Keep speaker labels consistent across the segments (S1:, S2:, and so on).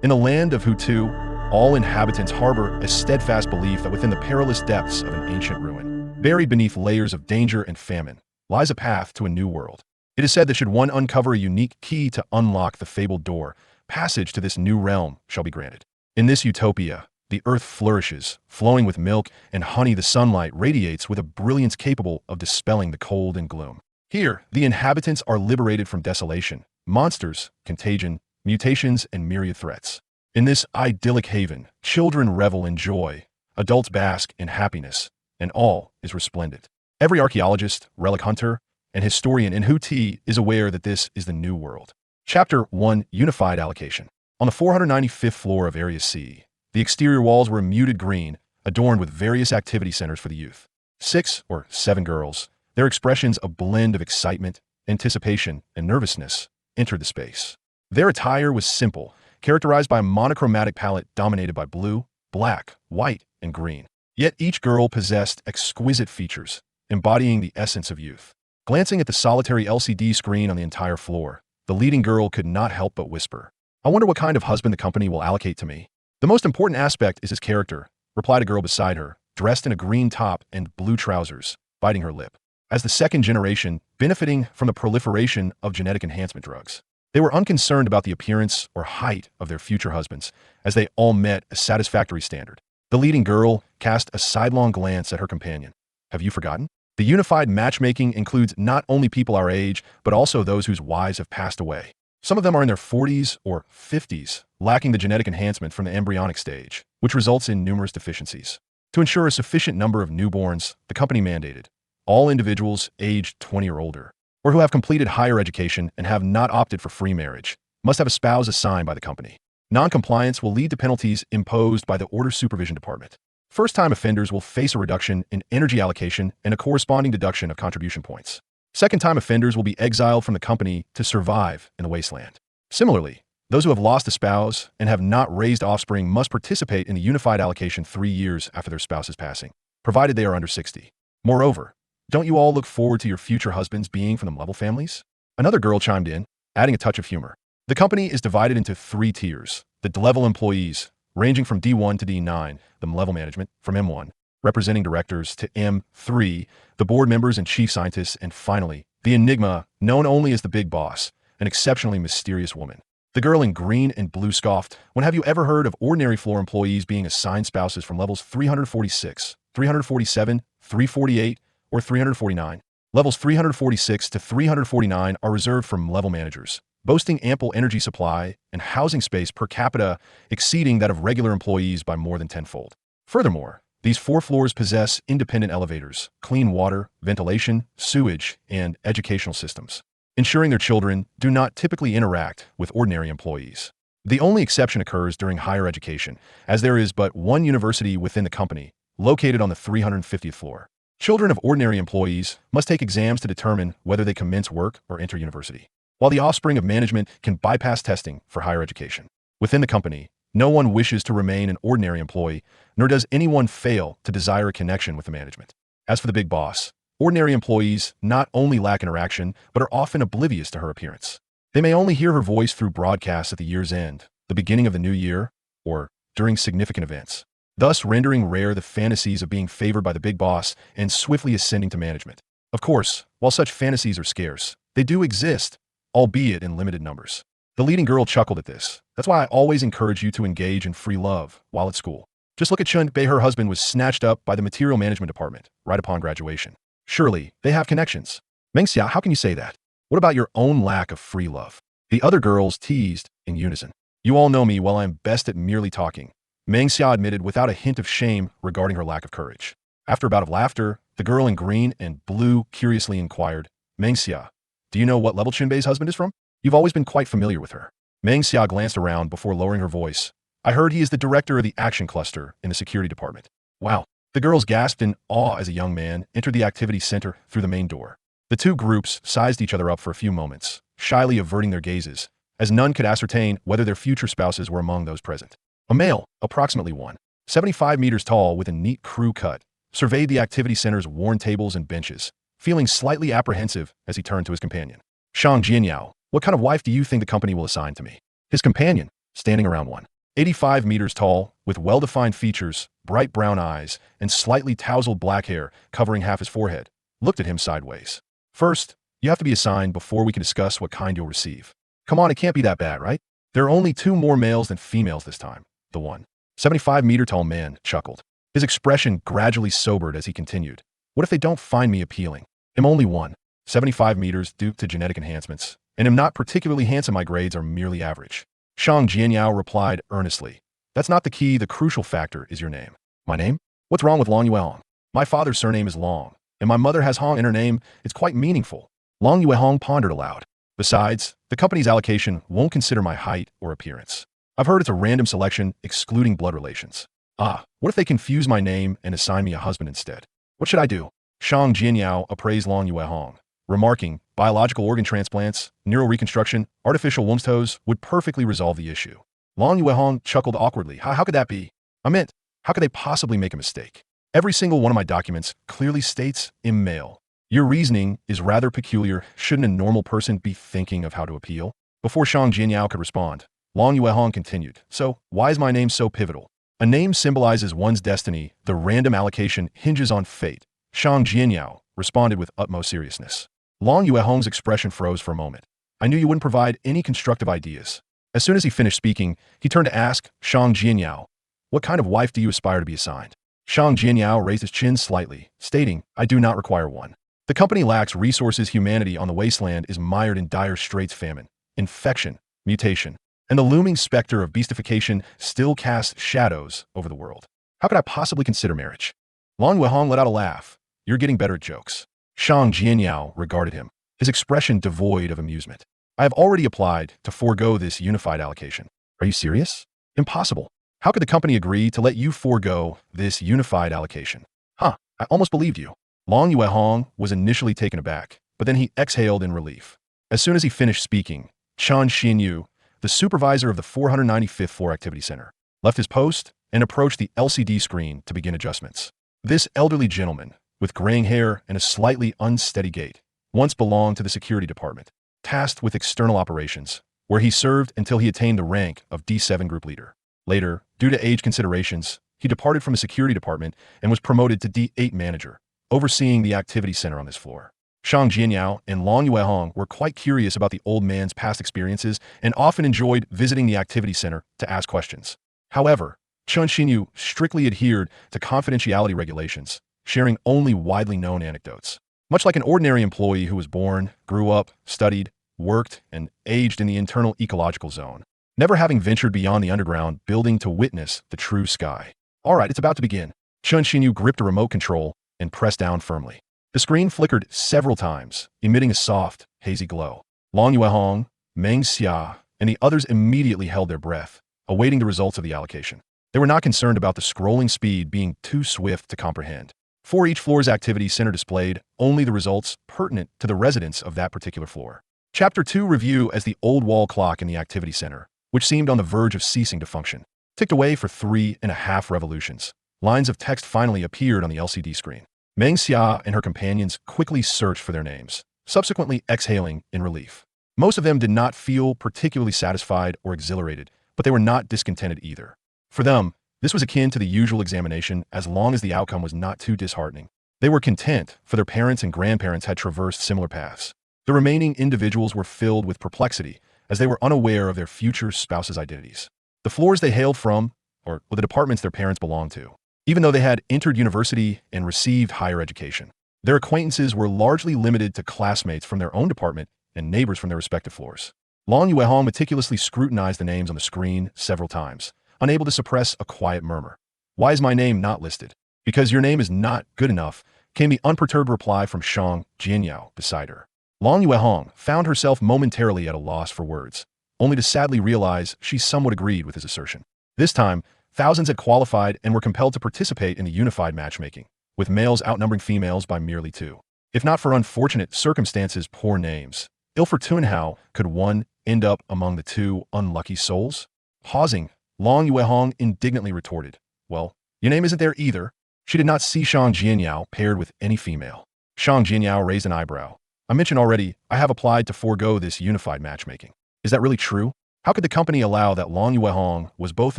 S1: In the land of Huī Tǔ, all inhabitants harbor a steadfast belief that within the perilous depths of an ancient ruin, buried beneath layers of danger and famine, lies a path to a new world. It is said that should one uncover a unique key to unlock the fabled door, passage to this new realm shall be granted. In this utopia, the earth flourishes, flowing with milk and honey. The sunlight radiates with a brilliance capable of dispelling the cold and gloom. Here, the inhabitants are liberated from desolation, monsters, contagion, mutations, and myriad threats. In this idyllic haven, children revel in joy, adults bask in happiness, and all is resplendent. Every archaeologist, relic hunter, and historian in Huī Tǔ is aware that this is the new world. Chapter 1: Unified Allocation. On the 495th floor of Area C, the exterior walls were muted green, adorned with various activity centers for the youth. 6 or 7 girls, their expressions a blend of excitement, anticipation, and nervousness, entered the space. Their attire was simple, characterized by a monochromatic palette dominated by blue, black, white, and green. Yet each girl possessed exquisite features, embodying the essence of youth. Glancing at the solitary LCD screen on the entire floor, the leading girl could not help but whisper, "I wonder what kind of husband the company will allocate to me." "The most important aspect is his character," replied a girl beside her, dressed in a green top and blue trousers, biting her lip. As the second generation, benefiting from the proliferation of genetic enhancement drugs, they were unconcerned about the appearance or height of their future husbands, as they all met a satisfactory standard. The leading girl cast a sidelong glance at her companion. "Have you forgotten? The unified matchmaking includes not only people our age, but also those whose wives have passed away. Some of them are in their 40s or 50s, lacking the genetic enhancement from the embryonic stage, which results in numerous deficiencies. To ensure a sufficient number of newborns, the company mandated all individuals aged 20 or older, or who have completed higher education and have not opted for free marriage, must have a spouse assigned by the company. Non-compliance will lead to penalties imposed by the Order Supervision Department. First-time offenders will face a reduction in energy allocation and a corresponding deduction of contribution points. Second-time offenders will be exiled from the company to survive in the wasteland. Similarly, those who have lost a spouse and have not raised offspring must participate in the unified allocation 3 years after their spouse's passing, provided they are under 60. Moreover, don't you all look forward to your future husbands being from the level families?" Another girl chimed in, adding a touch of humor. "The company is divided into 3 tiers. The level employees, ranging from D1 to D9, the level management, from M1, representing directors, to M3, the board members and chief scientists, and finally, the enigma, known only as the big boss, an exceptionally mysterious woman." The girl in green and blue scoffed, "When have you ever heard of ordinary floor employees being assigned spouses from levels 346, 347, 348, or 349? Levels 346 to 349 are reserved for level managers, boasting ample energy supply and housing space per capita exceeding that of regular employees by more than tenfold. Furthermore, these 4 floors possess independent elevators, clean water, ventilation, sewage, and educational systems, ensuring their children do not typically interact with ordinary employees. The only exception occurs during higher education, as there is but one university within the company, located on the 350th floor. Children of ordinary employees must take exams to determine whether they commence work or enter university, while the offspring of management can bypass testing for higher education. Within the company, no one wishes to remain an ordinary employee, nor does anyone fail to desire a connection with the management. As for the big boss, ordinary employees not only lack interaction, but are often oblivious to her appearance. They may only hear her voice through broadcasts at the year's end, the beginning of the new year, or during significant events, thus rendering rare the fantasies of being favored by the big boss and swiftly ascending to management. Of course, while such fantasies are scarce, they do exist, albeit in limited numbers. The leading girl chuckled at this. "That's why I always encourage you to engage in free love while at school. Just look at Chun Bei. Her husband was snatched up by the material management department right upon graduation. Surely, they have connections." "Mengxia, how can you say that? What about your own lack of free love?" The other girls teased in unison. "You all know me well. I am best at merely talking," Mengxia admitted without a hint of shame regarding her lack of courage. After a bout of laughter, the girl in green and blue curiously inquired, "Mengxia, do you know what level Chunbei's husband is from? You've always been quite familiar with her." Mengxia glanced around before lowering her voice. "I heard he is the director of the action cluster in the security department." "Wow." The girls gasped in awe as a young man entered the activity center through the main door. The 2 groups sized each other up for a few moments, shyly averting their gazes, as none could ascertain whether their future spouses were among those present. A male, approximately 175 meters tall with a neat crew cut, surveyed the activity center's worn tables and benches, feeling slightly apprehensive as he turned to his companion. "Shang Jianyao, what kind of wife do you think the company will assign to me?" His companion, standing around 185 meters tall, with well-defined features, bright brown eyes, and slightly tousled black hair covering half his forehead, looked at him sideways. First, you have to be assigned before we can discuss what kind you'll receive. Come on, it can't be that bad, right? There are only 2 more males than females this time. The 175-meter-tall man chuckled. His expression gradually sobered as he continued. What if they don't find me appealing? I'm only 175 meters due to genetic enhancements, and am not particularly handsome. My grades are merely average. Shang Jianyao replied earnestly. That's not the key. The crucial factor is your name. My name? What's wrong with Long Yue Hong? My father's surname is Long, and my mother has Hong in her name. It's quite meaningful. Long Yue Hong pondered aloud. Besides, the company's allocation won't consider my height or appearance. I've heard it's a random selection, excluding blood relations. What if they confuse my name and assign me a husband instead? What should I do? Shang Jianyao appraised Long Yue Hong, remarking, biological organ transplants, neural reconstruction, artificial wombs toes would perfectly resolve the issue. Long Yue Hong chuckled awkwardly. How could that be? I meant, how could they possibly make a mistake? Every single one of my documents clearly states I'm male. Your reasoning is rather peculiar. Shouldn't a normal person be thinking of how to appeal? Before Shang Jianyao could respond, Long Yue Hong continued. So, why is my name so pivotal? A name symbolizes one's destiny. The random allocation hinges on fate. Shang Jianyao responded with utmost seriousness. Long Yue Hong's expression froze for a moment. I knew you wouldn't provide any constructive ideas. As soon as he finished speaking, he turned to ask Shang Jianyao, what kind of wife do you aspire to be assigned? Shang Jianyao raised his chin slightly, stating, I do not require one. The company lacks resources. Humanity on the wasteland is mired in dire straits. Famine, infection, mutation, and the looming specter of beastification still casts shadows over the world. How could I possibly consider marriage? Long Yue Hong let out a laugh. You're getting better at jokes. Shang Jianyao regarded him, his expression devoid of amusement. I have already applied to forego this unified allocation. Are you serious? Impossible. How could the company agree to let you forego this unified allocation? I almost believed you. Long Yue Hong was initially taken aback, but then he exhaled in relief. As soon as he finished speaking, Chen Xinyu, the supervisor of the 495th Floor Activity Center, left his post and approached the LCD screen to begin adjustments. This elderly gentleman, with graying hair and a slightly unsteady gait, once belonged to the security department, tasked with external operations, where he served until he attained the rank of D7 group leader. Later, due to age considerations, he departed from the security department and was promoted to D8 manager, overseeing the activity center on this floor. Shang Jianyao and Long Yue Hong were quite curious about the old man's past experiences and often enjoyed visiting the activity center to ask questions. However, Chen Xinyu strictly adhered to confidentiality regulations, sharing only widely known anecdotes. Much like an ordinary employee who was born, grew up, studied, worked, and aged in the internal ecological zone, never having ventured beyond the underground building to witness the true sky. All right, it's about to begin. Chen Xinyu gripped a remote control and pressed down firmly. The screen flickered several times, emitting a soft, hazy glow. Long Yue Hong, Meng Xia, and the others immediately held their breath, awaiting the results of the allocation. They were not concerned about the scrolling speed being too swift to comprehend. For each floor's activity center displayed only the results pertinent to the residents of that particular floor. Chapter 2 review as the old wall clock in the activity center, which seemed on the verge of ceasing to function, ticked away for 3.5 revolutions. Lines of text finally appeared on the LCD screen. Meng Xia and her companions quickly searched for their names, subsequently exhaling in relief. Most of them did not feel particularly satisfied or exhilarated, but they were not discontented either. For them, this was akin to the usual examination as long as the outcome was not too disheartening. They were content, for their parents and grandparents had traversed similar paths. The remaining individuals were filled with perplexity, as they were unaware of their future spouses' identities, the floors they hailed from, or the departments their parents belonged to. Even though they had entered university and received higher education, their acquaintances were largely limited to classmates from their own department and neighbors from their respective floors. Long Yue Hong meticulously scrutinized the names on the screen several times, unable to suppress a quiet murmur. Why is my name not listed? Because your name is not good enough, came the unperturbed reply from Shang Jianyao beside her. Long Yue Hong found herself momentarily at a loss for words, only to sadly realize she somewhat agreed with his assertion. This time, thousands had qualified and were compelled to participate in the unified matchmaking, with males outnumbering females by merely 2. If not for unfortunate circumstances, poor names, ill fortune, how could one end up among the 2 unlucky souls? Pausing, Long Yue Hong indignantly retorted, well, your name isn't there either. She did not see Shang Jianyao paired with any female. Shang Jianyao raised an eyebrow. I mentioned already, I have applied to forego this unified matchmaking. Is that really true? How could the company allow that Long Yuehong was both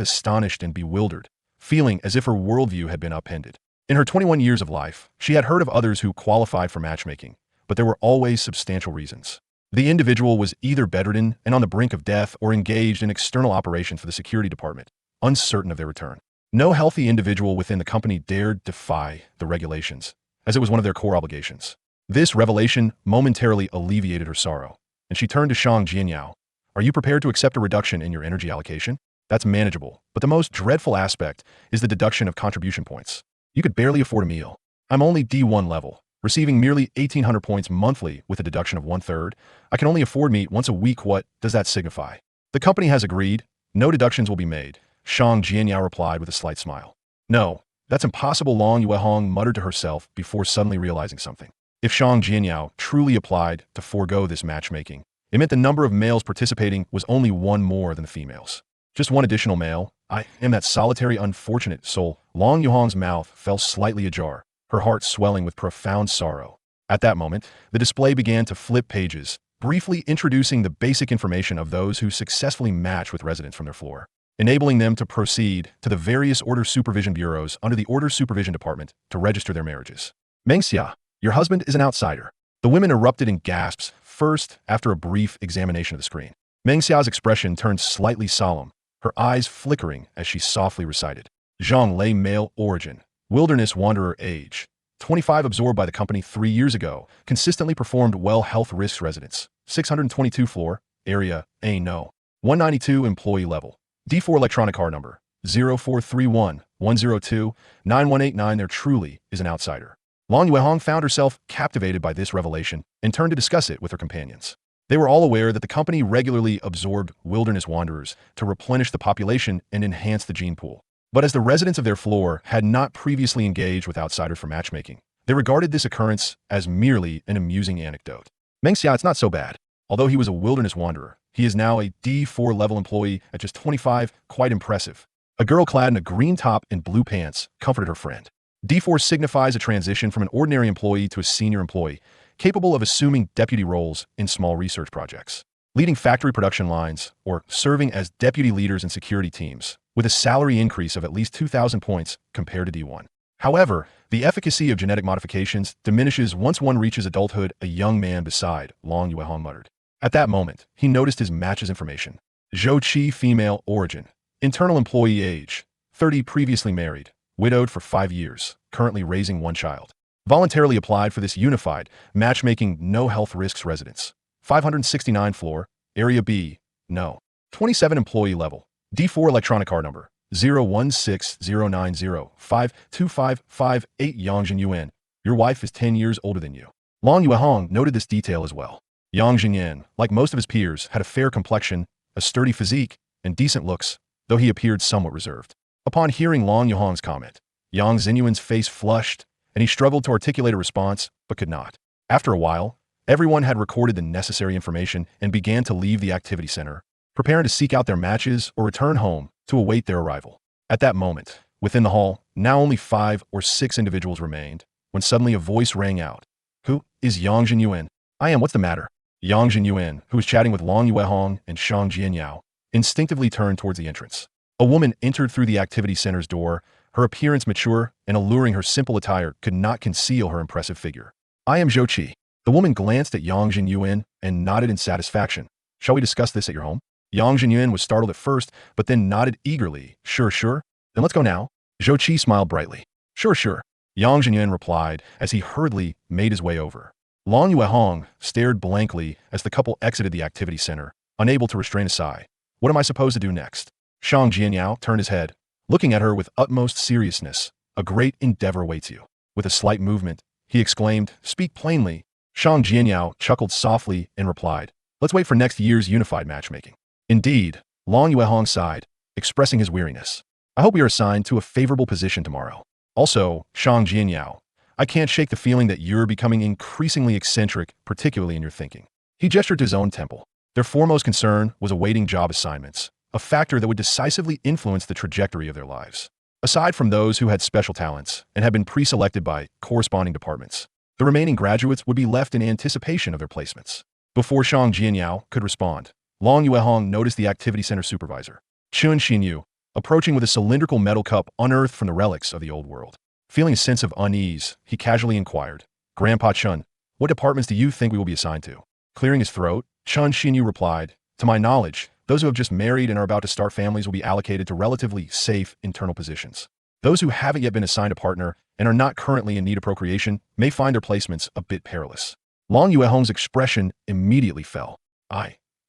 S1: astonished and bewildered, feeling as if her worldview had been upended. In her 21 years of life, she had heard of others who qualified for matchmaking, but there were always substantial reasons. The individual was either bedridden and on the brink of death or engaged in external operations for the security department, uncertain of their return. No healthy individual within the company dared defy the regulations, as it was one of their core obligations. This revelation momentarily alleviated her sorrow, and she turned to Shang Jianyao. Are you prepared to accept a reduction in your energy allocation? That's manageable, but the most dreadful aspect is the deduction of contribution points. You could barely afford a meal. I'm only D1 level, receiving merely 1,800 points monthly with a deduction of 1/3. I can only afford meat once a week. What does that signify? The company has agreed. No deductions will be made, Shang Jianyao replied with a slight smile. No, that's impossible, Long Yuehong muttered to herself before suddenly realizing something. If Shang Jianyao truly applied to forego this matchmaking, it meant the number of males participating was only one more than the females. Just one additional male. I am that solitary unfortunate soul. Long Yuehong's mouth fell slightly ajar, her heart swelling with profound sorrow. At that moment, the display began to flip pages, briefly introducing the basic information of those who successfully match with residents from their floor, enabling them to proceed to the various order supervision bureaus under the Order Supervision Department to register their marriages. Mengxia, your husband is an outsider. The women erupted in gasps, first after a brief examination of the screen. Mengxia's expression turned slightly solemn, her eyes flickering as she softly recited. Zhang Lei, male origin, wilderness wanderer, age 25, absorbed by the company 3 years ago, consistently performed well, health risks, residence 622 floor, area A no, 192 employee level, D4 electronic car number 0431 102 9189. There truly is an outsider. Long Yuehong found herself captivated by this revelation and turned to discuss it with her companions. They were all aware that the company regularly absorbed wilderness wanderers to replenish the population and enhance the gene pool. But as the residents of their floor had not previously engaged with outsiders for matchmaking, they regarded this occurrence as merely an amusing anecdote. Mengxia, it's not so bad. Although he was a wilderness wanderer, he is now a D4 level employee at just 25, quite impressive. A girl clad in a green top and blue pants comforted her friend. D4 signifies a transition from an ordinary employee to a senior employee, capable of assuming deputy roles in small research projects, leading factory production lines, or serving as deputy leaders in security teams, with a salary increase of at least 2,000 points compared to D1. However, the efficacy of genetic modifications diminishes once one reaches adulthood, a young man beside Long Yuehong muttered. At that moment, he noticed his match's information. Zhou Qi, female origin, internal employee, age 30, previously married, widowed for 5 years, currently raising 1 child. Voluntarily applied for this unified matchmaking no health risks residence. 569 floor, area B, no. 27 employee level, D4 electronic car number 016090525558. Yangjin Yuan, your wife is 10 years older than you. Long Yuehong noted this detail as well. Yang Jingyan, like most of his peers, had a fair complexion, a sturdy physique, and decent looks, though he appeared somewhat reserved. Upon hearing Long Yuehong's comment, Yang Xinyuan's face flushed, and he struggled to articulate a response, but could not. After a while, everyone had recorded the necessary information and began to leave the activity center, preparing to seek out their matches or return home to await their arrival. At that moment, within the hall, now only 5 or 6 individuals remained, when suddenly a voice rang out. Who is Yang Jinyuan? I am. What's the matter? Yang Jinyuan, who was chatting with Long Yuehong and Shang Jianyao, instinctively turned towards the entrance. A woman entered through the activity center's door, her appearance mature and alluring. Her simple attire could not conceal her impressive figure. I am Zhou Qi. The woman glanced at Yang Jinyuan and nodded in satisfaction. Shall we discuss this at your home? Yang Jinyuan was startled at first, but then nodded eagerly. Sure, sure. Then let's go now. Zhou Qi smiled brightly. Sure, sure. Yang Jinyuan replied as he hurriedly made his way over. Long Yuehong stared blankly as the couple exited the activity center, unable to restrain a sigh. What am I supposed to do next? Shang Jianyao turned his head, looking at her with utmost seriousness. A great endeavor awaits you. With a slight movement, he exclaimed, Speak plainly. Shang Jianyao chuckled softly and replied, Let's wait for next year's unified matchmaking. Indeed, Long Yuehong sighed, expressing his weariness. I hope we are assigned to a favorable position tomorrow. Also, Shang Jianyao, I can't shake the feeling that you're becoming increasingly eccentric, particularly in your thinking. He gestured to his own temple. Their foremost concern was awaiting job assignments, a factor that would decisively influence the trajectory of their lives. Aside from those who had special talents and had been pre-selected by corresponding departments, the remaining graduates would be left in anticipation of their placements. Before Shang Jianyao could respond, Long Yuehong noticed the activity center supervisor, Chun Xinyu, approaching with a cylindrical metal cup unearthed from the relics of the old world. Feeling a sense of unease, he casually inquired, Grandpa Chun, what departments do you think we will be assigned to? Clearing his throat, Chun Xinyu replied, to my knowledge, those who have just married and are about to start families will be allocated to relatively safe internal positions. Those who haven't yet been assigned a partner and are not currently in need of procreation may find their placements a bit perilous. Long Yuehong's expression immediately fell.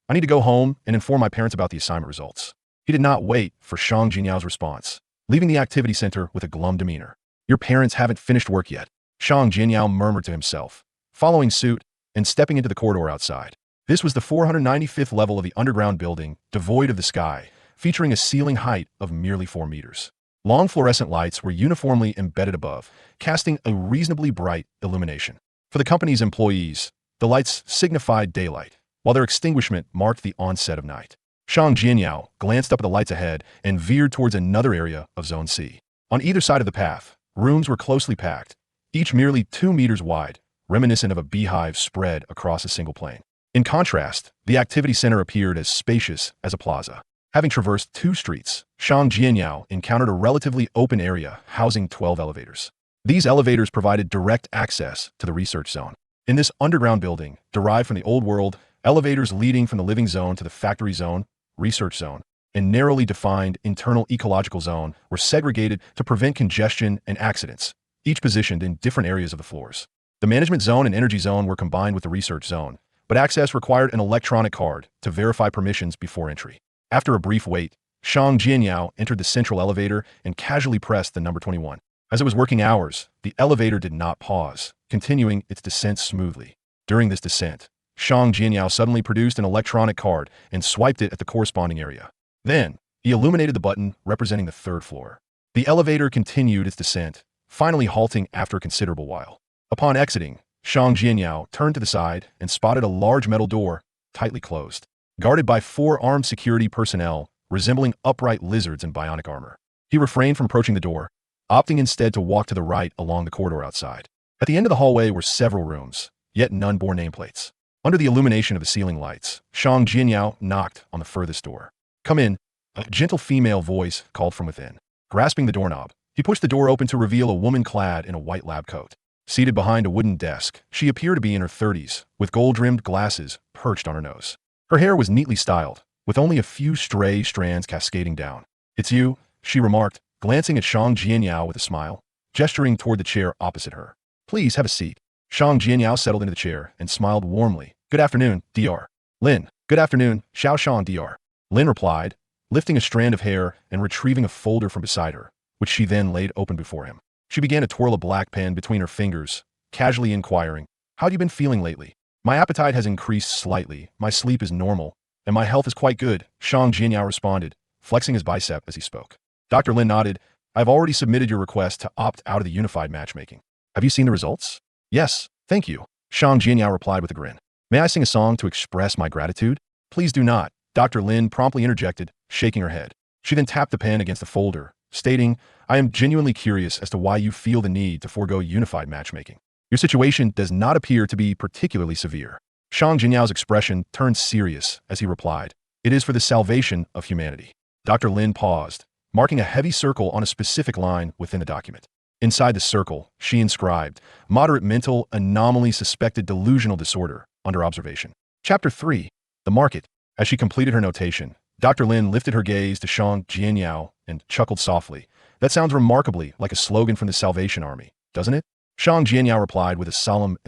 S1: I need to go home and inform my parents about the assignment results. He did not wait for Shang Jinyao's response, leaving the activity center with a glum demeanor. Your parents haven't finished work yet, Shang Jinyao murmured to himself, following suit and stepping into the corridor outside. This was the 495th level of the underground building, devoid of the sky, featuring a ceiling height of merely 4 meters. Long fluorescent lights were uniformly embedded above, casting a reasonably bright illumination. For the company's employees, the lights signified daylight, while their extinguishment marked the onset of night. Shang Jianyao glanced up at the lights ahead and veered towards another area of Zone C. On either side of the path, rooms were closely packed, each merely 2 meters wide, reminiscent of a beehive spread across a single plane. In contrast, the activity center appeared as spacious as a plaza. Having traversed 2 streets, Shang Jianyao encountered a relatively open area housing 12 elevators. These elevators provided direct access to the research zone. In this underground building, derived from the old world, elevators leading from the living zone to the factory zone, research zone, and narrowly defined internal ecological zone were segregated to prevent congestion and accidents, each positioned in different areas of the floors. The management zone and energy zone were combined with the research zone, but access required an electronic card to verify permissions before entry. After a brief wait, Shang Jianyao entered the central elevator and casually pressed the number 21. As it was working hours, the elevator did not pause, continuing its descent smoothly. During this descent, Shang Jianyao suddenly produced an electronic card and swiped it at the corresponding area. Then, he illuminated the button representing the 3rd floor. The elevator continued its descent, finally halting after a considerable while. Upon exiting, Shang Jianyao turned to the side and spotted a large metal door, tightly closed, guarded by 4 armed security personnel resembling upright lizards in bionic armor. He refrained from approaching the door, opting instead to walk to the right along the corridor outside. At the end of the hallway were several rooms, yet none bore nameplates. Under the illumination of the ceiling lights, Shang Jianyao knocked on the furthest door. Come in, a gentle female voice called from within. Grasping the doorknob, he pushed the door open to reveal a woman clad in a white lab coat. Seated behind a wooden desk, she appeared to be in her 30s, with gold-rimmed glasses perched on her nose. Her hair was neatly styled, with only a few stray strands cascading down. It's you, she remarked, glancing at Shang Jianyao with a smile, gesturing toward the chair opposite her. Please have a seat. Shang Jianyao settled into the chair and smiled warmly. Good afternoon, Dr. Lin. Good afternoon, Xiao Shan Dr. Lin replied, lifting a strand of hair and retrieving a folder from beside her, which she then laid open before him. She began to twirl a black pen between her fingers, casually inquiring, how have you been feeling lately? My appetite has increased slightly, my sleep is normal, and my health is quite good, Shang Jianyao responded, flexing his bicep as he spoke. Dr. Lin nodded, I've already submitted your request to opt out of the unified matchmaking. Have you seen the results? Yes, thank you, Shang Jianyao replied with a grin. May I sing a song to express my gratitude? Please do not, Dr. Lin promptly interjected, shaking her head. She then tapped the pen against the folder, stating, I am genuinely curious as to why you feel the need to forego unified matchmaking. Your situation does not appear to be particularly severe. Shang Jinyao's expression turned serious as he replied, It is for the salvation of humanity. Dr. Lin paused, marking a heavy circle on a specific line within the document. Inside the circle, she inscribed, Moderate mental anomaly suspected delusional disorder, under observation. Chapter 3. The Market. As she completed her notation, Dr. Lin lifted her gaze to Shang Jianyao and chuckled softly. That sounds remarkably like a slogan from the Salvation Army, doesn't it? Shang Jianyao replied with a solemn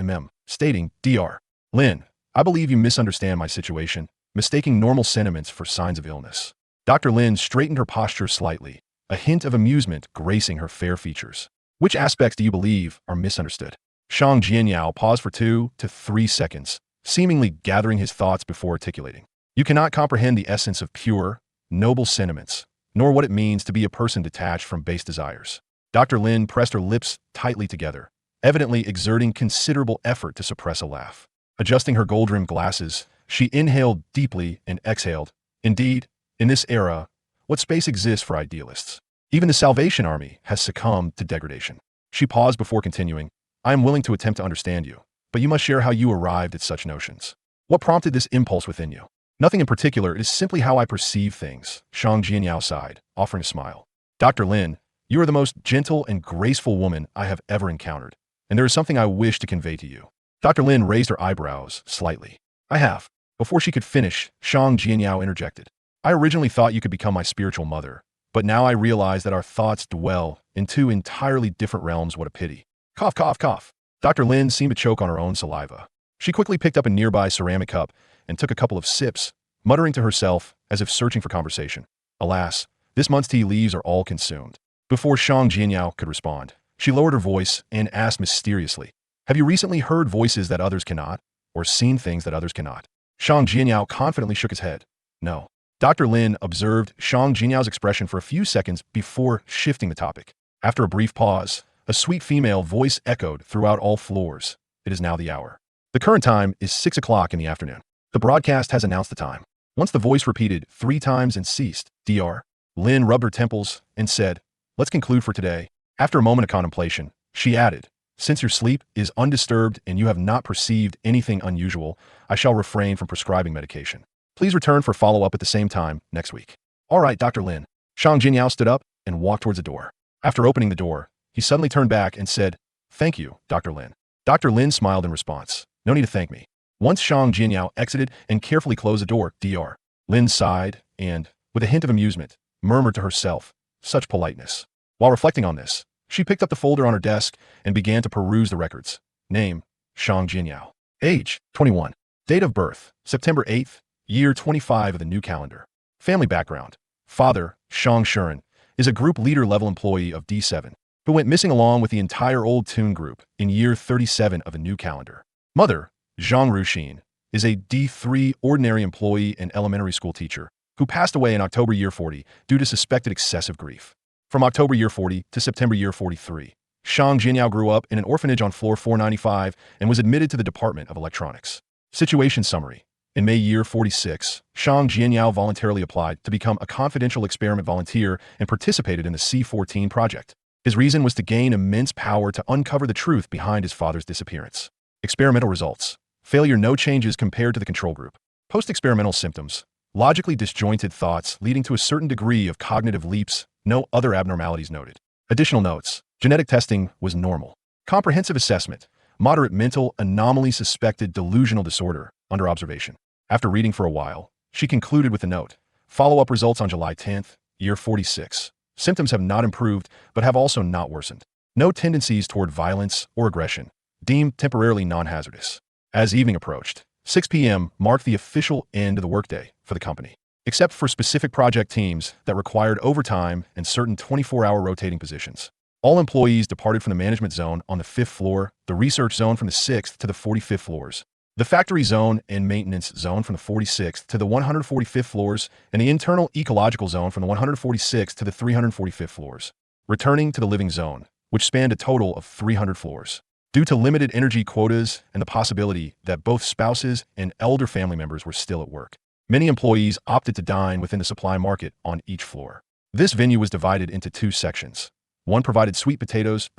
S1: stating, Dr. Lin, I believe you misunderstand my situation, mistaking normal sentiments for signs of illness. Dr. Lin straightened her posture slightly, a hint of amusement gracing her fair features. Which aspects do you believe are misunderstood? Shang Jianyao paused for 2 to 3 seconds, seemingly gathering his thoughts before articulating. You cannot comprehend the essence of pure, noble sentiments, nor what it means to be a person detached from base desires. Dr. Lin pressed her lips tightly together, evidently exerting considerable effort to suppress a laugh. Adjusting her gold-rimmed glasses, she inhaled deeply and exhaled. Indeed, in this era, what space exists for idealists? Even the Salvation Army has succumbed to degradation. She paused before continuing, I am willing to attempt to understand you, but you must share how you arrived at such notions. What prompted this impulse within you? Nothing in particular, it is simply how I perceive things, Shang Jianyao sighed, offering a smile. Dr. Lin, you are the most gentle and graceful woman I have ever encountered, and there is something I wish to convey to you. Dr. Lin raised her eyebrows slightly. I have. Before she could finish, Shang Jianyao interjected. I originally thought you could become my spiritual mother, but now I realize that our thoughts dwell in two entirely different realms. What a pity. Cough, cough, cough. Dr. Lin seemed to choke on her own saliva. She quickly picked up a nearby ceramic cup and took a couple of sips, muttering to herself as if searching for conversation. Alas, this month's tea leaves are all consumed. Before Shang Jianyao could respond, she lowered her voice and asked mysteriously, have you recently heard voices that others cannot, or seen things that others cannot? Shang Jianyao confidently shook his head. No. Dr. Lin observed Shang Jianyao's expression for a few seconds before shifting the topic. After a brief pause, a sweet female voice echoed throughout all floors. It is now the hour. The current time is 6 o'clock in the afternoon. The broadcast has announced the time. Once the voice repeated 3 times and ceased, Dr. Lin rubbed her temples and said, let's conclude for today. After a moment of contemplation, she added, since your sleep is undisturbed and you have not perceived anything unusual, I shall refrain from prescribing medication. Please return for follow-up at the same time next week. All right, Dr. Lin. Shang Jianyao stood up and walked towards the door. After opening the door, he suddenly turned back and said, thank you, Dr. Lin. Dr. Lin smiled in response. No need to thank me. Once Shang Jianyao exited and carefully closed the door, Dr. Lin sighed and, with a hint of amusement, murmured to herself, such politeness. While reflecting on this, she picked up the folder on her desk and began to peruse the records. Name, Shang Jianyao. Age, 21. Date of birth, September 8th, year 25 of the new calendar. Family background. Father, Shang Shuren, is a group leader-level employee of D7, who went missing along with the entire Old Tune group in year 37 of the new calendar. Mother, Zhang Ruxin, is a D3 ordinary employee and elementary school teacher, who passed away in October year 40 due to suspected excessive grief. From October year 40 to September year 43, Shang Jianyao grew up in an orphanage on floor 495 and was admitted to the Department of Electronics. Situation summary. In May year 46, Shang Jianyao voluntarily applied to become a confidential experiment volunteer and participated in the C-14 project. His reason was to gain immense power to uncover the truth behind his father's disappearance. Experimental results. Failure, no changes compared to the control group. Post-experimental symptoms. Logically disjointed thoughts leading to a certain degree of cognitive leaps, no other abnormalities noted. Additional notes. Genetic testing was normal. Comprehensive assessment. Moderate mental anomaly suspected delusional disorder, under observation. After reading for a while, she concluded with a note. Follow-up results on July 10th, year 46. Symptoms have not improved, but have also not worsened. No tendencies toward violence or aggression. Deemed temporarily non-hazardous. As evening approached, 6 p.m. marked the official end of the workday for the company. Except for specific project teams that required overtime and certain 24-hour rotating positions. All employees departed from the management zone on the 5th floor, the research zone from the 6th to the 45th floors, the factory zone and maintenance zone from the 46th to the 145th floors, and the internal ecological zone from the 146th to the 345th floors, returning to the living zone, which spanned a total of 300 floors. Due to limited energy quotas and the possibility that both spouses and elder family members were still at work, many employees opted to dine within the supply market on each floor. This venue was divided into 2 sections. One provided sweet potatoes,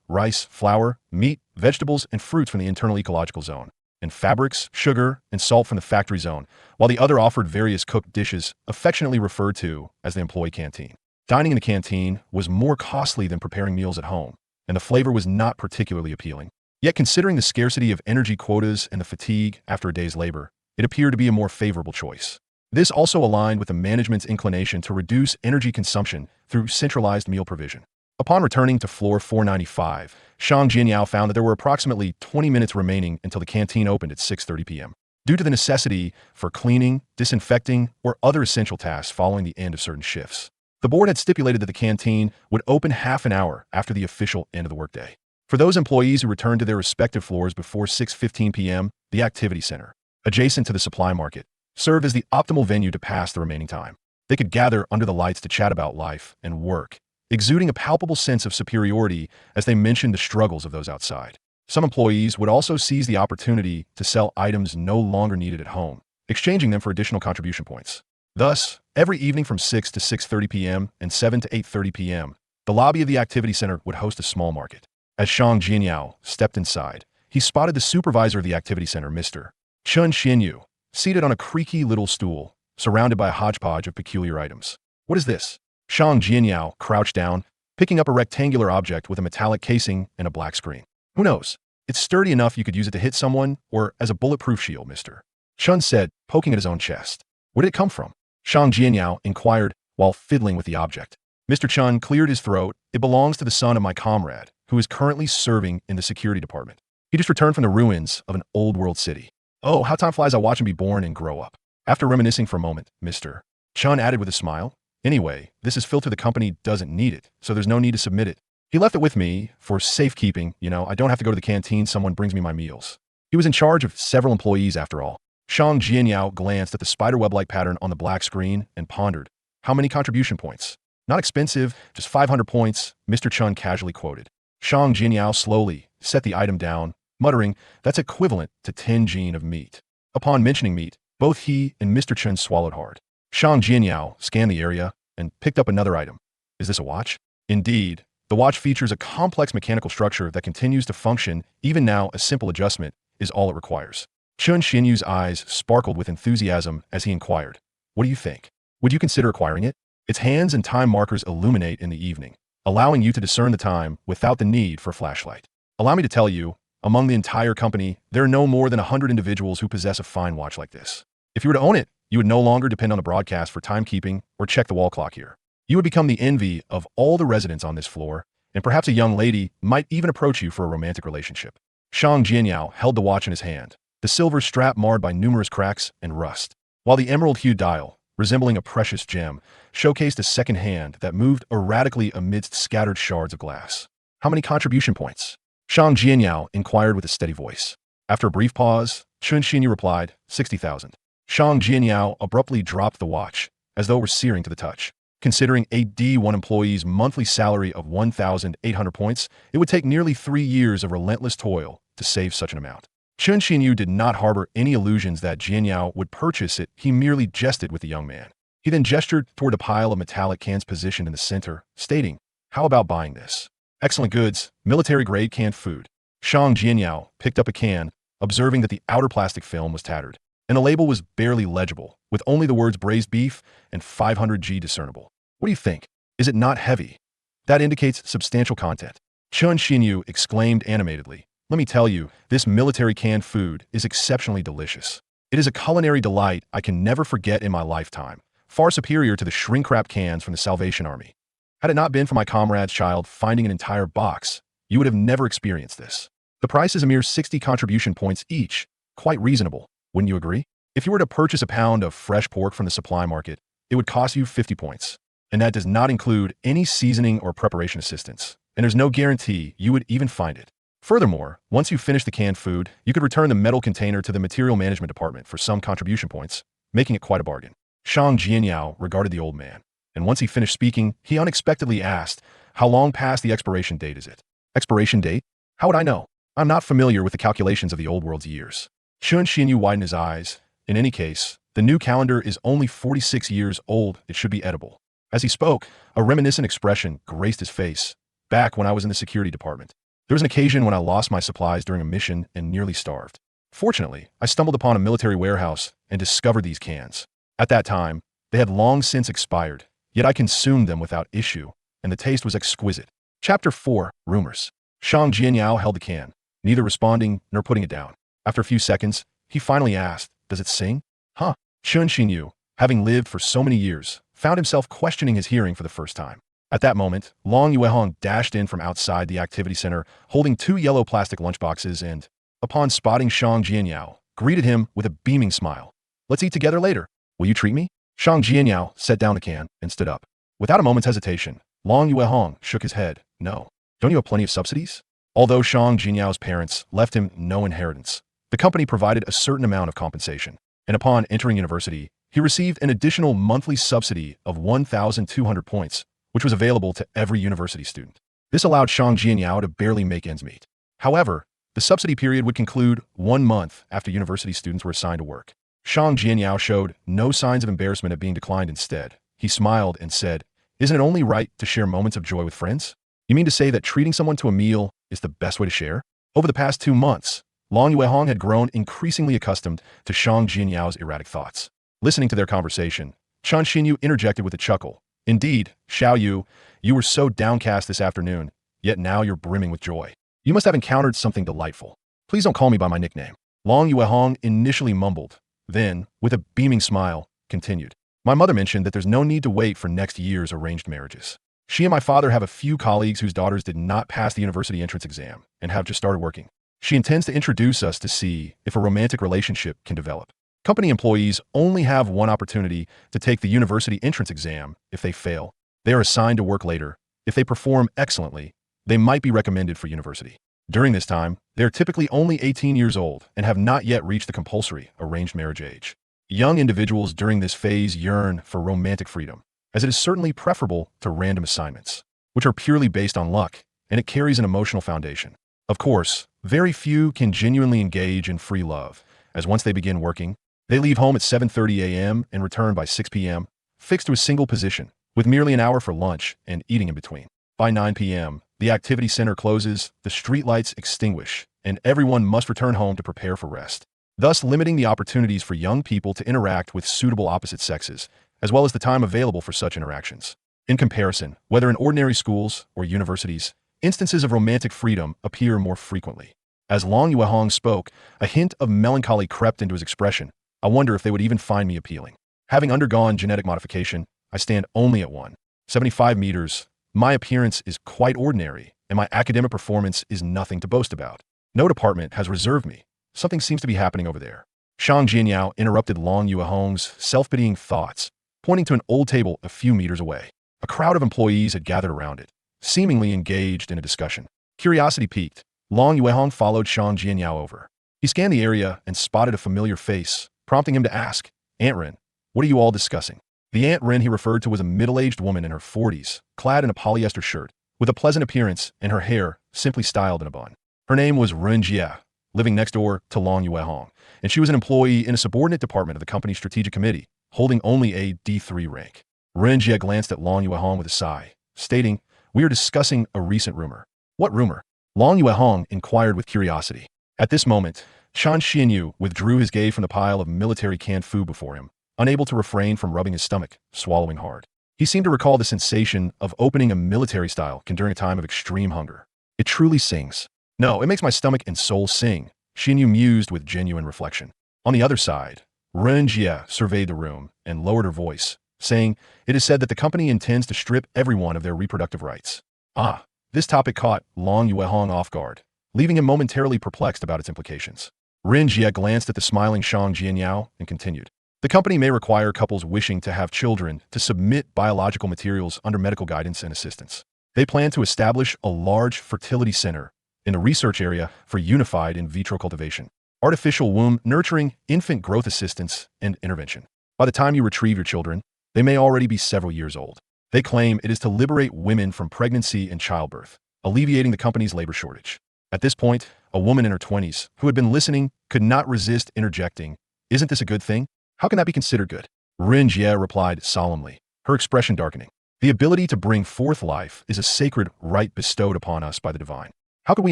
S1: rice, flour, meat, vegetables, and fruits from the internal ecological zone, and fabrics, sugar, and salt from the factory zone, while the other offered various cooked dishes, affectionately referred to as the employee canteen. Dining in the canteen was more costly than preparing meals at home, and the flavor was not particularly appealing. Yet considering the scarcity of energy quotas and the fatigue after a day's labor, it appeared to be a more favorable choice. This also aligned with the management's inclination to reduce energy consumption through centralized meal provision. Upon returning to floor 495, Shang Jianyao found that there were approximately 20 minutes remaining until the canteen opened at 6:30 p.m. Due to the necessity for cleaning, disinfecting, or other essential tasks following the end of certain shifts, the board had stipulated that the canteen would open half an hour after the official end of the workday. For those employees who returned to their respective floors before 6:15 p.m., the activity center, adjacent to the supply market, served as the optimal venue to pass the remaining time. They could gather under the lights to chat about life and work, exuding a palpable sense of superiority as they mentioned the struggles of those outside. Some employees would also seize the opportunity to sell items no longer needed at home, exchanging them for additional contribution points. Thus, every evening from 6 to 6:30 p.m. and 7 to 8:30 p.m., the lobby of the activity center would host a small market. As Shang Jianyao stepped inside, he spotted the supervisor of the activity center, Mr. Chun Xianyu, seated on a creaky little stool, surrounded by a hodgepodge of peculiar items. What is this? Shang Jianyao crouched down, picking up a rectangular object with a metallic casing and a black screen. Who knows? It's sturdy enough you could use it to hit someone, or as a bulletproof shield, mister. Chun said, poking at his own chest. Where did it come from? Shang Jianyao inquired while fiddling with the object. Mr. Chun cleared his throat. It belongs to the son of my comrade, who is currently serving in the security department. He just returned from the ruins of an old world city. Oh, how time flies. I watch him be born and grow up. After reminiscing for a moment, Mr. Chun added with a smile, anyway, this is filter. The company doesn't need it, so there's no need to submit it. He left it with me for safekeeping. I don't have to go to the canteen. Someone brings me my meals. He was in charge of several employees after all. Shang Jianyao glanced at the spiderweb-like pattern on the black screen and pondered. How many contribution points? Not expensive, just 500 points, Mr. Chun casually quoted. Shang Jianyao slowly set the item down, muttering, that's equivalent to 10 gene of meat. Upon mentioning meat, both he and Mr. Chun swallowed hard. Shang Jianyao scanned the area and picked up another item. Is this a watch? Indeed. The watch features a complex mechanical structure that continues to function. Even now, a simple adjustment is all it requires. Chun Xinyu's eyes sparkled with enthusiasm as he inquired, what do you think? Would you consider acquiring it? Its hands and time markers illuminate in the evening, allowing you to discern the time without the need for a flashlight. Allow me to tell you, among the entire company, there are no more than 100 individuals who possess a fine watch like this. If you were to own it, you would no longer depend on the broadcast for timekeeping or check the wall clock here. You would become the envy of all the residents on this floor, and perhaps a young lady might even approach you for a romantic relationship. Shang Jianyao held the watch in his hand, the silver strap marred by numerous cracks and rust, while the emerald-hued dial, resembling a precious gem, showcased a second hand that moved erratically amidst scattered shards of glass. How many contribution points? Shang Jianyao inquired with a steady voice. After a brief pause, Chun Xinyu replied, 60,000. Shang Jianyao abruptly dropped the watch, as though it were searing to the touch. Considering a D1 employee's monthly salary of 1,800 points, it would take nearly 3 years of relentless toil to save such an amount. Chun Xinyu did not harbor any illusions that Jianyao would purchase it. He merely jested with the young man. He then gestured toward a pile of metallic cans positioned in the center, stating, how about buying this? Excellent goods, military-grade canned food. Shang Jianyao picked up a can, observing that the outer plastic film was tattered, and the label was barely legible, with only the words braised beef and 500G discernible. What do you think? Is it not heavy? That indicates substantial content. Chun Xinyu exclaimed animatedly. Let me tell you, this military canned food is exceptionally delicious. It is a culinary delight I can never forget in my lifetime, far superior to the shrink-wrap cans from the Salvation Army. Had it not been for my comrade's child finding an entire box, you would have never experienced this. The price is a mere 60 contribution points each, quite reasonable, wouldn't you agree? If you were to purchase a pound of fresh pork from the supply market, it would cost you 50 points. And that does not include any seasoning or preparation assistance, and there's no guarantee you would even find it. Furthermore, once you finish the canned food, you could return the metal container to the material management department for some contribution points, making it quite a bargain. Shang Jianyao regarded the old man, and once he finished speaking, he unexpectedly asked, how long past the expiration date is it? Expiration date? How would I know? I'm not familiar with the calculations of the old world's years. Chun Xinyu widened his eyes. In any case, the new calendar is only 46 years old. It should be edible. As he spoke, a reminiscent expression graced his face. Back when I was in the security department, there was an occasion when I lost my supplies during a mission and nearly starved. Fortunately, I stumbled upon a military warehouse and discovered these cans. At that time, they had long since expired, yet I consumed them without issue, and the taste was exquisite. Chapter 4, Rumors. Shang Jianyao held the can, neither responding nor putting it down. After a few seconds, he finally asked, does it sing? Huh? Chun Xinyu, having lived for so many years, found himself questioning his hearing for the first time. At that moment, Long Yuehong dashed in from outside the activity center, holding 2 yellow plastic lunchboxes and, upon spotting Shang Jianyao, greeted him with a beaming smile. Let's eat together later. Will you treat me? Shang Jianyao set down the can and stood up. Without a moment's hesitation, Long Yuehong shook his head. No. Don't you have plenty of subsidies? Although Shang Jianyao's parents left him no inheritance, the company provided a certain amount of compensation, and upon entering university, he received an additional monthly subsidy of 1,200 points, which was available to every university student. This allowed Shang Jianyao to barely make ends meet. However, the subsidy period would conclude 1 month after university students were assigned to work. Shang Jianyao showed no signs of embarrassment at being declined. Instead, he smiled and said, isn't it only right to share moments of joy with friends? You mean to say that treating someone to a meal is the best way to share? Over the past 2 months, Long Yuehong had grown increasingly accustomed to Shang Jianyao erratic thoughts. Listening to their conversation, Chan Xinyu interjected with a chuckle. Indeed, Xiao Yu, you were so downcast this afternoon, yet now you're brimming with joy. You must have encountered something delightful. Please don't call me by my nickname. Long Yuehong initially mumbled, then, with a beaming smile, continued. My mother mentioned that there's no need to wait for next year's arranged marriages. She and my father have a few colleagues whose daughters did not pass the university entrance exam and have just started working. She intends to introduce us to see if a romantic relationship can develop. Company employees only have one opportunity to take the university entrance exam. If they fail, they are assigned to work later. If they perform excellently, they might be recommended for university. During this time, they are typically only 18 years old and have not yet reached the compulsory arranged marriage age. Young individuals during this phase yearn for romantic freedom, as it is certainly preferable to random assignments, which are purely based on luck, and it carries an emotional foundation. Of course, very few can genuinely engage in free love, as once they begin working, they leave home at 7:30 a.m. and return by 6 p.m., fixed to a single position, with merely an hour for lunch and eating in between. By 9 p.m., the activity center closes, the streetlights extinguish, and everyone must return home to prepare for rest, thus limiting the opportunities for young people to interact with suitable opposite sexes, as well as the time available for such interactions. In comparison, whether in ordinary schools or universities, instances of romantic freedom appear more frequently. As Long Yuehong spoke, a hint of melancholy crept into his expression. I wonder if they would even find me appealing. Having undergone genetic modification, I stand only at 1.75 meters. My appearance is quite ordinary, and my academic performance is nothing to boast about. No department has reserved me. Something seems to be happening over there. Shang Jianyao interrupted Long Yuehong's self-pitying thoughts, pointing to an old table a few meters away. A crowd of employees had gathered around it, seemingly engaged in a discussion. Curiosity piqued. Long Yuehong followed Shang Jianyao over. He scanned the area and spotted a familiar face, prompting him to ask, Aunt Ren, what are you all discussing? The Aunt Ren he referred to was a middle-aged woman in her 40s, clad in a polyester shirt, with a pleasant appearance and her hair simply styled in a bun. Her name was Ren Jie, living next door to Long Yuehong, and she was an employee in a subordinate department of the company's strategic committee, holding only a D3 rank. Ren Jie glanced at Long Yuehong with a sigh, stating, We are discussing a recent rumor. What rumor? Long Yuehong inquired with curiosity. At this moment, Chan Xinyu withdrew his gaze from the pile of military canned food before him, unable to refrain from rubbing his stomach, swallowing hard. He seemed to recall the sensation of opening a military-style can during a time of extreme hunger. It truly sings. No, it makes my stomach and soul sing, Xinyu mused with genuine reflection. On the other side, Ren Jie surveyed the room and lowered her voice, saying, It is said that the company intends to strip everyone of their reproductive rights. Ah, this topic caught Long Yuehong off guard, leaving him momentarily perplexed about its implications. Ren Jie glanced at the smiling Shang Jianyao and continued. The company may require couples wishing to have children to submit biological materials under medical guidance and assistance. They plan to establish a large fertility center in the research area for unified in vitro cultivation, artificial womb nurturing, infant growth assistance, and intervention. By the time you retrieve your children, they may already be several years old. They claim it is to liberate women from pregnancy and childbirth, alleviating the company's labor shortage. At this point, a woman in her 20s, who had been listening, could not resist interjecting, Isn't this a good thing? How can that be considered good? Ren Jie replied solemnly, her expression darkening. The ability to bring forth life is a sacred right bestowed upon us by the divine. How can we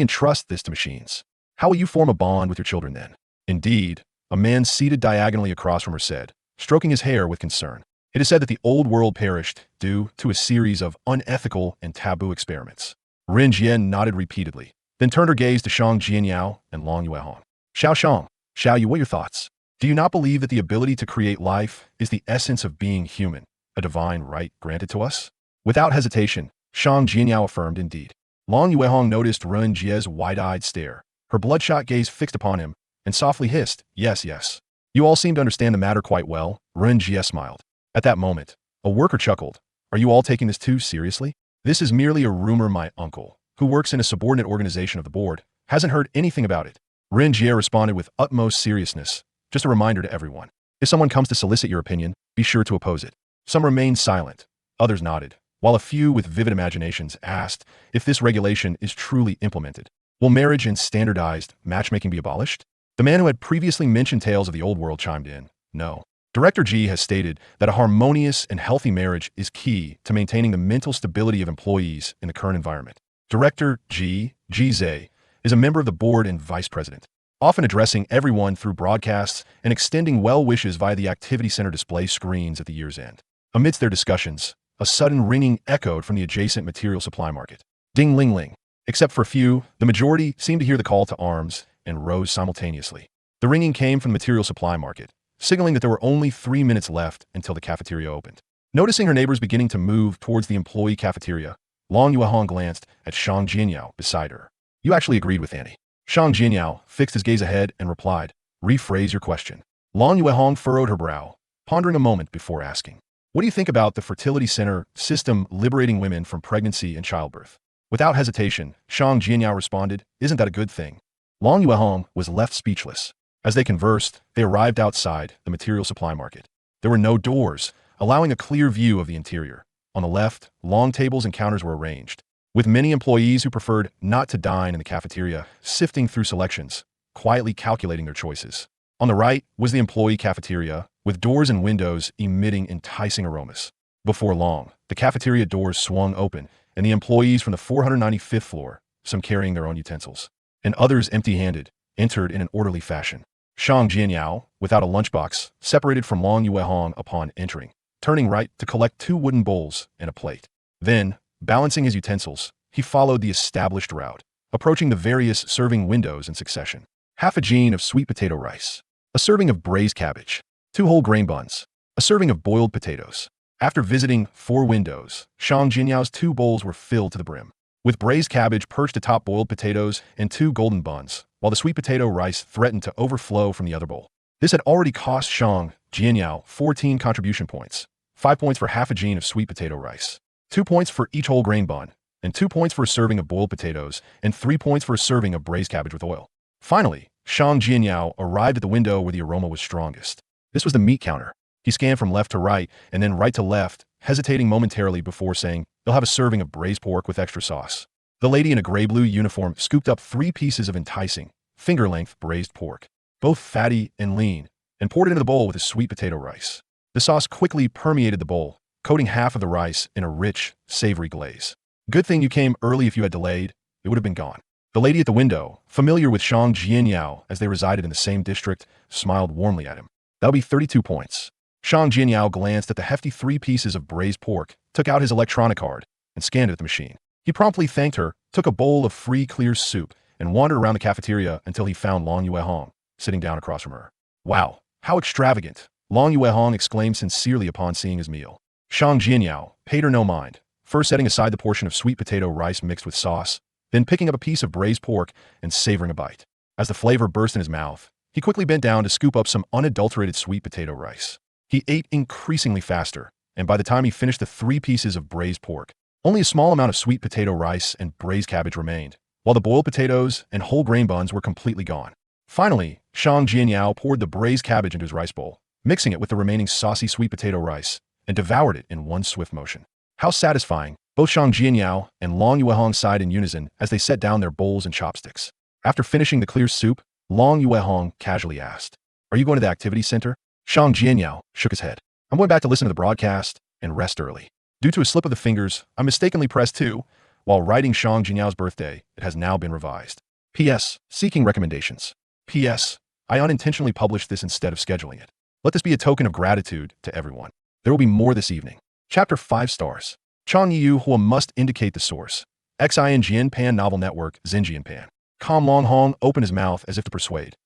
S1: entrust this to machines? How will you form a bond with your children then? Indeed, a man seated diagonally across from her said, stroking his hair with concern. It is said that the old world perished due to a series of unethical and taboo experiments. Ren Jie nodded repeatedly, then turned her gaze to Shang Jianyao and Long Yuehong. Xiao Yu, what are your thoughts? Do you not believe that the ability to create life is the essence of being human, a divine right granted to us? Without hesitation, Shang Jianyao affirmed indeed. Long Yuehong noticed Ren Jie's wide-eyed stare, her bloodshot gaze fixed upon him, and softly hissed, Yes, yes. You all seem to understand the matter quite well, Ren Jie smiled. At that moment, a worker chuckled. Are you all taking this too seriously? This is merely a rumor my uncle, who works in a subordinate organization of the board, hasn't heard anything about it. Ren Jie responded with utmost seriousness. Just a reminder to everyone. If someone comes to solicit your opinion, be sure to oppose it. Some remained silent. Others nodded, while a few with vivid imaginations asked if this regulation is truly implemented. Will marriage and standardized matchmaking be abolished? The man who had previously mentioned tales of the old world chimed in. No. Director G has stated that a harmonious and healthy marriage is key to maintaining the mental stability of employees in the current environment. Director G. Zhe, is a member of the board and vice president. often addressing everyone through broadcasts and extending well wishes via the activity center display screens at the year's end. Amidst their discussions, a sudden ringing echoed from the adjacent material supply market. Ding ling ling. Except for a few, the majority seemed to hear the call to arms and rose simultaneously. The ringing came from the material supply market, signaling that there were only 3 minutes left until the cafeteria opened. Noticing her neighbors beginning to move towards the employee cafeteria, Long Yuehong glanced at Shang Jianyao beside her. You actually agreed with Annie. Shang Jianyao fixed his gaze ahead and replied, rephrase your question. Long Yuehong furrowed her brow, pondering a moment before asking, what do you think about the fertility center system liberating women from pregnancy and childbirth? Without hesitation, Shang Jianyao responded, isn't that a good thing? Long Yuehong was left speechless. As they conversed, they arrived outside the material supply market. There were no doors, allowing a clear view of the interior. On the left, long tables and counters were arranged, with many employees who preferred not to dine in the cafeteria, sifting through selections, quietly calculating their choices. On the right was the employee cafeteria, with doors and windows emitting enticing aromas. Before long, the cafeteria doors swung open, and the employees from the 495th floor, some carrying their own utensils, and others empty-handed, entered in an orderly fashion. Shang Jianyao, without a lunchbox, separated from Long Yuehong upon entering, turning right to collect 2 wooden bowls and a plate. Then, balancing his utensils, he followed the established route, approaching the various serving windows in succession. Half a jean of sweet potato rice, a serving of braised cabbage, 2 whole grain buns, a serving of boiled potatoes. After visiting 4 windows, Shang Jinyao's 2 bowls were filled to the brim, with braised cabbage perched atop boiled potatoes and 2 golden buns, while the sweet potato rice threatened to overflow from the other bowl. This had already cost Shang Jianyao 14 contribution points, 5 points for half a jean of sweet potato rice, 2 points for each whole grain bun, and 2 points for a serving of boiled potatoes, and 3 points for a serving of braised cabbage with oil. Finally, Shang Jianyao arrived at the window where the aroma was strongest. This was the meat counter. He scanned from left to right, and then right to left, hesitating momentarily before saying, "You'll have a serving of braised pork with extra sauce." The lady in a gray-blue uniform scooped up 3 pieces of enticing, finger-length braised pork, both fatty and lean, and poured it into the bowl with his sweet potato rice. The sauce quickly permeated the bowl, coating half of the rice in a rich, savory glaze. Good thing you came early. If you had delayed, it would have been gone. The lady at the window, familiar with Shang Jianyao as they resided in the same district, smiled warmly at him. That'll be 32 points. Shang Jianyao glanced at the hefty 3 pieces of braised pork, took out his electronic card, and scanned it at the machine. He promptly thanked her, took a bowl of free clear soup, and wandered around the cafeteria until he found Long Yuehong, sitting down across from her. Wow, how extravagant! Long Yuehong exclaimed sincerely upon seeing his meal. Shang Jianyao paid her no mind, first setting aside the portion of sweet potato rice mixed with sauce, then picking up a piece of braised pork and savoring a bite. As the flavor burst in his mouth, he quickly bent down to scoop up some unadulterated sweet potato rice. He ate increasingly faster, and by the time he finished the 3 pieces of braised pork, only a small amount of sweet potato rice and braised cabbage remained, while the boiled potatoes and whole grain buns were completely gone. Finally, Shang Jianyao poured the braised cabbage into his rice bowl, mixing it with the remaining saucy sweet potato rice, and devoured it in one swift motion. How satisfying! Both Shang Jianyao and Long Yuehong sighed in unison as they set down their bowls and chopsticks. After finishing the clear soup, Long Yuehong casually asked, "Are you going to the activity center?" Shang Jianyao shook his head. "I'm going back to listen to the broadcast and rest early. Due to a slip of the fingers, I mistakenly pressed 2. While writing Shang Jinyao's birthday, it has now been revised. P.S. Seeking recommendations. P.S. I unintentionally published this instead of scheduling it. Let this be a token of gratitude to everyone. There will be more this evening." Chapter 5 stars. Chang Yu Hua must indicate the source. Xin Pan Novel Network, Xinjian Pan. Kam Long Hong opened his mouth as if to persuade.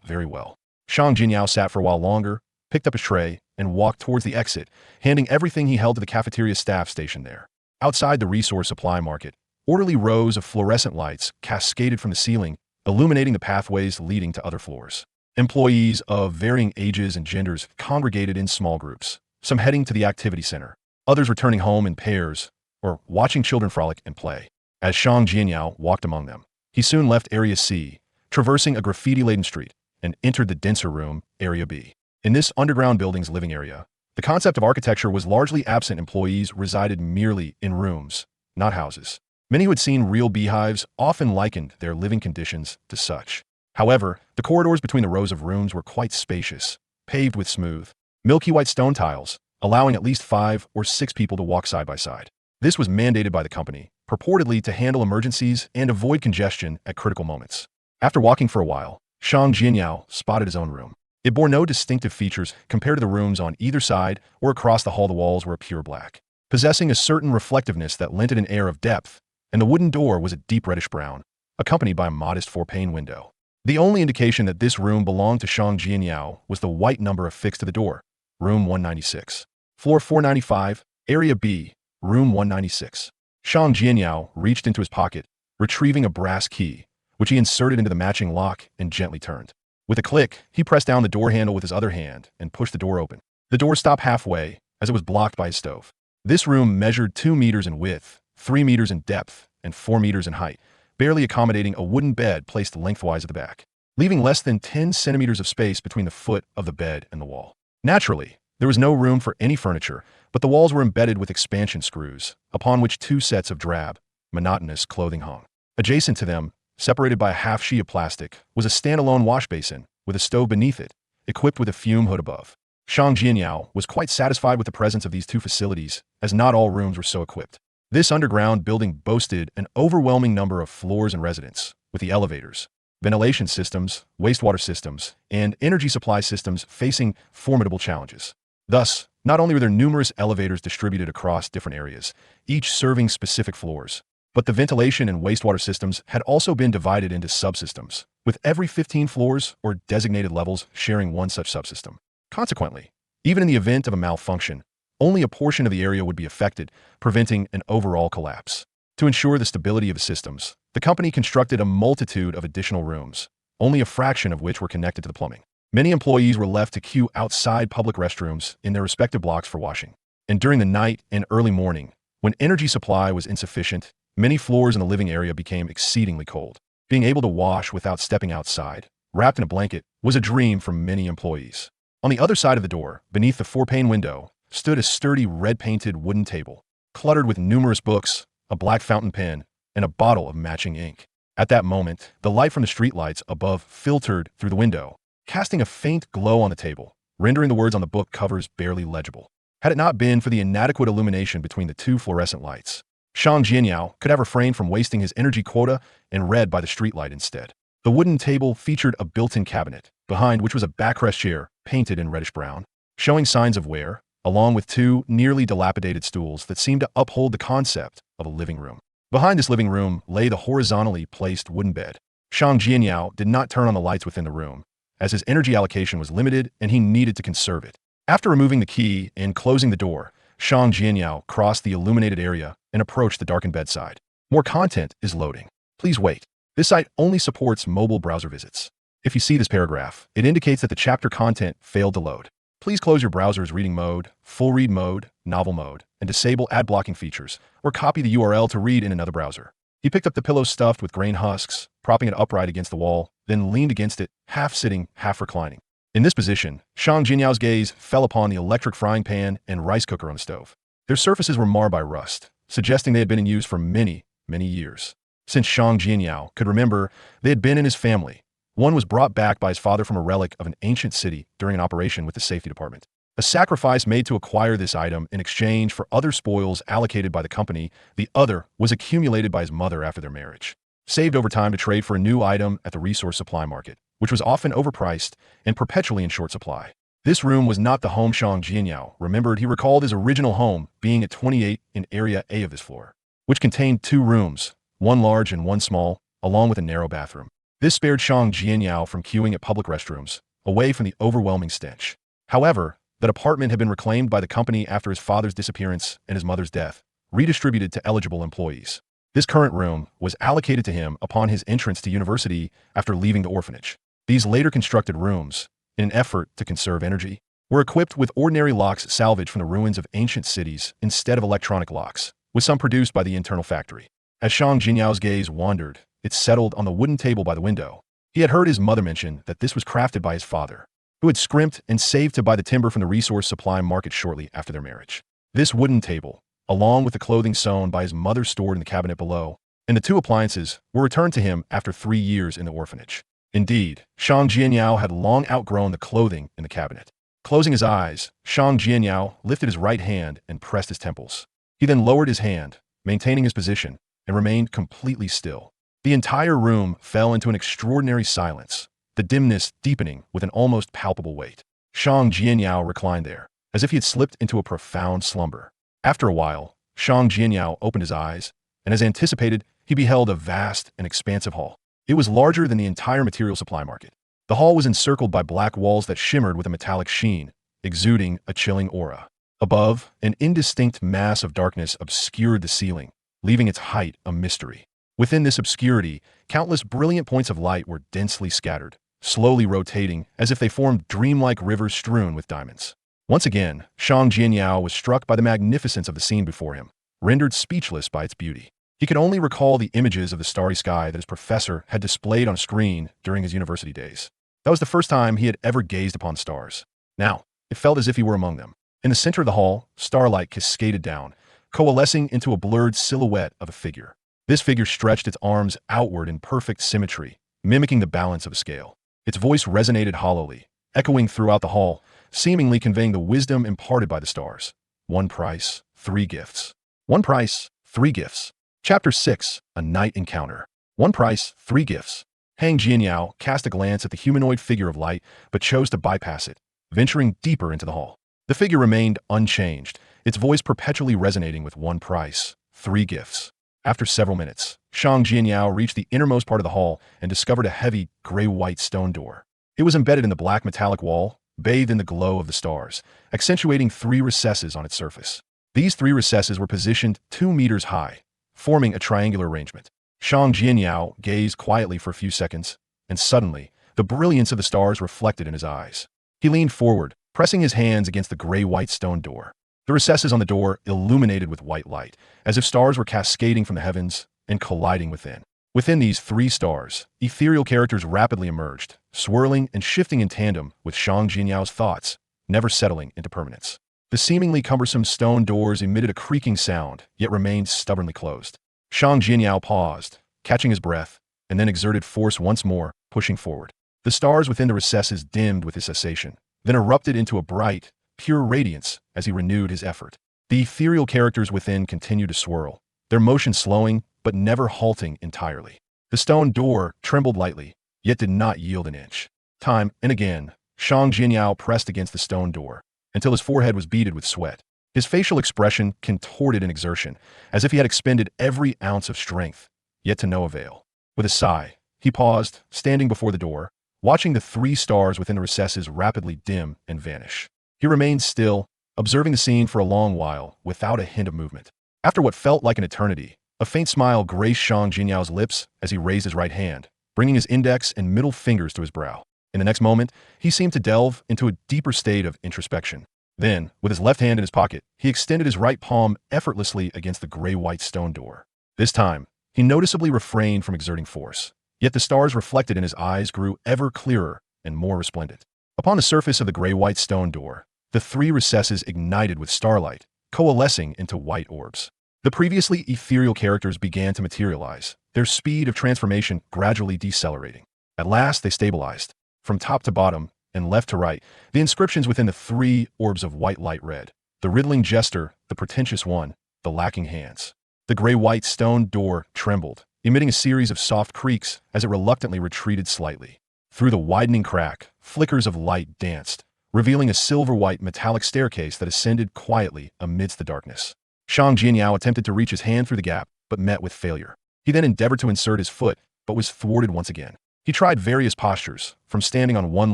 S1: Very well. Shang Jianyao sat for a while longer, picked up a tray, and walked towards the exit, handing everything he held to the cafeteria staff stationed there. Outside the resource supply market, orderly rows of fluorescent lights cascaded from the ceiling, illuminating the pathways leading to other floors. Employees of varying ages and genders congregated in small groups, some heading to the activity center, others returning home in pairs, or watching children frolic and play. As Shang Jianyao walked among them, he soon left Area C, traversing a graffiti-laden street, and entered the denser room, Area B. In this underground building's living area, the concept of architecture was largely absent. Employees resided merely in rooms, not houses. Many who had seen real beehives often likened their living conditions to such. However, the corridors between the rows of rooms were quite spacious, paved with smooth, milky white stone tiles, allowing at least 5 or 6 people to walk side by side. This was mandated by the company, purportedly to handle emergencies and avoid congestion at critical moments. After walking for a while, Shang Jianyao spotted his own room. It bore no distinctive features compared to the rooms on either side or across the hall. The walls were pure black, possessing a certain reflectiveness that lent it an air of depth, and the wooden door was a deep reddish brown, accompanied by a modest four-pane window. The only indication that this room belonged to Shang Jianyao was the white number affixed to the door, room 196. Floor 495, area B, room 196. Shang Jianyao reached into his pocket, retrieving a brass key, which he inserted into the matching lock and gently turned. With a click, he pressed down the door handle with his other hand and pushed the door open. The door stopped halfway, as it was blocked by his stove. This room measured 2 meters in width, 3 meters in depth, and 4 meters in height, barely accommodating a wooden bed placed lengthwise at the back, leaving less than 10 centimeters of space between the foot of the bed and the wall. Naturally, there was no room for any furniture, but the walls were embedded with expansion screws, upon which 2 sets of drab, monotonous clothing hung. Adjacent to them, separated by a half sheet of plastic, was a standalone wash basin with a stove beneath it, equipped with a fume hood above. Shang Jianyao was quite satisfied with the presence of these 2 facilities, as not all rooms were so equipped. This underground building boasted an overwhelming number of floors and residents, with the elevators, ventilation systems, wastewater systems, and energy supply systems facing formidable challenges. Thus, not only were there numerous elevators distributed across different areas, each serving specific floors, but the ventilation and wastewater systems had also been divided into subsystems, with every 15 floors or designated levels sharing one such subsystem. Consequently, even in the event of a malfunction, only a portion of the area would be affected, preventing an overall collapse. To ensure the stability of the systems, the company constructed a multitude of additional rooms, only a fraction of which were connected to the plumbing. Many employees were left to queue outside public restrooms in their respective blocks for washing. And during the night and early morning, when energy supply was insufficient, many floors in the living area became exceedingly cold. Being able to wash without stepping outside, wrapped in a blanket, was a dream for many employees. On the other side of the door, beneath the four-pane window, stood a sturdy red-painted wooden table, cluttered with numerous books, a black fountain pen, and a bottle of matching ink. At that moment, the light from the streetlights above filtered through the window, casting a faint glow on the table, rendering the words on the book covers barely legible. Had it not been for the inadequate illumination between the 2 fluorescent lights, Shang Jianyao could have refrained from wasting his energy quota and read by the streetlight instead. The wooden table featured a built-in cabinet, behind which was a backrest chair painted in reddish-brown, showing signs of wear, along with 2 nearly dilapidated stools that seemed to uphold the concept of a living room. Behind this living room lay the horizontally placed wooden bed. Shang Jianyao did not turn on the lights within the room, as his energy allocation was limited and he needed to conserve it. After removing the key and closing the door, Shang Jianyao crossed the illuminated area and approached the darkened bedside. More content is loading. Please wait. This site only supports mobile browser visits. If you see this paragraph, it indicates that the chapter content failed to load. Please close your browser's reading mode, full read mode, novel mode, and disable ad blocking features, or copy the URL to read in another browser. He picked up the pillow stuffed with grain husks, propping it upright against the wall, then leaned against it, half sitting, half reclining. In this position, Shang Jinyao's gaze fell upon the electric frying pan and rice cooker on the stove. Their surfaces were marred by rust, suggesting they had been in use for many, many years. Since Shang Jianyao could remember, they had been in his family. One was brought back by his father from a relic of an ancient city during an operation with the safety department. A sacrifice made to acquire this item in exchange for other spoils allocated by the company. The other was accumulated by his mother after their marriage, saved over time to trade for a new item at the resource supply market, which was often overpriced and perpetually in short supply. This room was not the home Shang Jianyao remembered. He recalled his original home being at 28 in Area A of this floor, which contained 2 rooms, one large and one small, along with a narrow bathroom. This spared Shang Jianyao from queuing at public restrooms, away from the overwhelming stench. However, that apartment had been reclaimed by the company after his father's disappearance and his mother's death, redistributed to eligible employees. This current room was allocated to him upon his entrance to university after leaving the orphanage. These later constructed rooms, in an effort to conserve energy, were equipped with ordinary locks salvaged from the ruins of ancient cities instead of electronic locks, with some produced by the internal factory. As Shang Jinyao's gaze wandered, it settled on the wooden table by the window. He had heard his mother mention that this was crafted by his father, who had scrimped and saved to buy the timber from the resource supply market shortly after their marriage. This wooden table, along with the clothing sewn by his mother stored in the cabinet below, and the 2 appliances, were returned to him after 3 years in the orphanage. Indeed, Shang Jianyao had long outgrown the clothing in the cabinet. Closing his eyes, Shang Jianyao lifted his right hand and pressed his temples. He then lowered his hand, maintaining his position, and remained completely still. The entire room fell into an extraordinary silence, the dimness deepening with an almost palpable weight. Shang Jianyao reclined there, as if he had slipped into a profound slumber. After a while, Shang Jianyao opened his eyes, and as anticipated, he beheld a vast and expansive hall. It was larger than the entire material supply market. The hall was encircled by black walls that shimmered with a metallic sheen, exuding a chilling aura. Above, an indistinct mass of darkness obscured the ceiling, leaving its height a mystery. Within this obscurity, countless brilliant points of light were densely scattered, slowly rotating as if they formed dreamlike rivers strewn with diamonds. Once again, Shang Jianyao was struck by the magnificence of the scene before him, rendered speechless by its beauty. He could only recall the images of the starry sky that his professor had displayed on a screen during his university days. That was the first time he had ever gazed upon stars. Now, it felt as if he were among them. In the center of the hall, starlight cascaded down, coalescing into a blurred silhouette of a figure. This figure stretched its arms outward in perfect symmetry, mimicking the balance of a scale. Its voice resonated hollowly, echoing throughout the hall, seemingly conveying the wisdom imparted by the stars. One price, 3 gifts. One price, 3 gifts. Chapter 6, A Night Encounter. One price, 3 gifts. Hang Jianyao cast a glance at the humanoid figure of light, but chose to bypass it, venturing deeper into the hall. The figure remained unchanged, its voice perpetually resonating with 1 price, 3 gifts. After several minutes, Shang Jianyao reached the innermost part of the hall and discovered a heavy, gray-white stone door. It was embedded in the black metallic wall, bathed in the glow of the stars, accentuating 3 recesses on its surface. These 3 recesses were positioned 2 meters high, forming a triangular arrangement. Shang Jianyao gazed quietly for a few seconds, and suddenly, the brilliance of the stars reflected in his eyes. He leaned forward, pressing his hands against the gray-white stone door. The recesses on the door illuminated with white light, as if stars were cascading from the heavens and colliding within. Within these 3 stars, ethereal characters rapidly emerged, swirling and shifting in tandem with Shang Jianyao's thoughts, never settling into permanence. The seemingly cumbersome stone doors emitted a creaking sound, yet remained stubbornly closed. Shang Jianyao paused, catching his breath, and then exerted force once more, pushing forward. The stars within the recesses dimmed with his cessation, then erupted into a bright, pure radiance as he renewed his effort. The ethereal characters within continued to swirl, their motion slowing but never halting entirely. The stone door trembled lightly, yet did not yield an inch. Time and again, Shang Jianyao pressed against the stone door, until his forehead was beaded with sweat. His facial expression contorted in exertion, as if he had expended every ounce of strength, yet to no avail. With a sigh, he paused, standing before the door, watching the 3 stars within the recesses rapidly dim and vanish. He remained still, observing the scene for a long while, without a hint of movement. After what felt like an eternity, a faint smile graced Shang Jinyao's lips as he raised his right hand, bringing his index and middle fingers to his brow. In the next moment, he seemed to delve into a deeper state of introspection. Then, with his left hand in his pocket, he extended his right palm effortlessly against the gray-white stone door. This time, he noticeably refrained from exerting force, yet the stars reflected in his eyes grew ever clearer and more resplendent. Upon the surface of the gray-white stone door, the 3 recesses ignited with starlight, coalescing into white orbs. The previously ethereal characters began to materialize, their speed of transformation gradually decelerating. At last, they stabilized. From top to bottom, and left to right, the inscriptions within the 3 orbs of white light read: the riddling jester, the pretentious one, the lacking hands. The gray-white stone door trembled, emitting a series of soft creaks as it reluctantly retreated slightly. Through the widening crack, flickers of light danced, revealing a silver-white metallic staircase that ascended quietly amidst the darkness. Shang Jianyao attempted to reach his hand through the gap, but met with failure. He then endeavored to insert his foot, but was thwarted once again. He tried various postures, from standing on one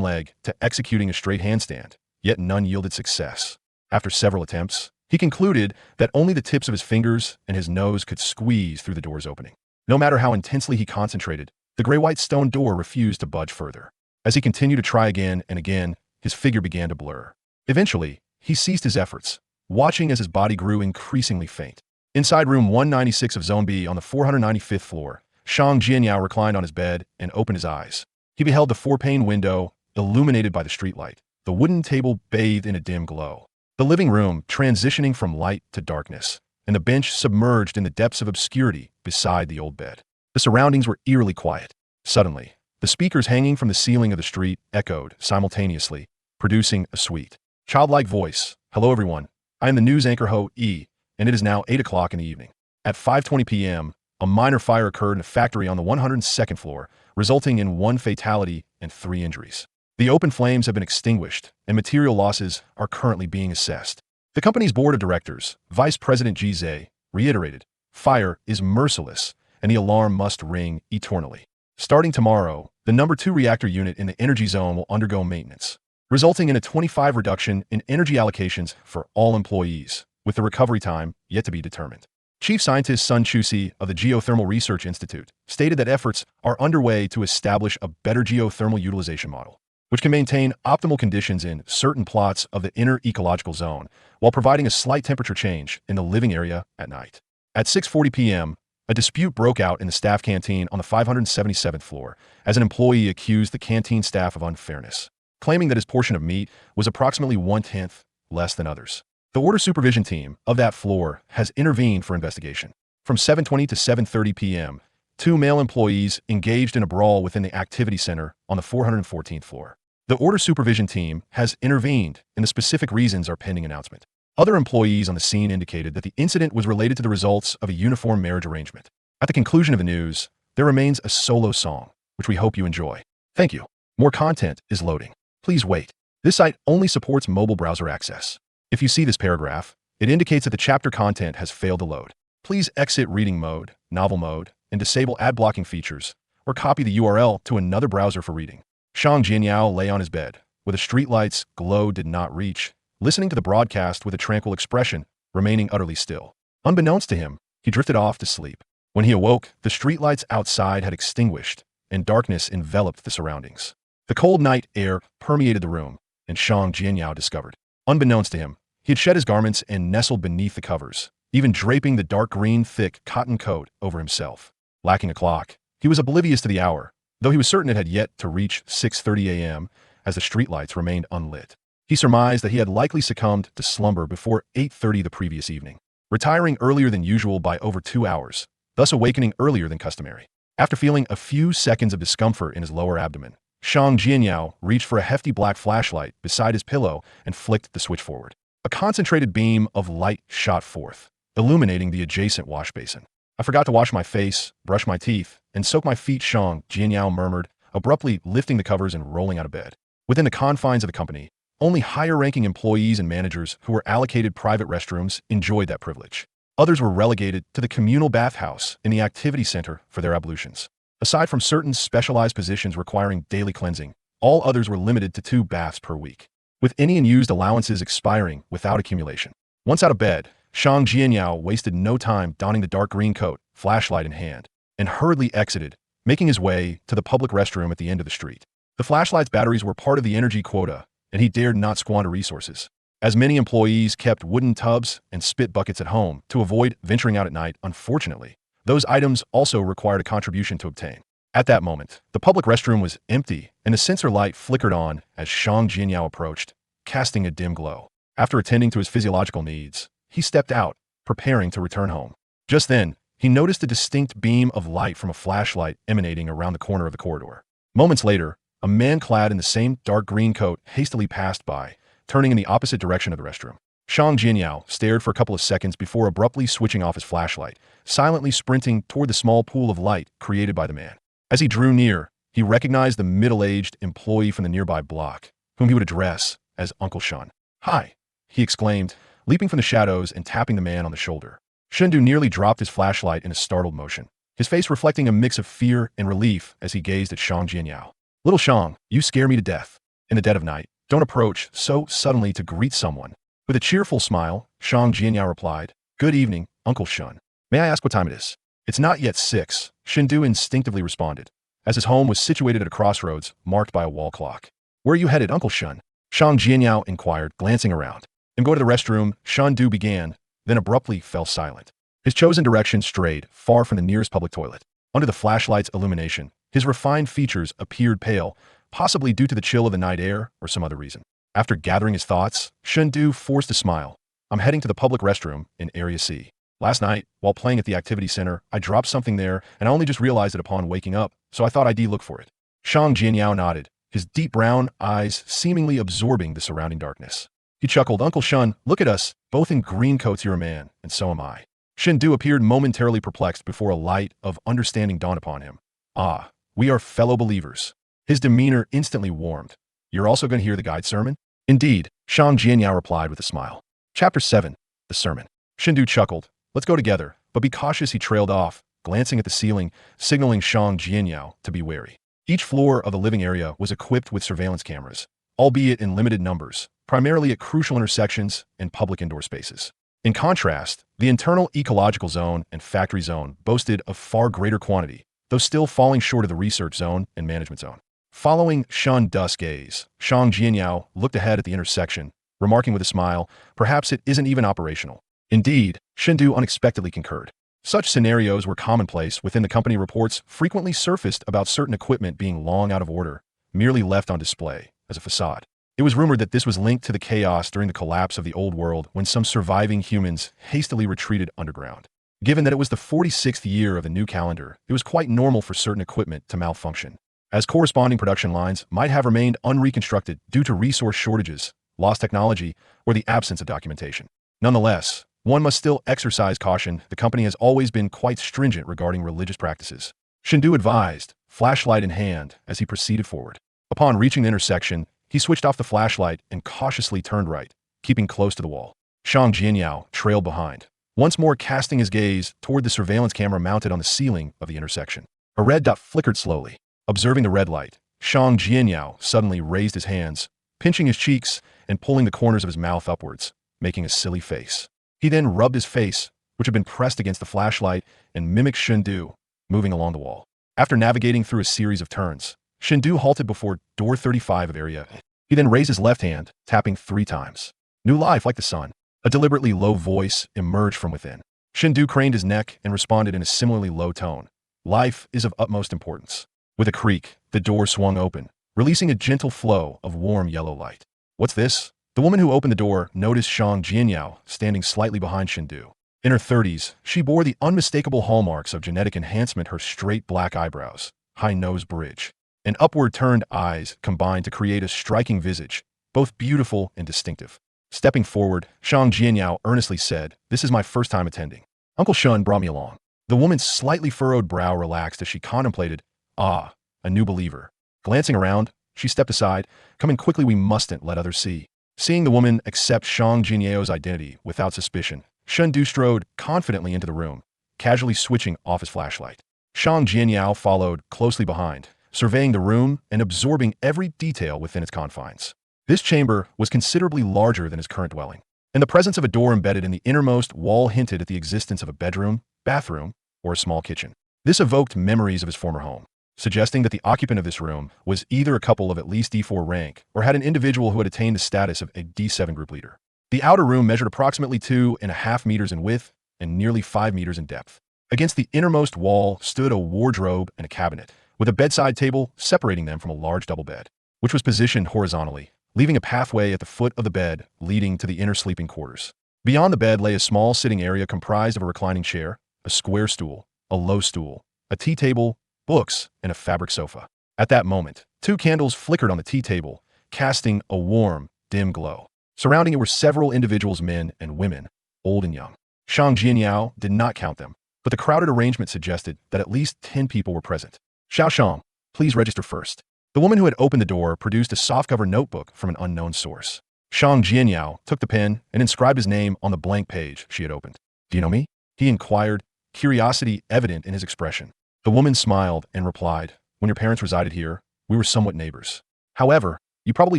S1: leg to executing a straight handstand, yet none yielded success. After several attempts, he concluded that only the tips of his fingers and his nose could squeeze through the door's opening. No matter how intensely he concentrated, the gray-white stone door refused to budge further. As he continued to try again and again, his figure began to blur. Eventually, he ceased his efforts, watching as his body grew increasingly faint. Inside room 196 of Zone B on the 495th floor, Shang Jianyao reclined on his bed and opened his eyes. He beheld the 4-pane window, illuminated by the streetlight, the wooden table bathed in a dim glow, the living room transitioning from light to darkness, and the bench submerged in the depths of obscurity beside the old bed. The surroundings were eerily quiet. Suddenly, the speakers hanging from the ceiling of the street echoed simultaneously, producing a sweet, childlike voice. "Hello everyone, I am the news anchor Huī, and it is now 8 o'clock in the evening. At 5:20 p.m., A minor fire occurred in a factory on the 102nd floor, resulting in 1 fatality and 3 injuries. The open flames have been extinguished, and material losses are currently being assessed. The company's board of directors, Vice President Ji Zhe, reiterated, "Fire is merciless, and the alarm must ring eternally." Starting tomorrow, the number 2 reactor unit in the energy zone will undergo maintenance, resulting in a 25% reduction in energy allocations for all employees, with the recovery time yet to be determined. Chief Scientist Sun Chusi of the Geothermal Research Institute stated that efforts are underway to establish a better geothermal utilization model, which can maintain optimal conditions in certain plots of the inner ecological zone while providing a slight temperature change in the living area at night. At 6:40 p.m., a dispute broke out in the staff canteen on the 577th floor as an employee accused the canteen staff of unfairness, claiming that his portion of meat was approximately 1/10 less than others. The order supervision team of that floor has intervened for investigation. From 7:20 to 7:30 p.m., 2 male employees engaged in a brawl within the activity center on the 414th floor. The order supervision team has intervened, and the specific reasons are pending announcement. Other employees on the scene indicated that the incident was related to the results of a uniform marriage arrangement. At the conclusion of the news, there remains a solo song, which we hope you enjoy. Thank you. More content is loading. Please wait. This site only supports mobile browser access. If you see this paragraph, it indicates that the chapter content has failed to load. Please exit reading mode, novel mode, and disable ad blocking features, or copy the URL to another browser for reading. Shang Jianyao lay on his bed, where the streetlight's glow did not reach, listening to the broadcast with a tranquil expression, remaining utterly still. Unbeknownst to him, he drifted off to sleep. When he awoke, the streetlights outside had extinguished, and darkness enveloped the surroundings. The cold night air permeated the room, and Shang Jianyao discovered. Unbeknownst to him, he had shed his garments and nestled beneath the covers, even draping the dark green thick cotton coat over himself. Lacking a clock, he was oblivious to the hour, though he was certain it had yet to reach 6:30 a.m. as the streetlights remained unlit. He surmised that he had likely succumbed to slumber before 8:30 the previous evening, retiring earlier than usual by over 2 hours, thus awakening earlier than customary. After feeling a few seconds of discomfort in his lower abdomen, Shang Jianyao reached for a hefty black flashlight beside his pillow and flicked the switch forward. A concentrated beam of light shot forth, illuminating the adjacent wash basin. "I forgot to wash my face, brush my teeth, and soak my feet," Shang Jianyao murmured, abruptly lifting the covers and rolling out of bed. Within the confines of the company, only higher-ranking employees and managers who were allocated private restrooms enjoyed that privilege. Others were relegated to the communal bathhouse in the activity center for their ablutions. Aside from certain specialized positions requiring daily cleansing, all others were limited to 2 baths per week, with any unused allowances expiring without accumulation. Once out of bed, Shang Jianyao wasted no time donning the dark green coat, flashlight in hand, and hurriedly exited, making his way to the public restroom at the end of the street. The flashlight's batteries were part of the energy quota, and he dared not squander resources. As many employees kept wooden tubs and spit buckets at home to avoid venturing out at night, unfortunately, those items also required a contribution to obtain. At that moment, the public restroom was empty, and the sensor light flickered on as Shang Jianyao approached, casting a dim glow. After attending to his physiological needs, he stepped out, preparing to return home. Just then, he noticed a distinct beam of light from a flashlight emanating around the corner of the corridor. Moments later, a man clad in the same dark green coat hastily passed by, turning in the opposite direction of the restroom. Shang Jianyao stared for a couple of seconds before abruptly switching off his flashlight, silently sprinting toward the small pool of light created by the man. As he drew near, he recognized the middle-aged employee from the nearby block, whom he would address as Uncle Shun. "Hi," he exclaimed, leaping from the shadows and tapping the man on the shoulder. Shendu nearly dropped his flashlight in a startled motion, his face reflecting a mix of fear and relief as he gazed at Shang Jianyao. "Little Shang, you scare me to death. In the dead of night, don't approach so suddenly to greet someone." With a cheerful smile, Shang Jianyao replied, "Good evening, Uncle Shun. May I ask what time it is?" "It's not yet 6, Shendu instinctively responded, as his home was situated at a crossroads marked by a wall clock. "Where are you headed, Uncle Shun?" Shang Jianyao inquired, glancing around. "I'm going to the restroom," Shendu began, then abruptly fell silent. His chosen direction strayed far from the nearest public toilet. Under the flashlight's illumination, his refined features appeared pale, possibly due to the chill of the night air or some other reason. After gathering his thoughts, Shendu forced a smile. "I'm heading to the public restroom in Area C. Last night, while playing at the activity center, I dropped something there, and I only just realized it upon waking up, so I thought I'd look for it." Shang Jianyao nodded, his deep brown eyes seemingly absorbing the surrounding darkness. He chuckled, "Uncle Shun, look at us, both in green coats. You're a man, and so am I. Shindu appeared momentarily perplexed before a light of understanding dawned upon him. Ah, we are fellow believers. His demeanor instantly warmed. You're also going to hear the guide sermon? Indeed, Shang Jianyao replied with a smile. Chapter 7, The Sermon. Shindu chuckled. Let's go together, but be cautious, he trailed off, glancing at the ceiling, signaling Shang Jianyao to be wary. Each floor of the living area was equipped with surveillance cameras, albeit in limited numbers, primarily at crucial intersections and public indoor spaces. In contrast, the internal ecological zone and factory zone boasted of far greater quantity, though still falling short of the research zone and management zone. Following Shindu's gaze, Shang Jianyao looked ahead at the intersection, remarking with a smile, perhaps it isn't even operational. Indeed, Shindu unexpectedly concurred. Such scenarios were commonplace within the company. Reports frequently surfaced about certain equipment being long out of order, merely left on display as a facade. It was rumored that this was linked to the chaos during the collapse of the old world when some surviving humans hastily retreated underground. Given that it was the 46th year of the new calendar, it was quite normal for certain equipment to malfunction, as corresponding production lines might have remained unreconstructed due to resource shortages, lost technology, or the absence of documentation. Nonetheless, one must still exercise caution. The company has always been quite stringent regarding religious practices. Shindu advised, flashlight in hand, as he proceeded forward. Upon reaching the intersection, he switched off the flashlight and cautiously turned right, keeping close to the wall. Shang Jianyao trailed behind, once more casting his gaze toward the surveillance camera mounted on the ceiling of the intersection. A red dot flickered slowly. Observing the red light, Shang Jianyao suddenly raised his hands, pinching his cheeks and pulling the corners of his mouth upwards, making a silly face. He then rubbed his face, which had been pressed against the flashlight, and mimicked Shindu, moving along the wall. After navigating through a series of turns, Shindu halted before door 35 of area. He then raised his left hand, tapping 3 times. New life like the sun. A deliberately low voice emerged from within. Shindu craned his neck and responded in a similarly low tone. Life is of utmost importance. With a creak, the door swung open, releasing a gentle flow of warm yellow light. What's this? The woman who opened the door noticed Shang Jianyao standing slightly behind Shindu. In her 30s, she bore the unmistakable hallmarks of genetic enhancement: her straight black eyebrows, high nose bridge, and upward turned eyes combined to create a striking visage, both beautiful and distinctive. Stepping forward, Shang Jianyao earnestly said, "This is my first time attending. Uncle Shun brought me along." The woman's slightly furrowed brow relaxed as she contemplated, "Ah, a new believer." Glancing around, she stepped aside, "Coming quickly, we mustn't let others see." Seeing the woman accept Shang Jianyao's identity without suspicion, Shindu strode confidently into the room, casually switching off his flashlight. Shang Jianyao followed closely behind, surveying the room and absorbing every detail within its confines. This chamber was considerably larger than his current dwelling, and the presence of a door embedded in the innermost wall hinted at the existence of a bedroom, bathroom, or a small kitchen. This evoked memories of his former home, suggesting that the occupant of this room was either a couple of at least D4 rank or had an individual who had attained the status of a D7 group leader. The outer room measured approximately 2.5 meters in width and nearly 5 meters in depth. Against the innermost wall stood a wardrobe and a cabinet, with a bedside table separating them from a large double bed, which was positioned horizontally, leaving a pathway at the foot of the bed leading to the inner sleeping quarters. Beyond the bed lay a small sitting area comprised of a reclining chair, a square stool, a low stool, a tea table, books, and a fabric sofa. At that moment, 2 candles flickered on the tea table, casting a warm, dim glow. Surrounding it were several individuals, men and women, old and young. Shang Jianyao did not count them, but the crowded arrangement suggested that at least 10 people were present. "Xiao Shang, please register first." The woman who had opened the door produced a softcover notebook from an unknown source. Shang Jianyao took the pen and inscribed his name on the blank page she had opened. "Do you know me?" he inquired, curiosity evident in his expression. The woman smiled and replied, "When your parents resided here, we were somewhat neighbors. However, you probably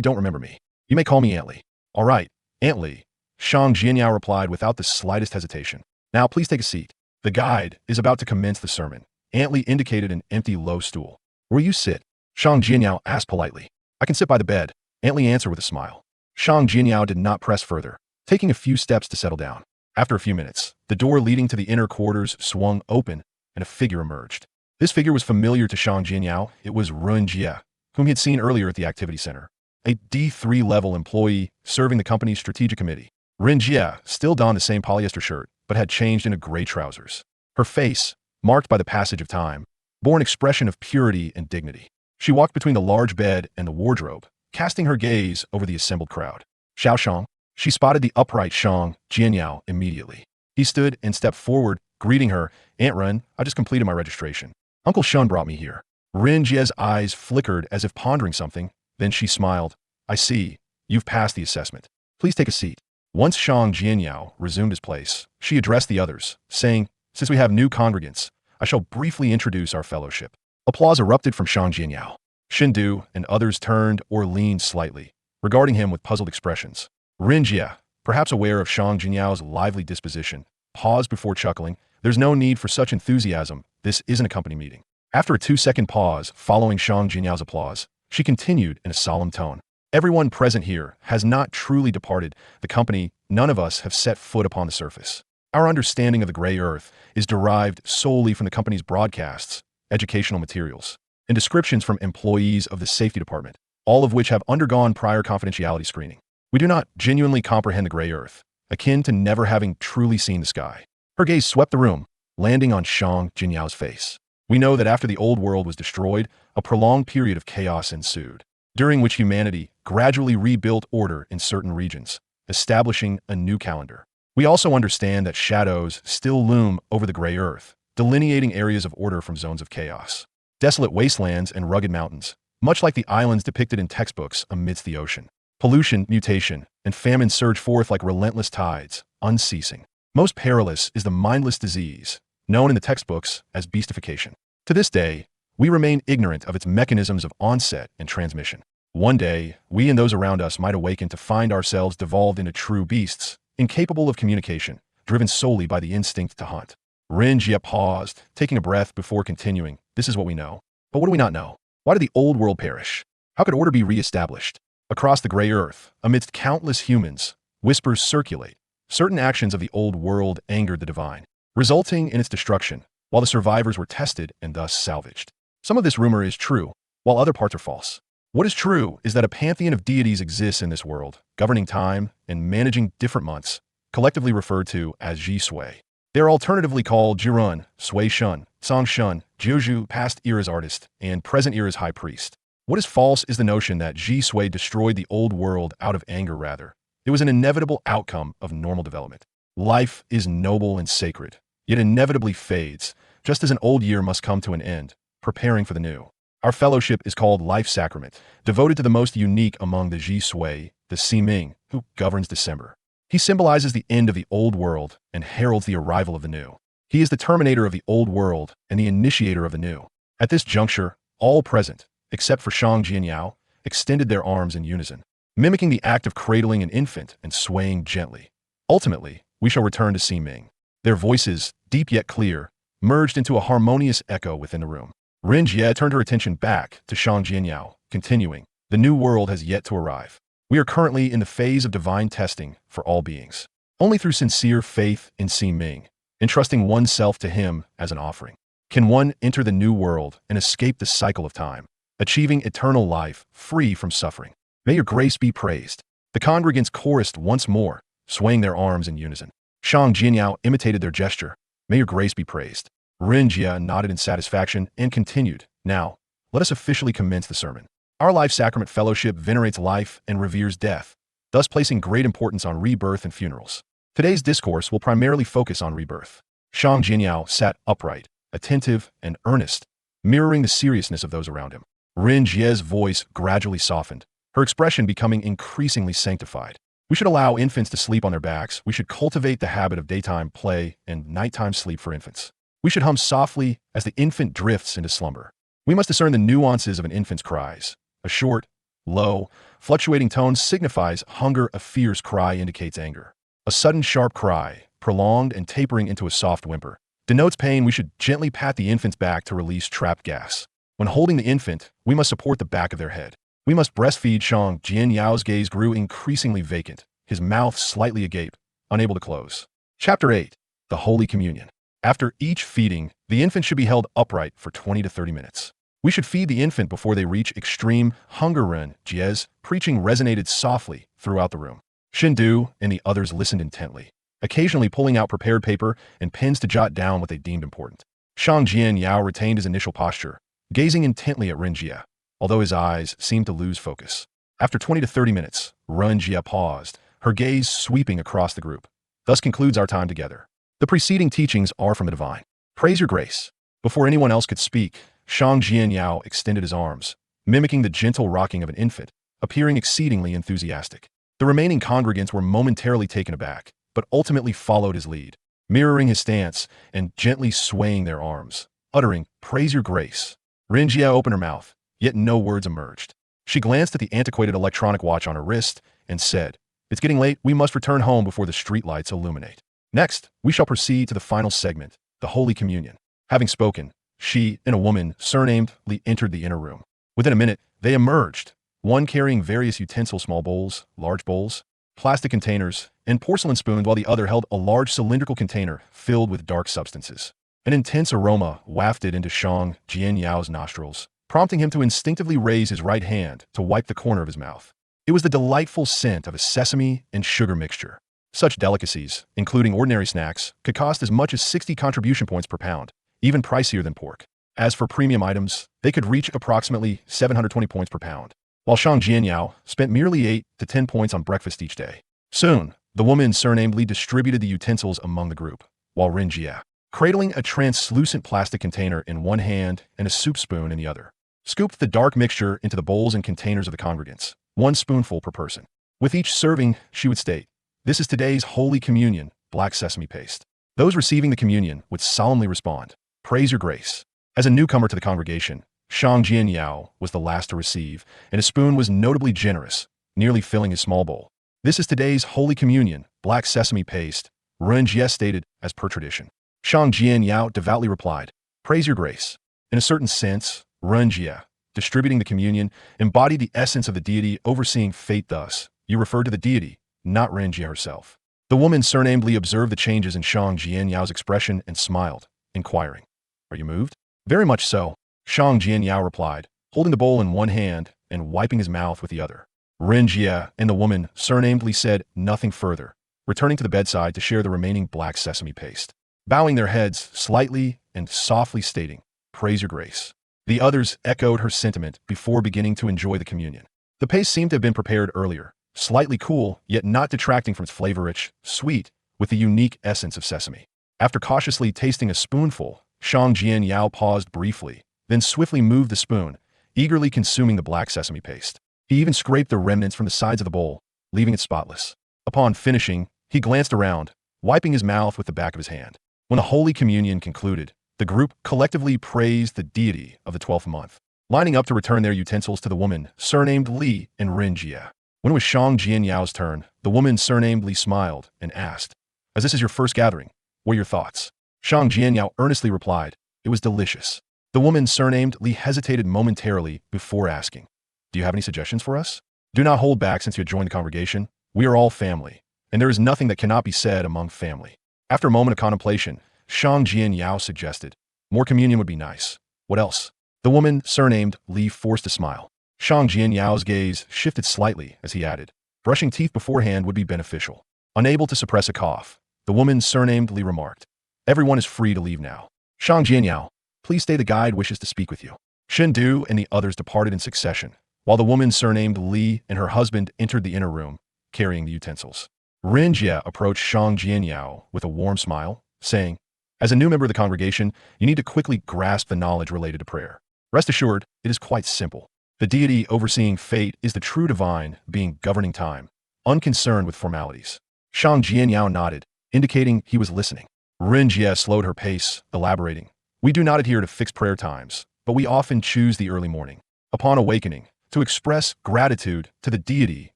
S1: don't remember me. You may call me Aunt Lee." "All right, Aunt Lee," Shang Jianyao replied without the slightest hesitation. "Now please take a seat. The guide is about to commence the sermon." Aunt Lee indicated an empty low stool. "Where you sit?" Shang Jianyao asked politely. "I can sit by the bed," Aunt Lee answered with a smile. Shang Jianyao did not press further, taking a few steps to settle down. After a few minutes, the door leading to the inner quarters swung open and a figure emerged. This figure was familiar to Shang Jianyao. It was Ren Jie, whom he had seen earlier at the activity center, a D3 level employee serving the company's strategic committee. Ren Jie still donned the same polyester shirt, but had changed into gray trousers. Her face, marked by the passage of time, bore an expression of purity and dignity. She walked between the large bed and the wardrobe, casting her gaze over the assembled crowd. "Xiao Shang." She spotted the upright Shang Jianyao immediately. He stood and stepped forward, greeting her. "Aunt Ren, I just completed my registration. Uncle Shun brought me here." Ren Jie's eyes flickered as if pondering something. Then she smiled. "I see. You've passed the assessment. Please take a seat." Once Shang Jianyao resumed his place, she addressed the others, saying, "Since we have new congregants, I shall briefly introduce our fellowship." Applause erupted from Shang Jianyao. Shindu and others turned or leaned slightly, regarding him with puzzled expressions. Ren Jie, perhaps aware of Shang Jinyao's lively disposition, paused before chuckling. "There's no need for such enthusiasm. This isn't a company meeting." After a 2-second pause following Shang Jinyao's applause, she continued in a solemn tone. "Everyone present here has not truly departed the company. None of us have set foot upon the surface. Our understanding of the gray earth is derived solely from the company's broadcasts, educational materials, and descriptions from employees of the safety department, all of which have undergone prior confidentiality screening. We do not genuinely comprehend the gray earth, akin to never having truly seen the sky." Her gaze swept the room, landing on Shang Jinyao's face. "We know that after the old world was destroyed, a prolonged period of chaos ensued, during which humanity gradually rebuilt order in certain regions, establishing a new calendar. We also understand that shadows still loom over the gray earth, delineating areas of order from zones of chaos. Desolate wastelands and rugged mountains, much like the islands depicted in textbooks amidst the ocean. Pollution, mutation, and famine surge forth like relentless tides, unceasing. Most perilous is the mindless disease, known in the textbooks as beastification. To this day, we remain ignorant of its mechanisms of onset and transmission. One day, we and those around us might awaken to find ourselves devolved into true beasts, incapable of communication, driven solely by the instinct to hunt." Ren Jie paused, taking a breath before continuing. "This is what we know. But what do we not know? Why did the old world perish? How could order be re-established? Across the gray earth, amidst countless humans, whispers circulate. Certain actions of the old world angered the divine, resulting in its destruction, while the survivors were tested and thus salvaged. Some of this rumor is true, while other parts are false. What is true is that a pantheon of deities exists in this world, governing time and managing different months, collectively referred to as Ji Sui. They are alternatively called Jirun, Sui Shun, Song Shun, Jiuzhu, past era's artist, and present era's high priest. What is false is the notion that Ji Sui destroyed the old world out of anger. Rather, it was an inevitable outcome of normal development. Life is noble and sacred, yet inevitably fades, just as an old year must come to an end, preparing for the new. Our fellowship is called Life Sacrament, devoted to the most unique among the Ji Sui, the Siming, who governs December. He symbolizes the end of the old world and heralds the arrival of the new. He is the terminator of the old world and the initiator of the new. At this juncture, all present, except for Shang Jianyao, extended their arms in unison, mimicking the act of cradling an infant and swaying gently. "Ultimately, we shall return to Siming." Their voices, deep yet clear, merged into a harmonious echo within the room. Ren Jie turned her attention back to Shang Jianyao, continuing, "The new world has yet to arrive. We are currently in the phase of divine testing for all beings. Only through sincere faith in Siming, entrusting oneself to him as an offering, can one enter the new world and escape the cycle of time, achieving eternal life free from suffering. May your grace be praised." The congregants chorused once more, swaying their arms in unison. Shang Jianyao imitated their gesture. "May your grace be praised." Ren Jie nodded in satisfaction and continued, "Now, let us officially commence the sermon. Our Life Sacrament Fellowship venerates life and reveres death, thus placing great importance on rebirth and funerals. Today's discourse will primarily focus on rebirth." Shang Jianyao sat upright, attentive and earnest, mirroring the seriousness of those around him. Ren Jie's voice gradually softened, her expression becoming increasingly sanctified. "We should allow infants to sleep on their backs. We should cultivate the habit of daytime play and nighttime sleep for infants. We should hum softly as the infant drifts into slumber. We must discern the nuances of an infant's cries. A short, low, fluctuating tone signifies hunger. A fierce cry indicates anger. A sudden sharp cry, prolonged and tapering into a soft whimper, denotes pain. We should gently pat the infant's back to release trapped gas. When holding the infant, we must support the back of their head. We must breastfeed." Shang Jianyao's gaze grew increasingly vacant, his mouth slightly agape, unable to close. Chapter 8. The Holy Communion. After each feeding, the infant should be held upright for 20 to 30 minutes. We should feed the infant before they reach extreme hunger. Ren Jie's preaching resonated softly throughout the room. Shindu and the others listened intently, occasionally pulling out prepared paper and pens to jot down what they deemed important. Shang Jianyao retained his initial posture, gazing intently at Ren Jie, although his eyes seemed to lose focus. After 20 to 30 minutes, Ren Jie paused, her gaze sweeping across the group. "Thus concludes our time together. The preceding teachings are from the divine. Praise your grace. Before anyone else could speak, Shang Jianyao extended his arms, mimicking the gentle rocking of an infant, appearing exceedingly enthusiastic. The remaining congregants were momentarily taken aback, but ultimately followed his lead, mirroring his stance and gently swaying their arms, uttering, "Praise your grace." Renjia opened her mouth, yet no words emerged. She glanced at the antiquated electronic watch on her wrist and said, "It's getting late, we must return home before the streetlights illuminate. Next, we shall proceed to the final segment, the Holy Communion." Having spoken, she and a woman surnamed Li entered the inner room. Within a minute, they emerged, one carrying various utensils, small bowls, large bowls, plastic containers, and porcelain spoons, while the other held a large cylindrical container filled with dark substances. An intense aroma wafted into Shang Jianyao's nostrils, prompting him to instinctively raise his right hand to wipe the corner of his mouth. It was the delightful scent of a sesame and sugar mixture. Such delicacies, including ordinary snacks, could cost as much as 60 contribution points per pound, even pricier than pork. As for premium items, they could reach approximately 720 points per pound, while Shang Jianyao spent merely 8 to 10 points on breakfast each day. Soon, the woman surnamed Li distributed the utensils among the group, while Ren Jia, cradling a translucent plastic container in one hand and a soup spoon in the other, scooped the dark mixture into the bowls and containers of the congregants, one spoonful per person. With each serving, she would state, "This is today's Holy Communion, black sesame paste." Those receiving the communion would solemnly respond, "Praise your grace." As a newcomer to the congregation, Shang Jianyao was the last to receive, and his spoon was notably generous, nearly filling his small bowl. "This is today's Holy Communion, black sesame paste," Ren Jie stated, as per tradition. Shang Jianyao devoutly replied, "Praise your grace." In a certain sense, Ren Jie, distributing the communion, embodied the essence of the deity overseeing fate. Thus, you referred to the deity, not Ren Jie herself. The woman surnamed Li observed the changes in Shang Jianyao's expression and smiled, inquiring, "Are you moved?" "Very much so," Shang Jianyao replied, holding the bowl in one hand and wiping his mouth with the other. Ren Jie and the woman surnamed Li said nothing further, returning to the bedside to share the remaining black sesame paste, bowing their heads slightly and softly stating, "Praise your grace." The others echoed her sentiment before beginning to enjoy the communion. The paste seemed to have been prepared earlier, slightly cool, yet not detracting from its flavor-rich, sweet, with the unique essence of sesame. After cautiously tasting a spoonful, Shang Jianyao paused briefly, then swiftly moved the spoon, eagerly consuming the black sesame paste. He even scraped the remnants from the sides of the bowl, leaving it spotless. Upon finishing, he glanced around, wiping his mouth with the back of his hand. When the Holy Communion concluded, the group collectively praised the deity of the 12th month, lining up to return their utensils to the woman surnamed Li and Ren Jie. When it was Shang Jianyao's turn, the woman surnamed Li smiled and asked, "As this is your first gathering, what are your thoughts?" Shang Jianyao earnestly replied, "It was delicious." The woman surnamed Li hesitated momentarily before asking, "Do you have any suggestions for us?" "Do not hold back since you had joined the congregation. We are all family, and there is nothing that cannot be said among family." After a moment of contemplation, Shang Jianyao suggested, "More communion would be nice." "What else?" The woman surnamed Li forced a smile. Shang Jianyao's gaze shifted slightly as he added, "Brushing teeth beforehand would be beneficial." Unable to suppress a cough, the woman surnamed Li remarked, "Everyone is free to leave now." "Shang Jianyao, please stay, the guide wishes to speak with you." Shen Du and the others departed in succession, while the woman surnamed Li and her husband entered the inner room, carrying the utensils. Ren Jie approached Shang Jianyao with a warm smile, saying, "As a new member of the congregation, you need to quickly grasp the knowledge related to prayer. Rest assured, it is quite simple. The deity overseeing fate is the true divine being governing time, unconcerned with formalities." Shang Jianyao nodded, indicating he was listening. Ren Jie slowed her pace, elaborating, "We do not adhere to fixed prayer times, but we often choose the early morning, upon awakening, to express gratitude to the deity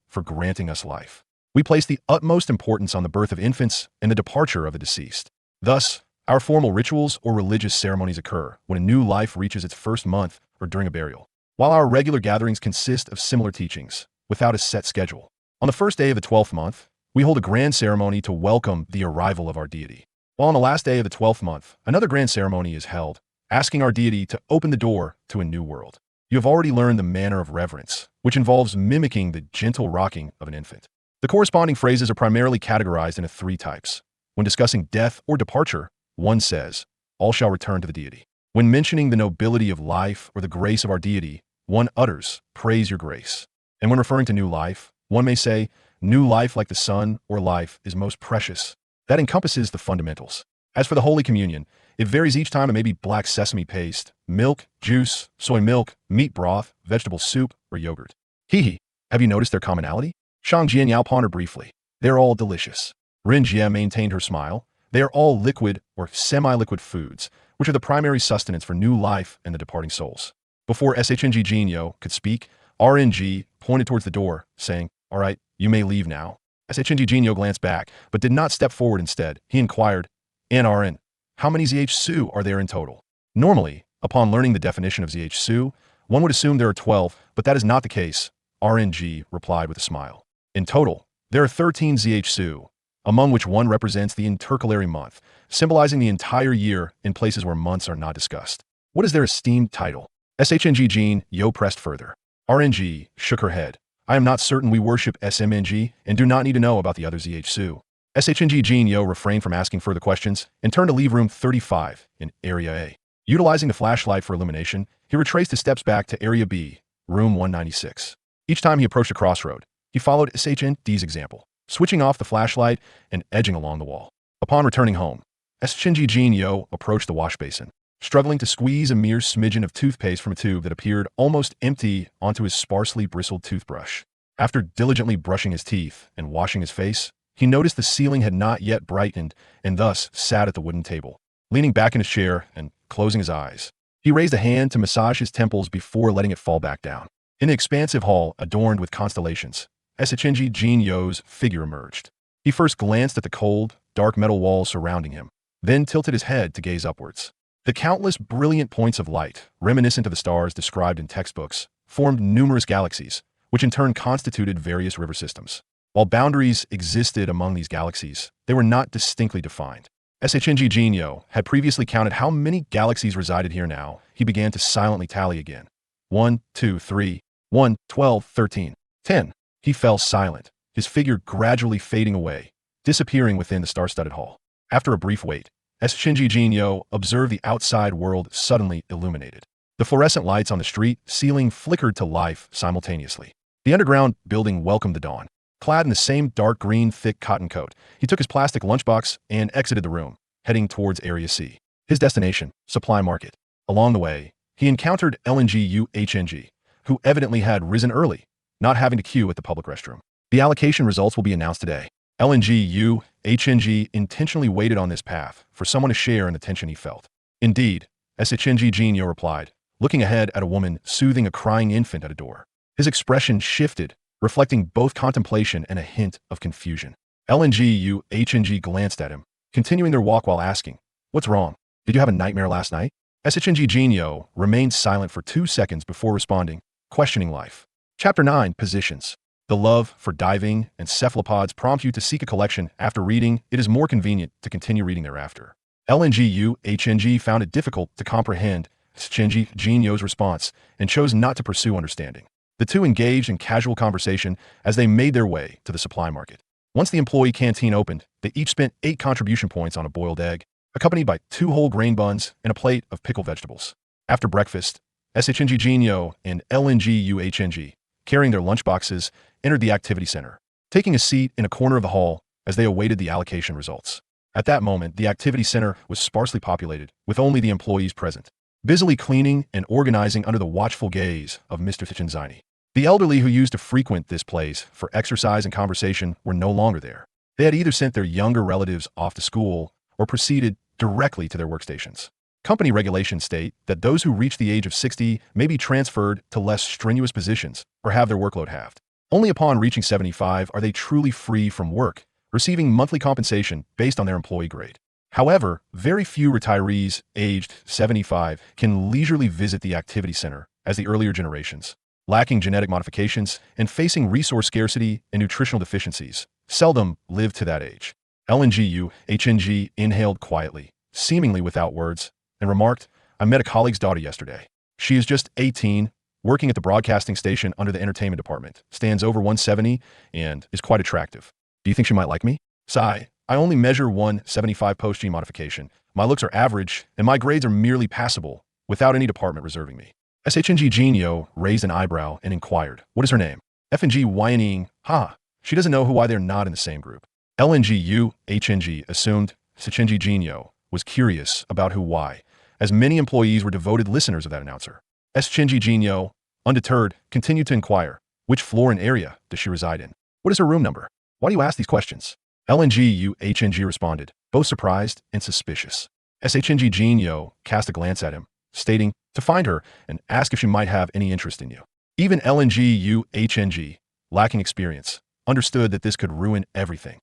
S1: for granting us life. We place the utmost importance on the birth of infants and the departure of the deceased. Thus, our formal rituals or religious ceremonies occur when a new life reaches its first month or during a burial, while our regular gatherings consist of similar teachings, without a set schedule. On the first day of the 12th month, we hold a grand ceremony to welcome the arrival of our deity, while on the last day of the 12th month, another grand ceremony is held, asking our deity to open the door to a new world. You have already learned the manner of reverence, which involves mimicking the gentle rocking of an infant. The corresponding phrases are primarily categorized into 3 types. When discussing death or departure, one says, "All shall return to the deity." When mentioning the nobility of life or the grace of our deity, one utters, "Praise your grace." And when referring to new life, one may say, "New life like the sun or life is most precious." That encompasses the fundamentals. As for the Holy Communion, it varies each time. It may be black sesame paste, milk, juice, soy milk, meat broth, vegetable soup, or yogurt. Hee. Have you noticed their commonality? Shang Jianyao pondered briefly. They're all delicious. Rin Jie maintained her smile. They are all liquid or semi-liquid foods, which are the primary sustenance for new life and the departing souls. Before Shng Jinyo could speak, RNG pointed towards the door, saying, "All right, you may leave now." Shng Jinyo glanced back, but did not step forward. Instead, he inquired, "NRN, how many ZH-Su are there in total?" Normally, upon learning the definition of ZH-Su, one would assume there are 12, but that is not the case, RNG replied with a smile. In total, there are 13 ZH-Su, among which one represents the intercalary month, symbolizing the entire year in places where months are not discussed. What is their esteemed title? Shng Jin Yo pressed further. RNG shook her head. I am not certain. We worship SMNG and do not need to know about the other ZH-Su. Shng Jin Yo refrained from asking further questions and turned to leave room 35 in Area A. Utilizing the flashlight for illumination, he retraced his steps back to Area B, room 196. Each time he approached a crossroad, he followed SHND's example, switching off the flashlight and edging along the wall. Upon returning home, Shng Jin Yo approached the wash basin, struggling to squeeze a mere smidgen of toothpaste from a tube that appeared almost empty onto his sparsely bristled toothbrush. After diligently brushing his teeth and washing his face, he noticed the ceiling had not yet brightened and thus sat at the wooden table, leaning back in his chair and closing his eyes. He raised a hand to massage his temples before letting it fall back down. In the expansive hall adorned with constellations, Shng Jin Yo's figure emerged. He first glanced at the cold, dark metal walls surrounding him, then tilted his head to gaze upwards. The countless brilliant points of light, reminiscent of the stars described in textbooks, formed numerous galaxies, which in turn constituted various river systems. While boundaries existed among these galaxies, they were not distinctly defined. Shng Jin Yo had previously counted how many galaxies resided here. Now he began to silently tally again. 1, 2, 3, 1, 12, 13, 10. He fell silent, his figure gradually fading away, disappearing within the star-studded hall. After a brief wait, Shng Jin Yo observed the outside world suddenly illuminated. The fluorescent lights on the street ceiling flickered to life simultaneously. The underground building welcomed the dawn. Clad in the same dark green thick cotton coat, he took his plastic lunchbox and exited the room, heading towards Area C. His destination, Supply Market. Along the way, he encountered LNGU-HNG, who evidently had risen early, not having to queue at the public restroom. The allocation results will be announced today. LNGU-HNG intentionally waited on this path for someone to share in the tension he felt. Indeed, Shng Jin Yo replied, looking ahead at a woman soothing a crying infant at a door. His expression shifted, reflecting both contemplation and a hint of confusion. LNGU-HNG glanced at him, continuing their walk while asking, "What's wrong? Did you have a nightmare last night?" Shng Jin Yo remained silent for 2 seconds before responding, questioning life. Chapter 9, Positions. The love for diving and cephalopods prompt you to seek a collection. After reading, it is more convenient to continue reading thereafter. LNGU-HNG found it difficult to comprehend Shng Jin Yo's response and chose not to pursue understanding. The two engaged in casual conversation as they made their way to the supply market. Once the employee canteen opened, they each spent 8 contribution points on a boiled egg, accompanied by 2 whole grain buns and a plate of pickled vegetables. After breakfast, Shng Jin Yo and LNGU-HNG, carrying their lunchboxes, entered the activity center, taking a seat in a corner of the hall as they awaited the allocation results. At that moment, the activity center was sparsely populated, with only the employees present, busily cleaning and organizing under the watchful gaze of Mr. Tichinzini. The elderly who used to frequent this place for exercise and conversation were no longer there. They had either sent their younger relatives off to school or proceeded directly to their workstations. Company regulations state that those who reach the age of 60 may be transferred to less strenuous positions or have their workload halved. Only upon reaching 75 are they truly free from work, receiving monthly compensation based on their employee grade. However, very few retirees aged 75 can leisurely visit the activity center as the earlier generations, lacking genetic modifications and facing resource scarcity and nutritional deficiencies, seldom live to that age. LNGU-HNG inhaled quietly, seemingly without words, and remarked, "I met a colleague's daughter yesterday. She is just 18, working at the broadcasting station under the entertainment department, stands over 170, and is quite attractive. Do you think she might like me?" Sigh. I only measure 175 post-G modification. My looks are average, and my grades are merely passable, without any department reserving me. Shng Jin Yo raised an eyebrow and inquired, "What is her name?" FNG whining, "Ha, she doesn't know why they're not in the same group." LNGU-HNG assumed Shng Jin Yo was curious about why, as many employees were devoted listeners of that announcer. Chenji Jinyo, undeterred, continued to inquire, which floor and area does she reside in? What is her room number? Why do you ask these questions? LNGUHNG responded, both surprised and suspicious. SHNG Jinyo cast a glance at him, stating, to find her and ask if she might have any interest in you. Even LNGUHNG, lacking experience, understood that this could ruin everything.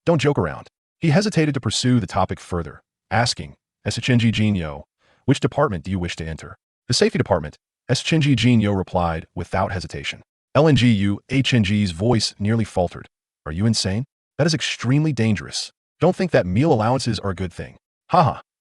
S1: Don't joke around. He hesitated to pursue the topic further, asking, SHNG Jinyo, which department do you wish to enter? The safety department, SHNG Jinyo replied without hesitation. LNGUHNG's voice nearly faltered. Are you insane? That is extremely dangerous. Don't think that meal allowances are a good thing.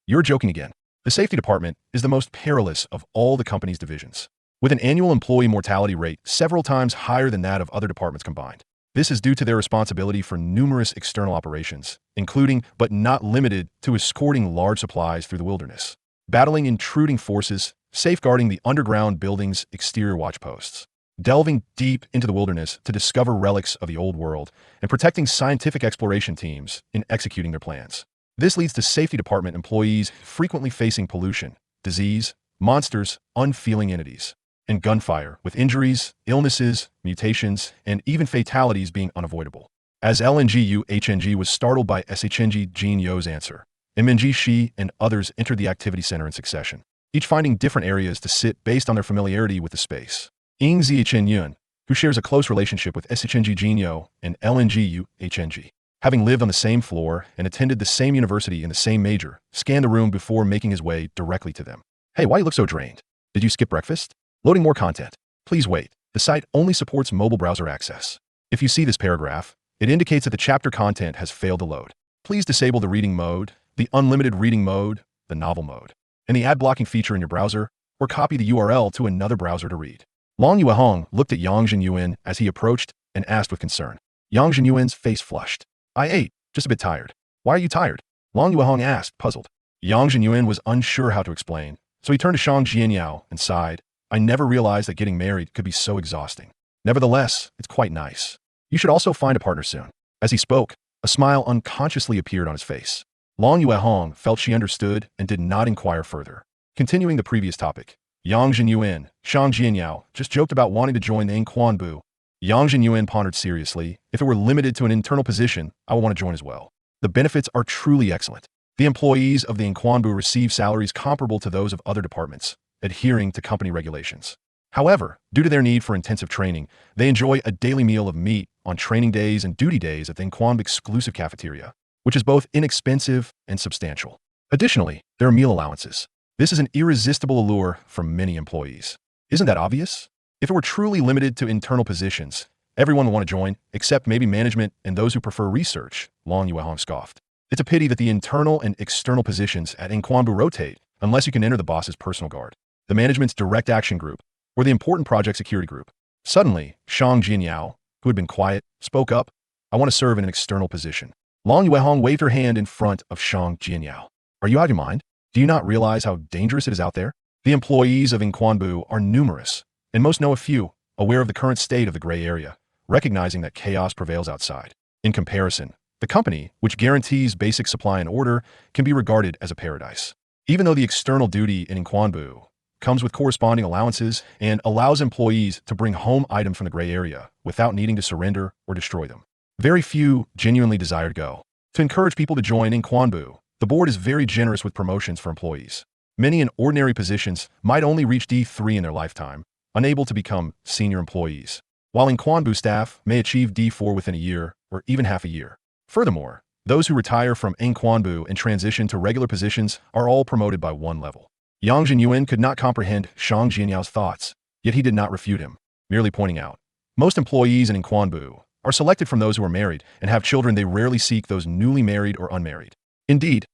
S1: You're joking again. The safety department is the most perilous of all the company's divisions, with an annual employee mortality rate several times higher than that of other departments combined. This is due to their responsibility for numerous external operations, including but not limited to escorting large supplies through the wilderness, battling intruding forces, safeguarding the underground building's exterior watch posts, delving deep into the wilderness to discover relics of the old world, and protecting scientific exploration teams in executing their plans. This leads to safety department employees frequently facing pollution, disease, monsters, unfeeling entities, and gunfire, with injuries, illnesses, mutations, and even fatalities being unavoidable. As LNGUHNG was startled by SHNG Jinyo's answer, MNG Shi and others entered the activity center in succession, each finding different areas to sit based on their familiarity with the space. Ing Zichen Yun, who shares a close relationship with SHNG Jinyo and LNGUHNG, having lived on the same floor and attended the same university in the same major, scanned the room before making his way directly to them. Hey, why you look so drained? Did you skip breakfast? Loading more content. Please wait. The site only supports mobile browser access. If you see this paragraph, it indicates that the chapter content has failed to load. Please disable the reading mode, the unlimited reading mode, the novel mode, and the ad blocking feature in your browser, or copy the URL to another browser to read. Long Yuehong looked at Yang Jinyuan as he approached and asked with concern. Yang Jinyuan's face flushed. I ate, just a bit tired. Why are you tired? Long Yuehong asked, puzzled. Yang Jinyuan was unsure how to explain, so he turned to Shang Jianyao and sighed. I never realized that getting married could be so exhausting. Nevertheless, it's quite nice. You should also find a partner soon. As he spoke, a smile unconsciously appeared on his face. Long Yuehong felt she understood and did not inquire further. Continuing the previous topic, Yang Jinyuan, Shang Jianyao, just joked about wanting to join the Inquanbu. Yang Jinyuan pondered seriously. If it were limited to an internal position, I would want to join as well. The benefits are truly excellent. The employees of the Inquanbu receive salaries comparable to those of other departments, adhering to company regulations. However, due to their need for intensive training, they enjoy a daily meal of meat on training days and duty days at the Inquanbu exclusive cafeteria, which is both inexpensive and substantial. Additionally, there are meal allowances. This is an irresistible allure for many employees. Isn't that obvious? If it were truly limited to internal positions, everyone would want to join, except maybe management and those who prefer research, Long Yuehong scoffed. It's a pity that the internal and external positions at Inquanbu rotate unless you can enter the boss's personal guard, the management's direct action group, or the important project security group. Suddenly, Shang Jianyao, who had been quiet, spoke up. I want to serve in an external position. Long Yuehong waved her hand in front of Shang Jianyao. Are you out of your mind? Do you not realize how dangerous it is out there? The employees of Inquanbu are numerous, and most know a few, aware of the current state of the gray area, recognizing that chaos prevails outside. In comparison, the company, which guarantees basic supply and order, can be regarded as a paradise. Even though the external duty in Inquanbu comes with corresponding allowances and allows employees to bring home items from the gray area without needing to surrender or destroy them. Very few genuinely desire to go. To encourage people to join Inquanbu, the board is very generous with promotions for employees. Many in ordinary positions might only reach D3 in their lifetime, unable to become senior employees, while Inquanbu staff may achieve D4 within a year or even half a year. Furthermore, those who retire from Inquanbu and transition to regular positions are all promoted by one level. Yang Jinyuan could not comprehend Shang Jianyao's thoughts, yet he did not refute him, merely pointing out. Most employees in Inquanbu are selected from those who are married and have children. They rarely seek those newly married or unmarried. Indeed,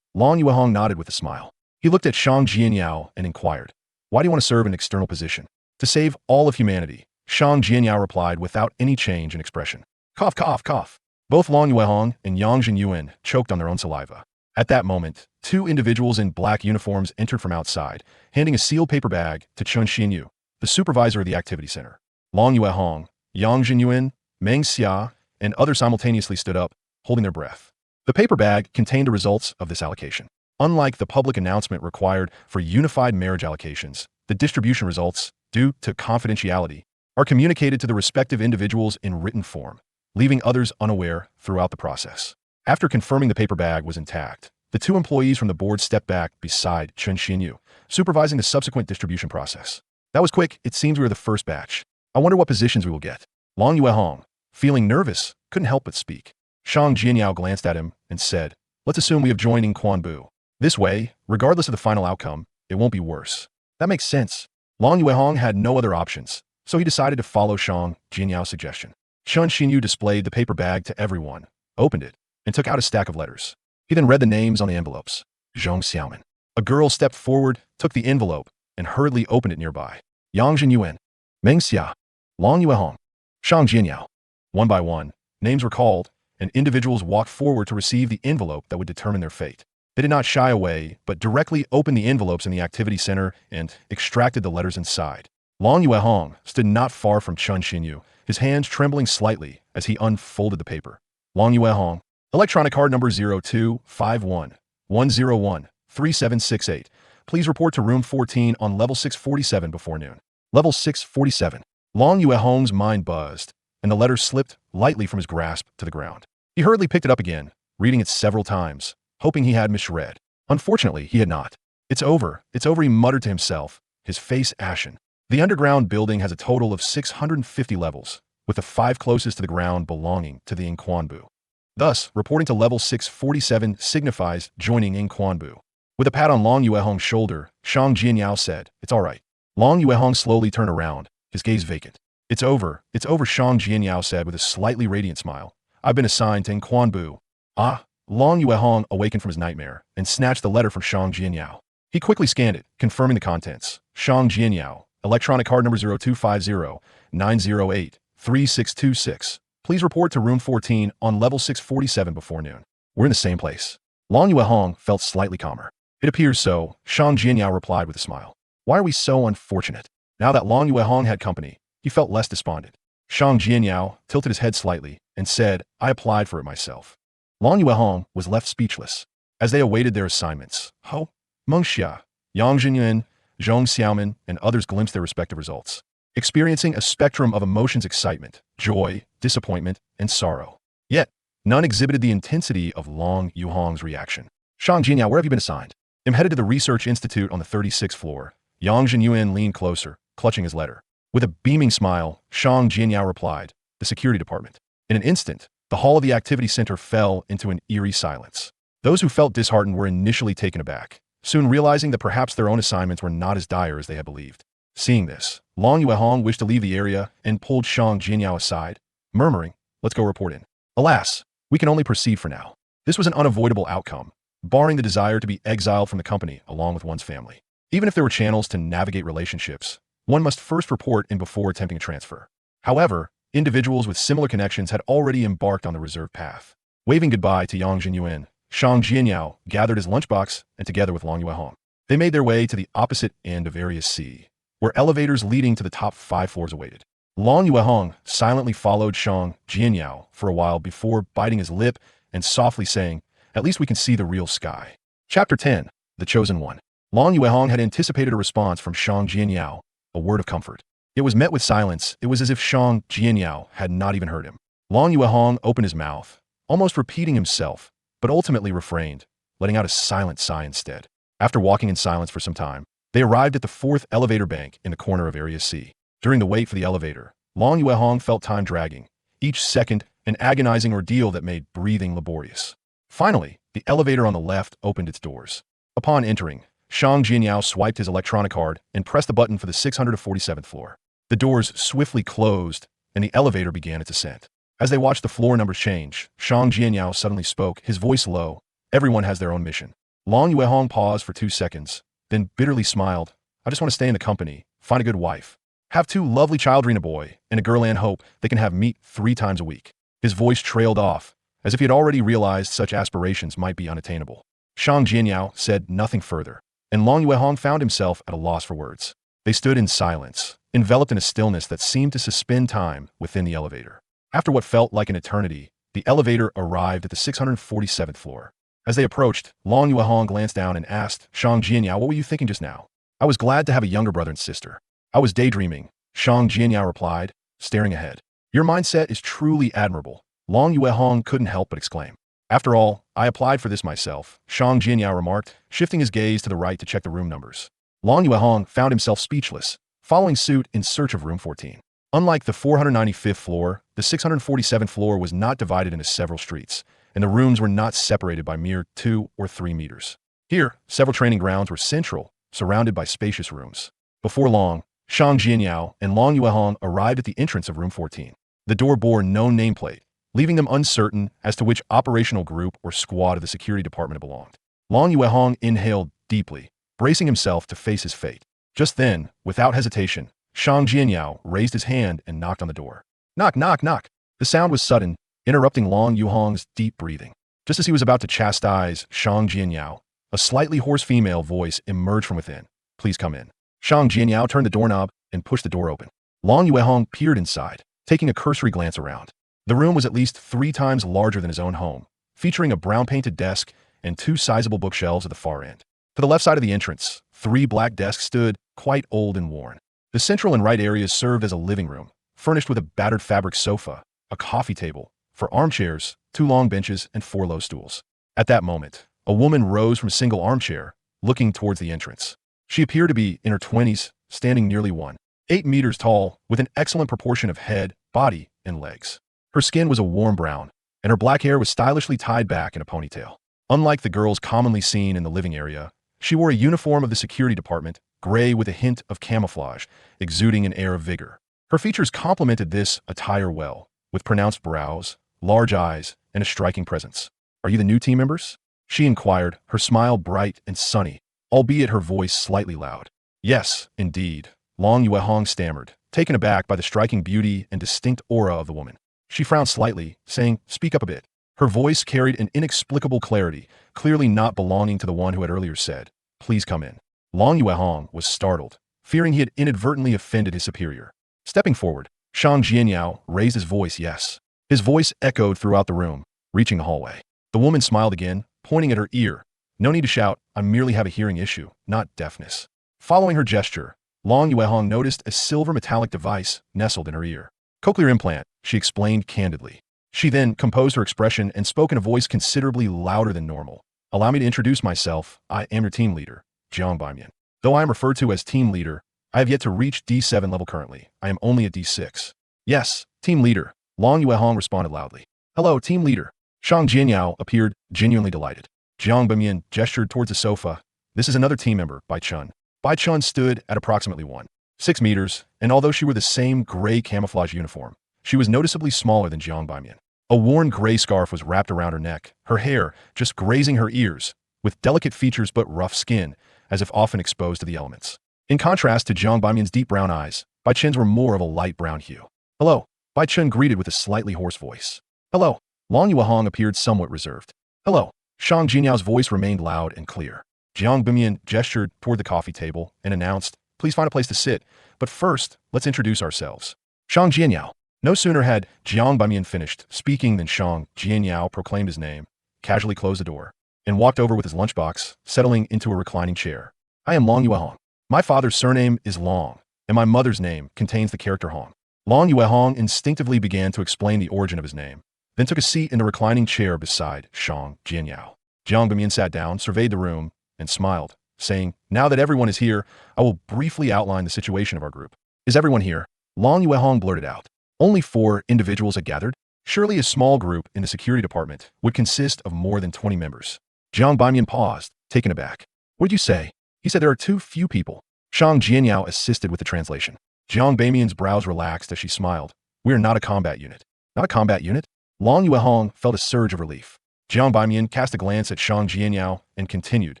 S1: Long Yuehong nodded with a smile. He looked at Shang Jianyao and inquired, why do you want to serve in an external position? To save all of humanity, Shang Jianyao replied without any change in expression. Cough, cough, cough. Both Long Yuehong and Yang Jinyuan choked on their own saliva. At that moment, two individuals in black uniforms entered from outside, handing a sealed paper bag to Chun Xinyu, the supervisor of the activity center. Long Yuehong, Yang Jinyuan, Meng Xia, and others simultaneously stood up, holding their breath. The paper bag contained the results of this allocation. Unlike the public announcement required for unified marriage allocations, the distribution results, due to confidentiality, are communicated to the respective individuals in written form, leaving others unaware throughout the process. After confirming the paper bag was intact, the two employees from the board stepped back beside Chen Xinyu, supervising the subsequent distribution process. That was quick. It seems we were the first batch. I wonder what positions we will get. Long Yuehong, feeling nervous, couldn't help but speak. Shang Jianyao glanced at him and said, "Let's assume we have joined in Quanbu. This way, regardless of the final outcome, it won't be worse." That makes sense. Long Yuehong had no other options, so he decided to follow Shang Jianyao's suggestion. Chen Xinyu displayed the paper bag to everyone, opened it, and took out a stack of letters. He then read the names on the envelopes. Zhong Xiaoman. A girl stepped forward, took the envelope, and hurriedly opened it nearby. Yang Jinyuan. Meng Xia. Long Yuehong. Shang Jianyao. One by one, names were called, and individuals walked forward to receive the envelope that would determine their fate. They did not shy away, but directly opened the envelopes in the activity center and extracted the letters inside. Long Yuehong stood not far from Chen Xinyu, his hands trembling slightly as he unfolded the paper. Long Yuehong. Electronic card number 0251-101-3768. Please report to room 14 on level 647 before noon. Level 647. Long Yuehong's mind buzzed, and the letter slipped lightly from his grasp to the ground. He hurriedly picked it up again, reading it several times, hoping he had misread. Unfortunately, he had not. It's over, he muttered to himself, his face ashen. The underground building has a total of 650 levels, with the 5 closest to the ground belonging to the Inquanbu. Thus, reporting to level 647 signifies joining in Quanbu. With a pat on Long Yuehong's shoulder, Shang Jianyao said, "It's all right." Long Yuehong slowly turned around, his gaze vacant. It's over, Shang Jianyao said with a slightly radiant smile. "I've been assigned to Inquanbu." Ah, Long Yuehong awakened from his nightmare and snatched the letter from Shang Jianyao. He quickly scanned it, confirming the contents. Shang Jianyao, electronic card number 0250-908-3626. Please report to room 14 on level 647 before noon. We're in the same place. Long Yuehong felt slightly calmer. It appears so, Shang Jianyao replied with a smile. Why are we so unfortunate? Now that Long Yuehong had company, he felt less despondent. Shang Jianyao tilted his head slightly and said, "I applied for it myself." Long Yuehong was left speechless. As they awaited their assignments, Ho, Mengxia, Yang Jinyuan, Zhong Xiaoman, and others glimpsed their respective results, experiencing a spectrum of emotions: excitement, joy, disappointment, and sorrow. Yet, none exhibited the intensity of Long Yuehong's reaction. Shang Jianyao, where have you been assigned? I'm headed to the Research Institute on the 36th floor. Yang Jinyuan leaned closer, clutching his letter. With a beaming smile, Shang Jianyao replied, "The security department." In an instant, the hall of the activity center fell into an eerie silence. Those who felt disheartened were initially taken aback, soon realizing that perhaps their own assignments were not as dire as they had believed. Seeing this, Long Yuehong wished to leave the area and pulled Shang Jianyao aside, murmuring, "Let's go report in." Alas, we can only proceed for now. This was an unavoidable outcome, barring the desire to be exiled from the company along with one's family. Even if there were channels to navigate relationships, one must first report in before attempting a transfer. However, individuals with similar connections had already embarked on the reserved path. Waving goodbye to Yang Jinyuan, Shang Jianyao gathered his lunchbox and together with Long Yuehong, they made their way to the opposite end of Area C, where elevators leading to the top 5 floors awaited. Long Yuehong silently followed Shang Jianyao for a while before biting his lip and softly saying, "At least we can see the real sky." Chapter 10. The Chosen One. Long Yuehong had anticipated a response from Shang Jianyao, a word of comfort. It was met with silence. It was as if Shang Jianyao had not even heard him. Long Yuehong opened his mouth, almost repeating himself, but ultimately refrained, letting out a silent sigh instead. After walking in silence for some time, they arrived at the 4th elevator bank in the corner of Area C. During the wait for the elevator, Long Yuehong felt time dragging, each second an agonizing ordeal that made breathing laborious. Finally, the elevator on the left opened its doors. Upon entering, Shang Jianyao swiped his electronic card and pressed the button for the 647th floor. The doors swiftly closed, and the elevator began its ascent. As they watched the floor numbers change, Shang Jianyao suddenly spoke, his voice low. "Everyone has their own mission." Long Yuehong paused for 2 seconds, then bitterly smiled. "I just want to stay in the company, find a good wife, have 2 lovely children, a boy and a girl, and hope they can have meat 3 times a week." His voice trailed off, as if he had already realized such aspirations might be unattainable. Shang Jianyao said nothing further, and Long Yuehong found himself at a loss for words. They stood in silence, enveloped in a stillness that seemed to suspend time within the elevator. After what felt like an eternity, the The elevator arrived at the 647th floor. As they approached, Long Yuehong glanced down and asked, Shang Jianyao, what were you thinking just now? I was glad to have a younger brother and sister. I was daydreaming, Shang Jianyao replied, staring ahead. Your mindset is truly admirable, Long Yuehong couldn't help but exclaim. After all, I applied for this myself, Shang Jianyao remarked, shifting his gaze to the right to check the room numbers. Long Yuehong found himself speechless, following suit in search of room 14. Unlike the 495th floor, the 647th floor was not divided into several streets, and the rooms were not separated by mere 2 or 3 meters. Here, several training grounds were central, surrounded by spacious rooms. Before long, Shang Jianyao and Long Yuehong arrived at the entrance of room 14. The door bore no nameplate, leaving them uncertain as to which operational group or squad of the security department it belonged. Long Yuehong inhaled deeply, bracing himself to face his fate. Just then, without hesitation, Shang Jianyao raised his hand and knocked on the door. Knock, knock, knock. The sound was sudden, interrupting Long Yuehong's deep breathing. Just as he was about to chastise Shang Jianyao, a slightly hoarse female voice emerged from within. Please come in. Shang Jianyao turned the doorknob and pushed the door open. Long Yuehong peered inside, taking a cursory glance around. The room was at least 3 times larger than his own home, featuring a brown-painted desk and 2 sizable bookshelves at the far end. To the left side of the entrance, 3 black desks stood, quite old and worn. The central and right areas served as a living room, furnished with a battered fabric sofa, a coffee table, 4 armchairs, 2 long benches, and 4 low stools. At that moment, a woman rose from a single armchair, looking towards the entrance. She appeared to be in her 20s, standing nearly 1.8 meters tall, with an excellent proportion of head, body, and legs. Her skin was a warm brown, and her black hair was stylishly tied back in a ponytail. Unlike the girls commonly seen in the living area, she wore a uniform of the security department, gray with a hint of camouflage, exuding an air of vigor. Her features complemented this attire well, with pronounced brows, large eyes, and a striking presence. Are you the new team members? She inquired, her smile bright and sunny, albeit her voice slightly loud. Yes, indeed, Long Yuehong stammered, taken aback by the striking beauty and distinct aura of the woman. She frowned slightly, saying, speak up a bit. Her voice carried an inexplicable clarity, clearly not belonging to the one who had earlier said, please come in. Long Yuehong was startled, fearing he had inadvertently offended his superior. Stepping forward, Shang Jianyao raised his voice, yes. His voice echoed throughout the room, reaching the hallway. The woman smiled again, pointing at her ear. No need to shout, I merely have a hearing issue, not deafness. Following her gesture, Long Yuehong noticed a silver metallic device nestled in her ear. Cochlear implant, she explained candidly. She then composed her expression and spoke in a voice considerably louder than normal. Allow me to introduce myself, I am your team leader, Jiang Baimian. Though I am referred to as team leader, I have yet to reach D7 level currently. I am only at D6. Yes, team leader, Long Yuehong responded loudly. Hello, team leader. Shang Jianyao appeared genuinely delighted. Jiang Baimian gestured towards the sofa. This is another team member, Bai Chun. Bai Chun stood at approximately 1.6 meters, and although she wore the same gray camouflage uniform, she was noticeably smaller than Jiang Baimian. A worn gray scarf was wrapped around her neck, her hair just grazing her ears, with delicate features but rough skin, as if often exposed to the elements. In contrast to Jiang Baimian's deep brown eyes, Bai Chun's were more of a light brown hue. Hello, Bai Chun greeted with a slightly hoarse voice. Hello, Long Yuehong appeared somewhat reserved. Hello, Shang Jianyao's voice remained loud and clear. Jiang Baimian gestured toward the coffee table and announced, please find a place to sit, but first, let's introduce ourselves. Shang Jianyao. No sooner had Jiang Baimian finished speaking than Shang Jianyao proclaimed his name, casually closed the door, and walked over with his lunchbox, settling into a reclining chair. I am Long Yuehong. My father's surname is Long, and my mother's name contains the character Hong. Long Yuehong instinctively began to explain the origin of his name, then took a seat in the reclining chair beside Shang Jianyao. Jiang Baimian sat down, surveyed the room, and smiled, saying, now that everyone is here, I will briefly outline the situation of our group. Is everyone here? Long Yuehong blurted out. Only 4 individuals had gathered? Surely a small group in the security department would consist of more than 20 members. Jiang Baimian paused, taken aback. What did you say? He said there are too few people. Shang Jianyao assisted with the translation. Jiang Baimian's brows relaxed as she smiled. We are not a combat unit. Not a combat unit? Long Yuehong felt a surge of relief. Jiang Baimian cast a glance at Shang Jianyao and continued.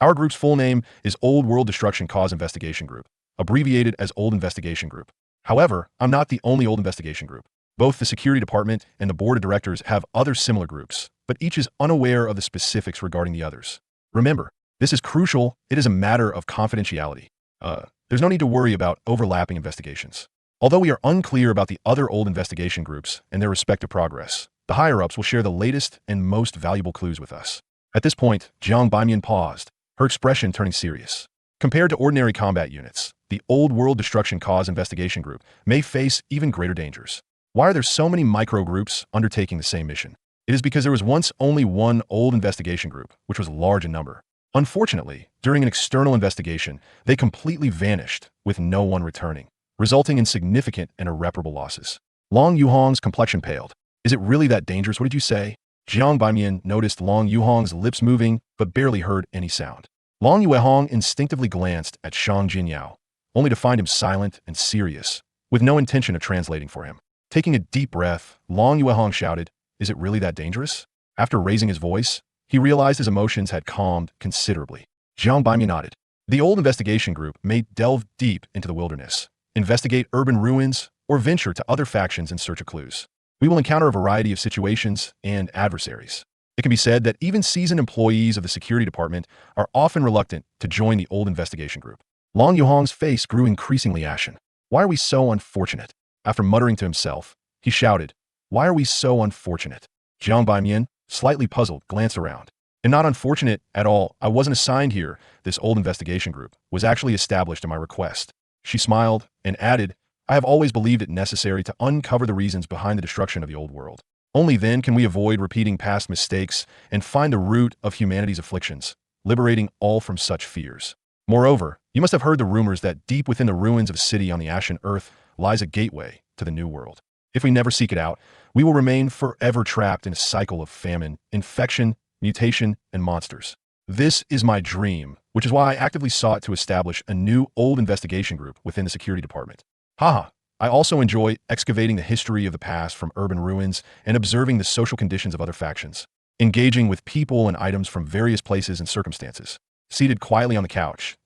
S1: Our group's full name is Old World Destruction Cause Investigation Group, abbreviated as Old Investigation Group. However, I'm not the only Old Investigation Group. Both the security department and the board of directors have other similar groups, but each is unaware of the specifics regarding the others. Remember, this is crucial. It is a matter of confidentiality. There's no need to worry about overlapping investigations. Although we are unclear about the other old investigation groups and their respective progress, The higher-ups will share the latest and most valuable clues with us. At this point, Jiang Baimian paused, her expression turning serious. Compared to ordinary combat units, the Old World Destruction Cause Investigation Group may face even greater dangers. Why are there so many micro-groups undertaking the same mission? It is because there was once only one old investigation group, which was large in number. Unfortunately, during an external investigation, they completely vanished, with no one returning, resulting in significant and irreparable losses. Long Yuhong's complexion paled. Is it really that dangerous? What did you say? Jiang Baimian noticed Long Yuhong's lips moving, but barely heard any sound. Long Yuehong instinctively glanced at Shang Jianyao, only to find him silent and serious, with no intention of translating for him. Taking a deep breath, Long Yuehong shouted, "Is it really that dangerous?" After raising his voice, he realized his emotions had calmed considerably. Jiang Baimian nodded. The old investigation group may delve deep into the wilderness, investigate urban ruins, or venture to other factions in search of clues. We will encounter a variety of situations and adversaries. It can be said that even seasoned employees of the security department are often reluctant to join the old investigation group. Long Yuhong's face grew increasingly ashen. Why are we so unfortunate? After muttering to himself, he shouted, "Why are we so unfortunate?" Jiang Baimian, slightly puzzled, glanced around. "And not unfortunate at all. I wasn't assigned here. This old investigation group was actually established at my request." She smiled and added, "I have always believed it necessary to uncover the reasons behind the destruction of the old world. Only then can we avoid repeating past mistakes and find the root of humanity's afflictions, liberating all from such fears. Moreover, you must have heard the rumors that deep within the ruins of a city on the ashen earth lies a gateway to the new world. If we never seek it out, we will remain forever trapped in a cycle of famine, infection, mutation, and monsters. This is my dream, which is why I actively sought to establish a new old investigation group within the security department. Haha. I also enjoy excavating the history of the past from urban ruins and observing the social conditions of other factions, engaging with people and items from various places and circumstances." Seated quietly on the couch,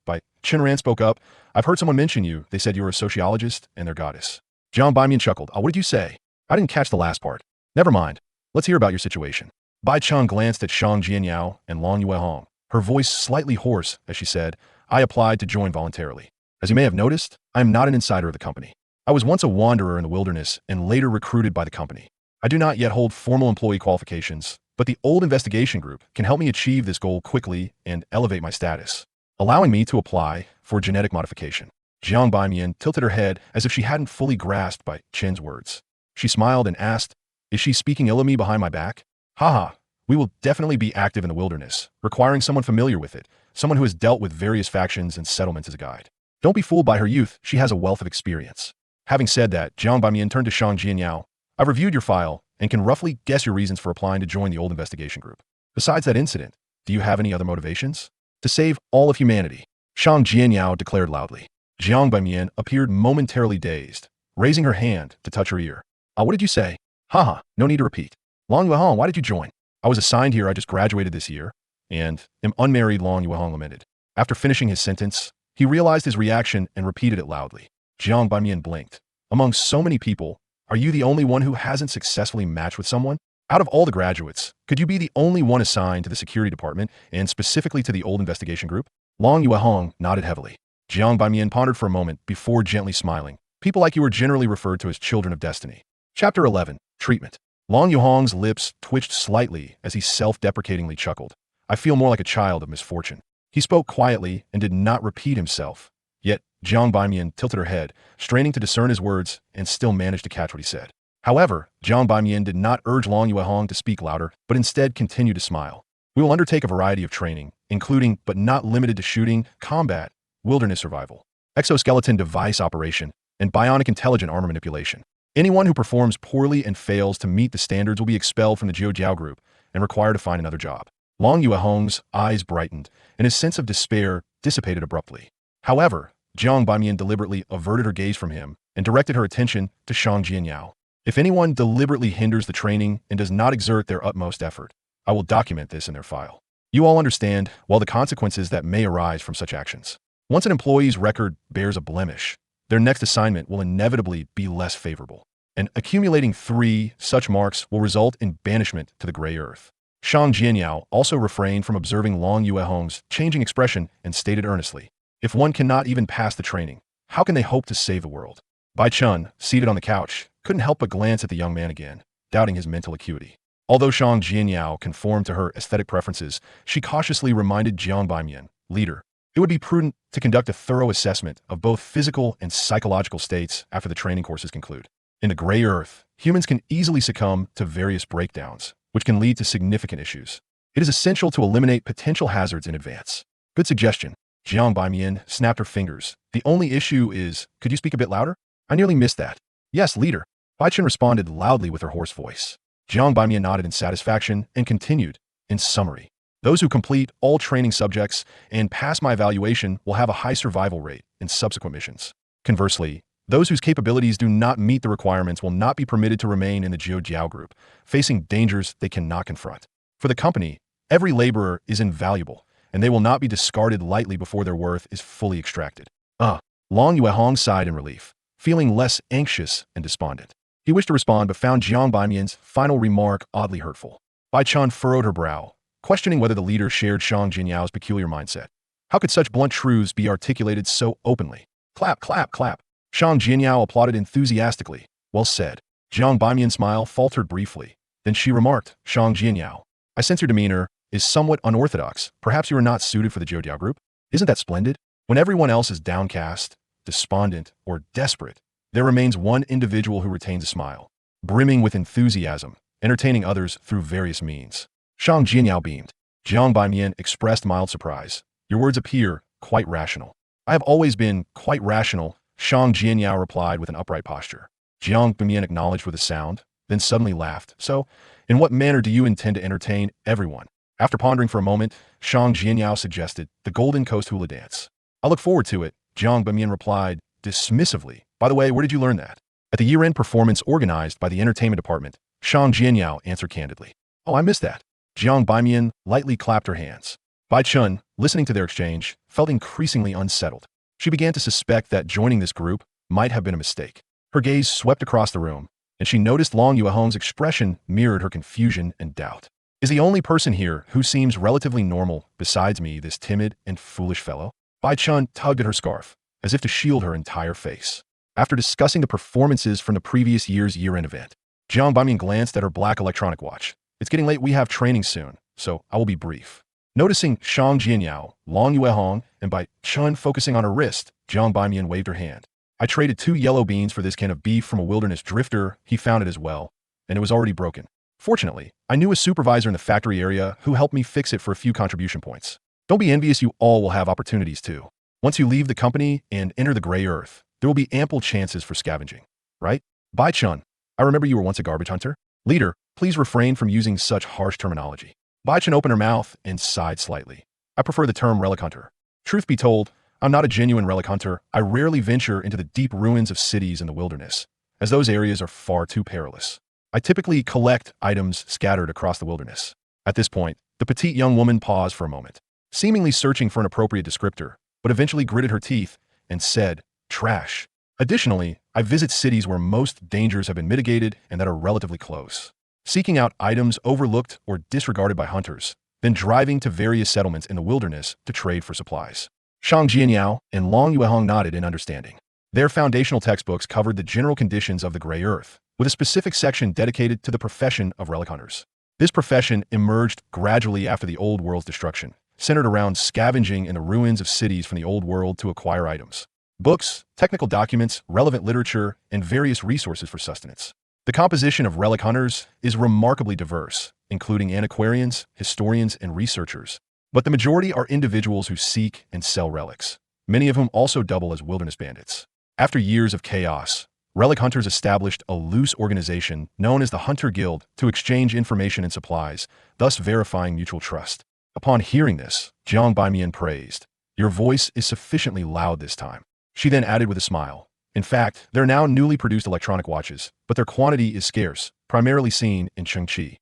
S1: Chinran spoke up, "I've heard someone mention you. They said you were a sociologist and their goddess." Jiang Baimian chuckled. "Oh, what did you say? I didn't catch the last part." "Never mind. Let's hear about your situation." Bai Cheng glanced at Shang Jianyao and Long Yuehong, her voice slightly hoarse as she said, "I applied to join voluntarily. As you may have noticed, I am not an insider of the company. I was once a wanderer in the wilderness and later recruited by the company. I do not yet hold formal employee qualifications, but the old investigation group can help me achieve this goal quickly and elevate my status, allowing me to apply for genetic modification." Jiang Baimian tilted her head as if she hadn't fully grasped Bai Chen's words. She smiled and asked, "Is she speaking ill of me behind my back?" "Haha, we will definitely be active in the wilderness, requiring someone familiar with it, someone who has dealt with various factions and settlements as a guide. Don't be fooled by her youth, she has a wealth of experience." Having said that, Jiang Baimian turned to Shang Jianyao. "I've reviewed your file and can roughly guess your reasons for applying to join the old investigation group. Besides that incident, do you have any other motivations?" "To save all of humanity," Shang Jianyao declared loudly. Jiang Baimian appeared momentarily dazed, raising her hand to touch her ear. What did you say?" "Haha, no need to repeat." "Long Yuehong, why did you join?" "I was assigned here. I just graduated this year, and am unmarried," Long Yuehong lamented. After finishing his sentence, he realized his reaction and repeated it loudly. Jiang Baimian blinked. "Among so many people, are you the only one who hasn't successfully matched with someone? Out of all the graduates, could you be the only one assigned to the security department and specifically to the old investigation group?" Long Yuehong nodded heavily. Jiang Baimian pondered for a moment before gently smiling. "People like you are generally referred to as children of destiny." Chapter 11. Treatment. Long Yuehong's lips twitched slightly as he self-deprecatingly chuckled. "I feel more like a child of misfortune." He spoke quietly and did not repeat himself. Yet, Jiang Baimian tilted her head, straining to discern his words, and still managed to catch what he said. However, Jiang Baimian did not urge Long Yuehong to speak louder, but instead continued to smile. "We will undertake a variety of training, including but not limited to shooting, combat, wilderness survival, exoskeleton device operation, and bionic intelligent armor manipulation. Anyone who performs poorly and fails to meet the standards will be expelled from the Jiao group and required to find another job." Long Yuehong's eyes brightened, and his sense of despair dissipated abruptly. However, Jiang Baimian deliberately averted her gaze from him and directed her attention to Shang Jianyao. "If anyone deliberately hinders the training and does not exert their utmost effort, I will document this in their file. You all understand, well, the consequences that may arise from such actions. Once an employee's record bears a blemish, their next assignment will inevitably be less favorable, and accumulating 3 such marks will result in banishment to the gray earth." Shang Jianyao also refrained from observing Long Yuehong's changing expression and stated earnestly, "If one cannot even pass the training, how can they hope to save the world?" Bai Chun, seated on the couch, couldn't help but glance at the young man again. doubting his mental acuity. Although Shang Jianyao conformed to her aesthetic preferences, she cautiously reminded Jiang Baimian, leader, it would be prudent to conduct a thorough assessment of both physical and psychological states after the training courses conclude. In the gray earth, humans can easily succumb to various breakdowns, which can lead to significant issues. It is essential to eliminate potential hazards in advance. Good suggestion. Jiang Baimian snapped her fingers. The only issue is, could you speak a bit louder? I nearly missed that. Yes, leader. Bai Chen responded loudly with her hoarse voice. Jiang Baimian nodded in satisfaction and continued, in summary. Those who complete all training subjects and pass my evaluation will have a high survival rate in subsequent missions. Conversely, those whose capabilities do not meet the requirements will not be permitted to remain in the Jiu Jiao group, facing dangers they cannot confront. For the company, every laborer is invaluable, and they will not be discarded lightly before their worth is fully extracted. Long Yuehong sighed in relief, feeling less anxious and despondent. He wished to respond but found Jiang Baimian's final remark oddly hurtful. Bai Chun furrowed her brow, questioning whether the leader shared Shang Jinyao's peculiar mindset. How could such blunt truths be articulated so openly? Clap, clap, clap. Shang Jianyao applauded enthusiastically. Well said. Jiang Baimian's smile faltered briefly. Then she remarked, Shang Jianyao, I sense your demeanor is somewhat unorthodox. Perhaps you are not suited for the Jiu Jiao group? Isn't that splendid? When everyone else is downcast, despondent, or desperate, there remains one individual who retains a smile, brimming with enthusiasm, entertaining others through various means. Shang Jianyao beamed. Jiang Baimian expressed mild surprise. Your words appear quite rational. I have always been quite rational, Shang Jianyao replied with an upright posture. Jiang Baimian acknowledged with a sound, then suddenly laughed. So, in what manner do you intend to entertain everyone? After pondering for a moment, Shang Jianyao suggested the Golden Coast Hula Dance. I look forward to it, Jiang Baimian replied, dismissively. By the way, where did you learn that? At the year-end performance organized by the entertainment department, Shang Jianyao answered candidly. Oh, I missed that. Jiang Baimian lightly clapped her hands. Bai Chun, listening to their exchange, felt increasingly unsettled. She began to suspect that joining this group might have been a mistake. Her gaze swept across the room, and she noticed Long Yuehong's expression mirrored her confusion and doubt. Is the only person here who seems relatively normal besides me this timid and foolish fellow? Bai Chun tugged at her scarf, as if to shield her entire face. After discussing the performances from the previous year's year-end event, Jiang Baimian glanced at her black electronic watch. It's getting late, we have training soon, so I will be brief. Noticing Shang Jianyao, Long Yuehong, and Bai Chun focusing on her wrist, Jiang Baimian waved her hand. I traded 2 yellow beans for this can of beef from a wilderness drifter. He found it as well, and it was already broken. Fortunately, I knew a supervisor in the factory area who helped me fix it for a few contribution points. Don't be envious, you all will have opportunities too. Once you leave the company and enter the gray earth, there will be ample chances for scavenging. Right? Bai Chun, I remember you were once a garbage hunter. Leader, please refrain from using such harsh terminology. Bai Chun opened her mouth and sighed slightly. I prefer the term relic hunter. Truth be told, I'm not a genuine relic hunter. I rarely venture into the deep ruins of cities in the wilderness, as those areas are far too perilous. I typically collect items scattered across the wilderness. At this point, the petite young woman paused for a moment, seemingly searching for an appropriate descriptor, but eventually gritted her teeth and said, trash. Additionally, I visit cities where most dangers have been mitigated and that are relatively close, seeking out items overlooked or disregarded by hunters, then driving to various settlements in the wilderness to trade for supplies. Shang Jianyao and Long Yuehong nodded in understanding. Their foundational textbooks covered the general conditions of the gray earth, with a specific section dedicated to the profession of relic hunters. This profession emerged gradually after the Old World's destruction, centered around scavenging in the ruins of cities from the Old World to acquire items, books, technical documents, relevant literature, and various resources for sustenance. The composition of relic hunters is remarkably diverse, including antiquarians, historians, and researchers, but the majority are individuals who seek and sell relics, many of whom also double as wilderness bandits. After years of chaos, relic hunters established a loose organization known as the Hunter Guild to exchange information and supplies, thus verifying mutual trust. Upon hearing this, Jiang Baimian praised, "Your voice is sufficiently loud this time." She then added with a smile, "In fact, there are now newly produced electronic watches, but their quantity is scarce, primarily seen in Chengchi.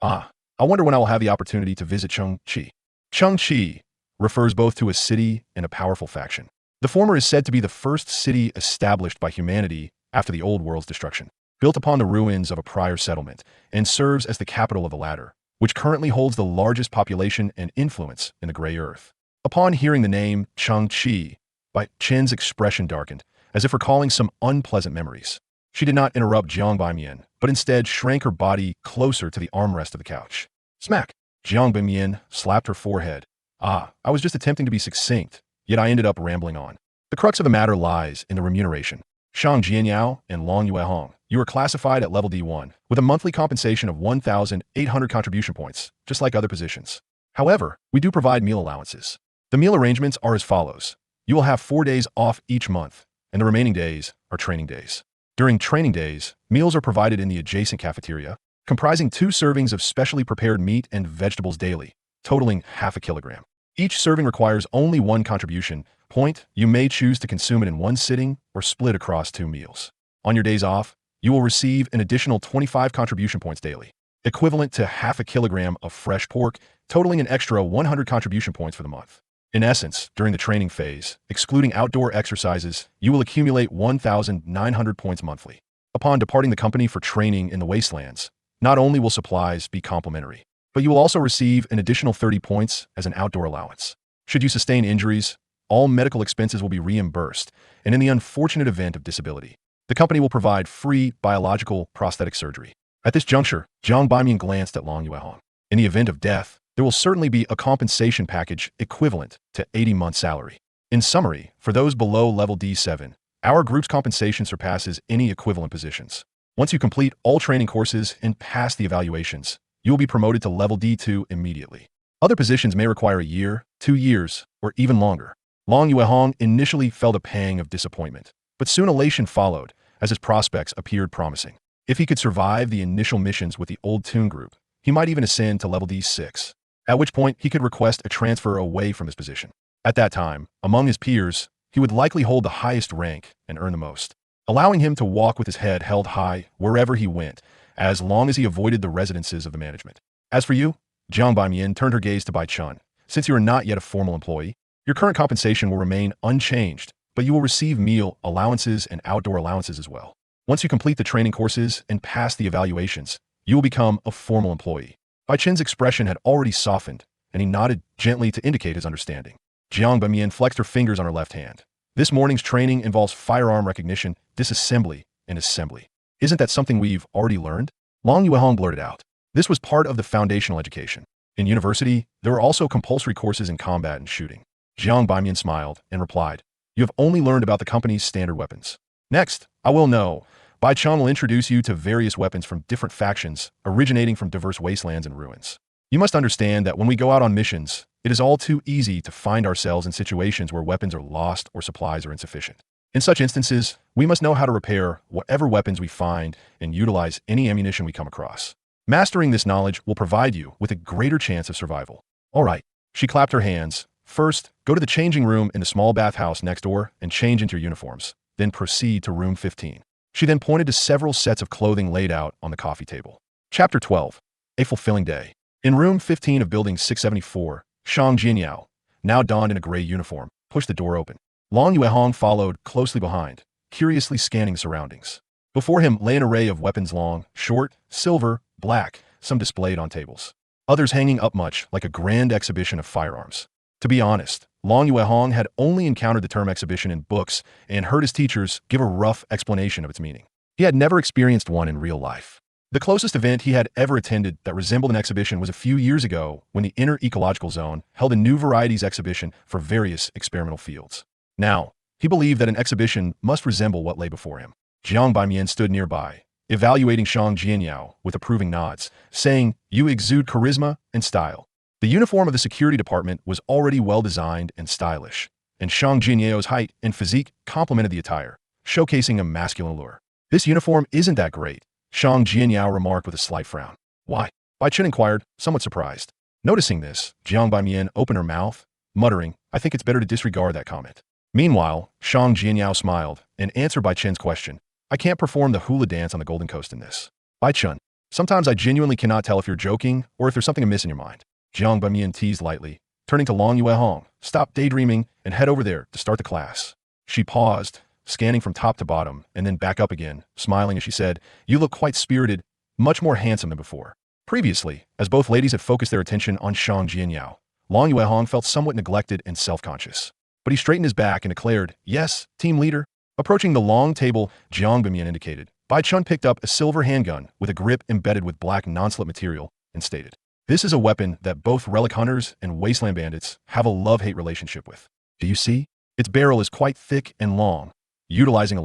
S1: I wonder when I will have the opportunity to visit Chengchi." Chengchi refers both to a city and a powerful faction. The former is said to be the first city established by humanity after the Old World's destruction, built upon the ruins of a prior settlement, and serves as the capital of the latter, which currently holds the largest population and influence in the Gray Earth. Upon hearing the name Chengchi, Bai Chen's expression darkened, as if recalling some unpleasant memories. She did not interrupt Jiang Baimian, but instead shrank her body closer to the armrest of the couch. Smack! Jiang Bimian slapped her forehead. I was just attempting to be succinct, yet I ended up rambling on. The crux of the matter lies in the remuneration. Shang Jianyao and Long Yuehong, you are classified at level D1, with a monthly compensation of 1,800 contribution points, just like other positions. However, we do provide meal allowances. The meal arrangements are as follows. You will have 4 days off each month, and the remaining days are training days. During training days, meals are provided in the adjacent cafeteria, comprising 2 servings of specially prepared meat and vegetables daily, totaling half a kilogram. Each serving requires only 1 contribution point. You may choose to consume it in one sitting or split across 2 meals. On your days off, you will receive an additional 25 contribution points daily, equivalent to half a kilogram of fresh pork, totaling an extra 100 contribution points for the month. In essence, during the training phase, excluding outdoor exercises, you will accumulate 1,900 points monthly. Upon departing the company for training in the wastelands, not only will supplies be complimentary, but you will also receive an additional 30 points as an outdoor allowance. Should you sustain injuries, all medical expenses will be reimbursed, and in the unfortunate event of disability, the company will provide free biological prosthetic surgery. At this juncture, Jiang Baimian glanced at Long Yuehong. In the event of death, there will certainly be a compensation package equivalent to 80 months' salary. In summary, for those below level D7, our group's compensation surpasses any equivalent positions. Once you complete all training courses and pass the evaluations, you will be promoted to level D2 immediately. Other positions may require a year, 2 years, or even longer. Long Yuehong initially felt a pang of disappointment, but soon elation followed as his prospects appeared promising. If he could survive the initial missions with the old Toon group, he might even ascend to level D6, at which point he could request a transfer away from his position. At that time, among his peers, he would likely hold the highest rank and earn the most, allowing him to walk with his head held high wherever he went, as long as he avoided the residences of the management. As for you, Jiang Baimian turned her gaze to Bai Chun. Since you are not yet a formal employee, your current compensation will remain unchanged, but you will receive meal allowances and outdoor allowances as well. Once you complete the training courses and pass the evaluations, you will become a formal employee. Bai Chen's expression had already softened, and he nodded gently to indicate his understanding. Jiang Baimian flexed her fingers on her left hand. This morning's training involves firearm recognition, disassembly, and assembly. Isn't that something we've already learned? Long Yuehong blurted out. This was part of the foundational education. In university, there were also compulsory courses in combat and shooting. Jiang Baimian smiled and replied, you have only learned about the company's standard weapons. Next, I will know. Bai Chun will introduce you to various weapons from different factions, originating from diverse wastelands and ruins. You must understand that when we go out on missions, it is all too easy to find ourselves in situations where weapons are lost or supplies are insufficient. In such instances, we must know how to repair whatever weapons we find and utilize any ammunition we come across. Mastering this knowledge will provide you with a greater chance of survival. All right. She clapped her hands. First, go to the changing room in the small bathhouse next door and change into your uniforms. Then proceed to room 15. She then pointed to several sets of clothing laid out on the coffee table. Chapter 12. A Fulfilling Day. In room 15 of building 674, Shang Jianyao, now donned in a gray uniform, pushed the door open. Long Yuehong followed closely behind, curiously scanning the surroundings. Before him lay an array of weapons long, short, silver, black, some displayed on tables, others hanging up much like a grand exhibition of firearms. To be honest, Long Yuehong had only encountered the term exhibition in books and heard his teachers give a rough explanation of its meaning. He had never experienced one in real life. The closest event he had ever attended that resembled an exhibition was a few years ago when the Inner Ecological Zone held a new varieties exhibition for various experimental fields. Now, he believed that an exhibition must resemble what lay before him. Jiang Baimian stood nearby, evaluating Shang Jianyao with approving nods, saying, you exude charisma and style. The uniform of the security department was already well-designed and stylish, and Shang Jianyao's height and physique complemented the attire, showcasing a masculine allure. This uniform isn't that great, Shang Jianyao remarked with a slight frown. Why? Bai Chen inquired, somewhat surprised. Noticing this, Jiang Baimian opened her mouth, muttering, I think it's better to disregard that comment. Meanwhile, Shang Jianyao smiled and answered Bai Chen's question. I can't perform the hula dance on the Golden Coast in this. Bai Chen, sometimes I genuinely cannot tell if you're joking or if there's something amiss in your mind. Jiang Baimian teased lightly, turning to Long Yuehong. Stop daydreaming and head over there to start the class. She paused, scanning from top to bottom, and then back up again, smiling as she said, you look quite spirited, much more handsome than before. Previously, as both ladies had focused their attention on Shang Jianyao, Long Yuehong felt somewhat neglected and self-conscious. But he straightened his back and declared, yes, team leader. Approaching the long table Jiang Baimian indicated, Bai Chun picked up a silver handgun with a grip embedded with black non-slip material and stated, "This is a weapon that both relic hunters and wasteland bandits have a love-hate relationship with. Do you see? Its barrel is quite thick and long, utilizing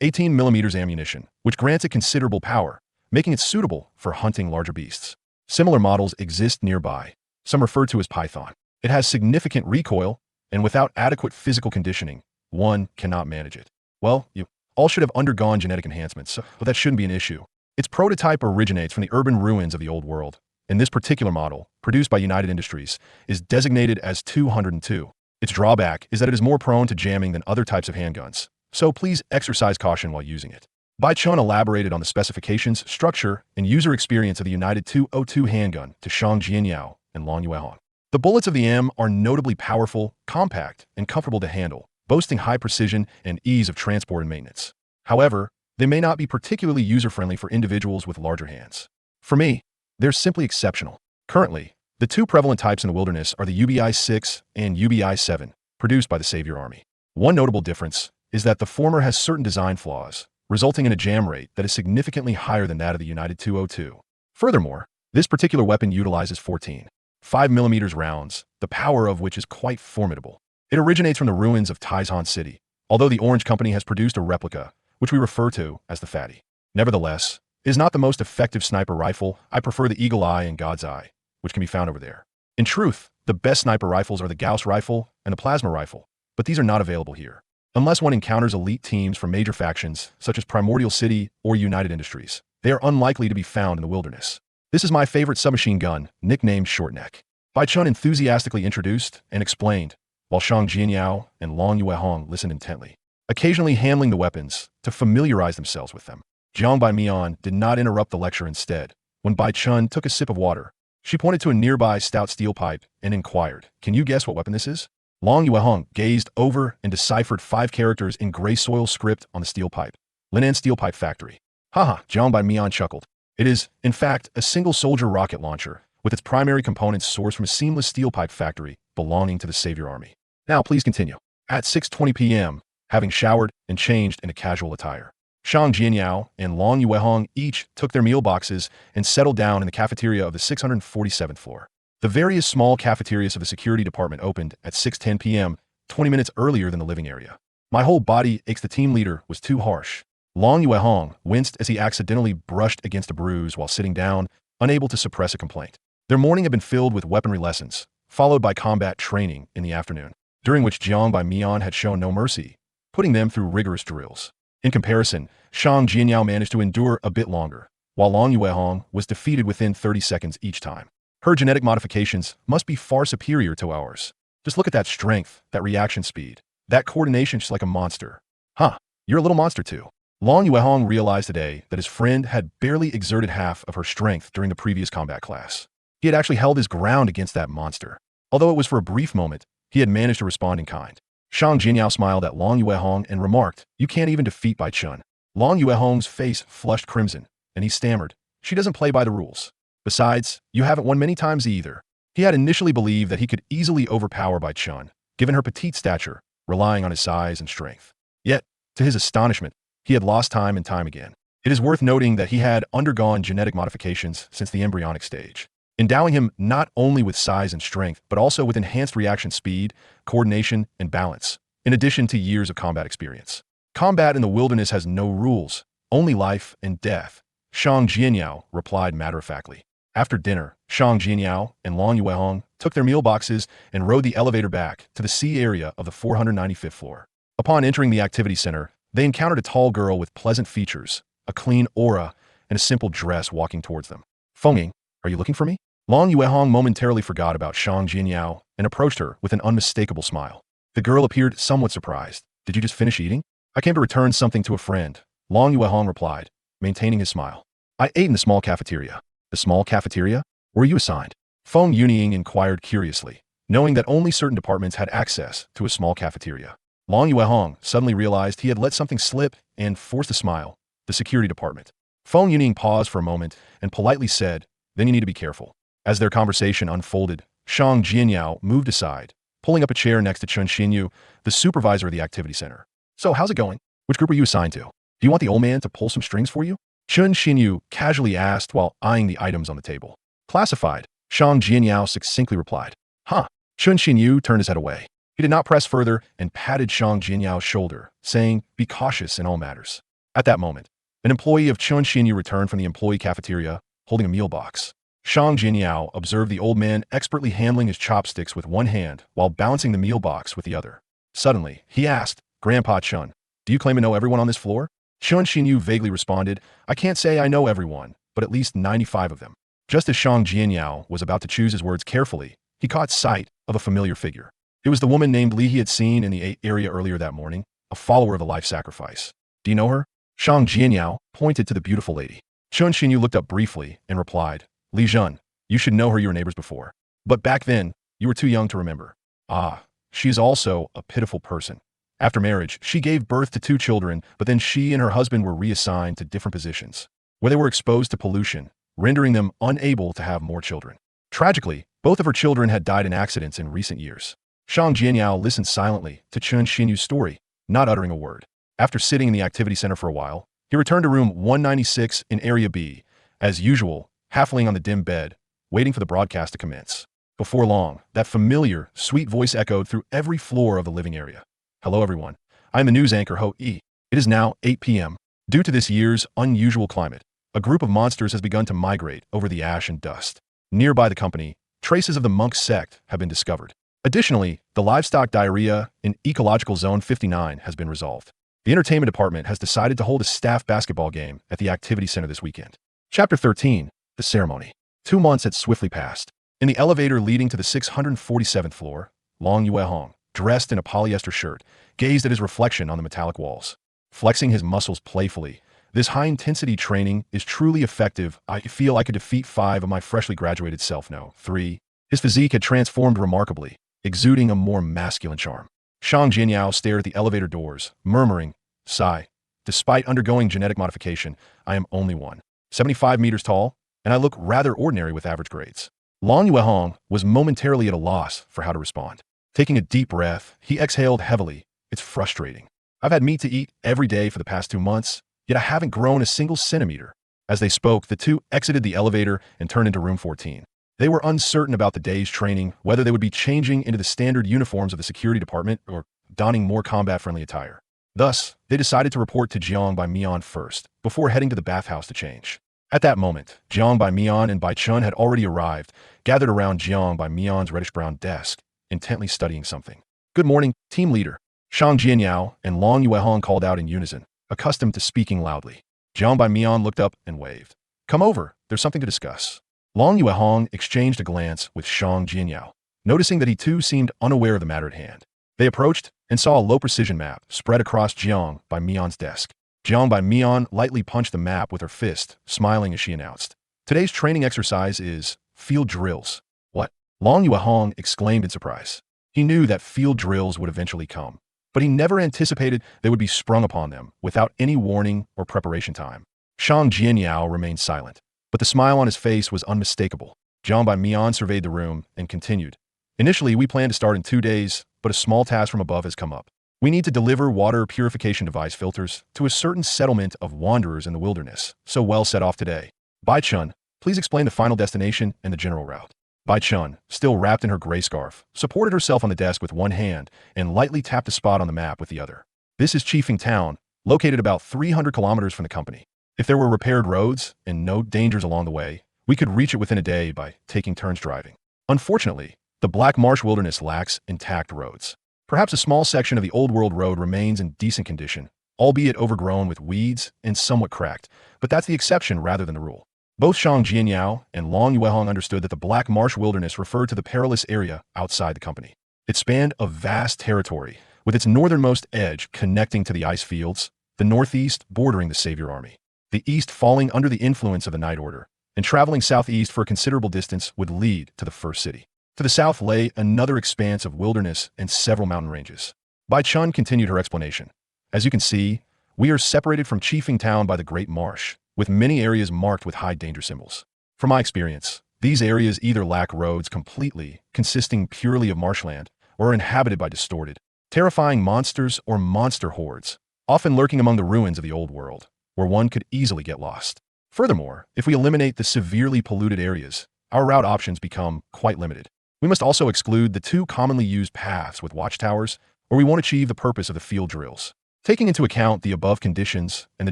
S1: 18 millimeters ammunition, which grants it considerable power, making it suitable for hunting larger beasts. Similar models exist nearby, some referred to as Python. It has significant recoil, and without adequate physical conditioning, one cannot manage it. Well, you all should have undergone genetic enhancements, so that shouldn't be an issue. Its prototype originates from the urban ruins of the old world, and this particular model, produced by United Industries, is designated as 202. Its drawback is that it is more prone to jamming than other types of handguns, so please exercise caution while using it." Bai Chun elaborated on the specifications, structure, and user experience of the United 202 handgun to Shang Jianyao and Long Yuehong. The bullets of the M are notably powerful, compact, and comfortable to handle, boasting high precision and ease of transport and maintenance. However, they may not be particularly user-friendly for individuals with larger hands. For me, they're simply exceptional. Currently, the two prevalent types in the wilderness are the UBI-6 and UBI-7, produced by the Savior Army. One notable difference is that the former has certain design flaws, resulting in a jam rate that is significantly higher than that of the United 202. Furthermore, this particular weapon utilizes 14 5mm rounds, the power of which is quite formidable. It originates from the ruins of Taizhan City, although the Orange Company has produced a replica, which we refer to as the Fatty. Nevertheless, it is not the most effective sniper rifle. I prefer the Eagle Eye and God's Eye, which can be found over there. In truth, the best sniper rifles are the Gauss rifle and the plasma rifle, but these are not available here. Unless one encounters elite teams from major factions, such as Primordial City or United Industries, they are unlikely to be found in the wilderness. This is my favorite submachine gun, nicknamed Shortneck. Bai Chun enthusiastically introduced and explained, while Shang Jianyao and Long Yuehong listened intently, occasionally handling the weapons to familiarize themselves with them. Jiang Bai Mian did not interrupt the lecture. Instead, when Bai Chun took a sip of water, she pointed to a nearby stout steel pipe and inquired, "Can you guess what weapon this is?" Long Yuehong gazed over and deciphered 5 characters in gray soil script on the steel pipe. "Linan Steel Pipe Factory." "Haha," Jiang Bai Mian chuckled. "It is, in fact, a single-soldier rocket launcher, with its primary components sourced from a seamless steel pipe factory belonging to the Savior Army. Now please continue." At 6:20 p.m., having showered and changed into casual attire, Shang Jianyao and Long Yuehong each took their meal boxes and settled down in the cafeteria of the 647th floor. The various small cafeterias of the security department opened at 6:10 p.m., 20 minutes earlier than the living area. "My whole body aches." The team leader was too harsh. Long Yuehong winced as he accidentally brushed against a bruise while sitting down, unable to suppress a complaint. Their morning had been filled with weaponry lessons, followed by combat training in the afternoon, during which Jiang Bai Mian had shown no mercy, putting them through rigorous drills. In comparison, Shang Jianyao managed to endure a bit longer, while Long Yuehong was defeated within 30 seconds each time. Her genetic modifications must be far superior to ours. Just look at that strength, that reaction speed, that coordination. She's like a monster. "Huh, you're a little monster too." Long Yuehong realized today that his friend had barely exerted half of her strength during the previous combat class. He had actually held his ground against that monster. Although it was for a brief moment, he had managed to respond in kind. Shang Jianyao smiled at Long Yuehong and remarked, "You can't even defeat Bai Chun." Long Yuehong's face flushed crimson, and he stammered, "She doesn't play by the rules. Besides, you haven't won many times either." He had initially believed that he could easily overpower Bai Chun, given her petite stature, relying on his size and strength. Yet, to his astonishment, he had lost time and time again. It is worth noting that he had undergone genetic modifications since the embryonic stage, endowing him not only with size and strength, but also with enhanced reaction speed, coordination, and balance, in addition to years of combat experience. "Combat in the wilderness has no rules, only life and death," Shang Jianyao replied matter-of-factly. After dinner, Shang Jianyao and Long Yuehong took their meal boxes and rode the elevator back to the C area of the 495th floor. Upon entering the activity center, they encountered a tall girl with pleasant features, a clean aura, and a simple dress walking towards them. "Fengming, are you looking for me?" Long Yuehong momentarily forgot about Shang Jianyao and approached her with an unmistakable smile. The girl appeared somewhat surprised. "Did you just finish eating?" "I came to return something to a friend," Long Yuehong replied, maintaining his smile. "I ate in the small cafeteria." "The small cafeteria? Were you assigned?" Feng Yunying inquired curiously, knowing that only certain departments had access to a small cafeteria. Long Yuehong suddenly realized he had let something slip and forced a smile. "The security department." Feng Yunying paused for a moment and politely said, "Then you need to be careful." As their conversation unfolded, Shang Jianyao moved aside, pulling up a chair next to Chun Xinyu, the supervisor of the activity center. "So how's it going? Which group are you assigned to?" Do you want the old man to pull some strings for you? Chun Xinyu casually asked while eyeing the items on the table. Classified, Shang Jianyao succinctly replied. Huh. Chun Xinyu turned his head away. He did not press further and patted Shang Jianyao's shoulder, saying, be cautious in all matters. At that moment, an employee of Chun Xinyu returned from the employee cafeteria, holding a meal box. Shang Jianyao observed the old man expertly handling his chopsticks with one hand while balancing the meal box with the other. Suddenly, he asked, Grandpa Chun, do you claim to know everyone on this floor? Chun Xinyu vaguely responded, I can't say I know everyone, but at least 95 of them. Just as Shang Jianyao was about to choose his words carefully, he caught sight of a familiar figure. It was the woman named Li he had seen in the area earlier that morning, a follower of the life sacrifice. Do you know her? Shang Jianyao pointed to the beautiful lady. Chun Xinyu looked up briefly and replied, Li Zhen, you should know her, you were neighbors before. But back then, you were too young to remember. Ah, she is also a pitiful person. After marriage, she gave birth to 2 children, but then she and her husband were reassigned to different positions, where they were exposed to pollution, rendering them unable to have more children. Tragically, both of her children had died in accidents in recent years. Shang Jianyao listened silently to Chun Xinyu's story, not uttering a word. After sitting in the activity center for a while, he returned to room 196 in Area B, as usual, half-laying on the dim bed, waiting for the broadcast to commence. Before long, that familiar, sweet voice echoed through every floor of the living area. Hello everyone. I am the news anchor Huī. It is now 8 p.m. Due to this year's unusual climate, a group of monsters has begun to migrate over the ash and dust. Nearby the company, traces of the monk sect have been discovered. Additionally, the livestock diarrhea in Ecological Zone 59 has been resolved. The entertainment department has decided to hold a staff basketball game at the activity center this weekend. Chapter 13, The Ceremony. 2 months had swiftly passed. In the elevator leading to the 647th floor, Long Yue Hong, dressed in a polyester shirt, gazed at his reflection on the metallic walls. Flexing his muscles playfully, this high-intensity training is truly effective. I feel I could defeat 5 of my freshly graduated self. No, 3. His physique had transformed remarkably, exuding a more masculine charm. Shang Jianyao stared at the elevator doors, murmuring, sigh. Despite undergoing genetic modification, I am only 1.75 meters tall, and I look rather ordinary with average grades. Long Yue Hong was momentarily at a loss for how to respond. Taking a deep breath, he exhaled heavily. It's frustrating. I've had meat to eat every day for the past 2 months, yet I haven't grown a single centimeter. As they spoke, the two exited the elevator and turned into room 14. They were uncertain about the day's training, whether they would be changing into the standard uniforms of the security department or donning more combat-friendly attire. Thus, they decided to report to Jiang by Mian first, before heading to the bathhouse to change. At that moment, Jiang by Mian and Bai Chun had already arrived, gathered around Jiang by Mian's reddish-brown desk, intently studying something. Good morning, team leader. Shang Jianyao and Long Yue Hong called out in unison, accustomed to speaking loudly. Jiang by Mian looked up and waved. Come over, there's something to discuss. Long Yue Hong exchanged a glance with Shang Jianyao, noticing that he too seemed unaware of the matter at hand. They approached and saw a low-precision map spread across Jiang by Mian's desk. Jiang by Mian lightly punched the map with her fist, smiling as she announced, today's training exercise is field drills. What? Long Yue Hong exclaimed in surprise. He knew that field drills would eventually come, but he never anticipated they would be sprung upon them without any warning or preparation time. Shang Jianyao remained silent, but the smile on his face was unmistakable. Jiang by Mian surveyed the room and continued. Initially, we planned to start in 2 days, but a small task from above has come up. We need to deliver water purification device filters to a certain settlement of wanderers in the wilderness, so well set off today. Bai Chun, please explain the final destination and the general route. Bai Chun, still wrapped in her gray scarf, supported herself on the desk with one hand and lightly tapped a spot on the map with the other. This is Chifeng Town, located about 300 kilometers from the company. If there were repaired roads and no dangers along the way, we could reach it within a day by taking turns driving. Unfortunately, the Black Marsh Wilderness lacks intact roads. Perhaps a small section of the Old World Road remains in decent condition, albeit overgrown with weeds and somewhat cracked, but that's the exception rather than the rule. Both Shang Jianyao and Long Yue Hong understood that the Black Marsh Wilderness referred to the perilous area outside the company. It spanned a vast territory, with its northernmost edge connecting to the ice fields, the northeast bordering the Savior Army, the east falling under the influence of the Night Order, and traveling southeast for a considerable distance would lead to the first city. To the south lay another expanse of wilderness and several mountain ranges. Bai Chun continued her explanation. As you can see, we are separated from Chifeng Town by the Great Marsh, with many areas marked with high danger symbols. From my experience, these areas either lack roads completely, consisting purely of marshland, or are inhabited by distorted, terrifying monsters or monster hordes. often lurking among the ruins of the old world, where one could easily get lost. Furthermore, if we eliminate the severely polluted areas, our route options become quite limited. We must also exclude the two commonly used paths with watchtowers, or we won't achieve the purpose of the field drills. Taking into account the above conditions and the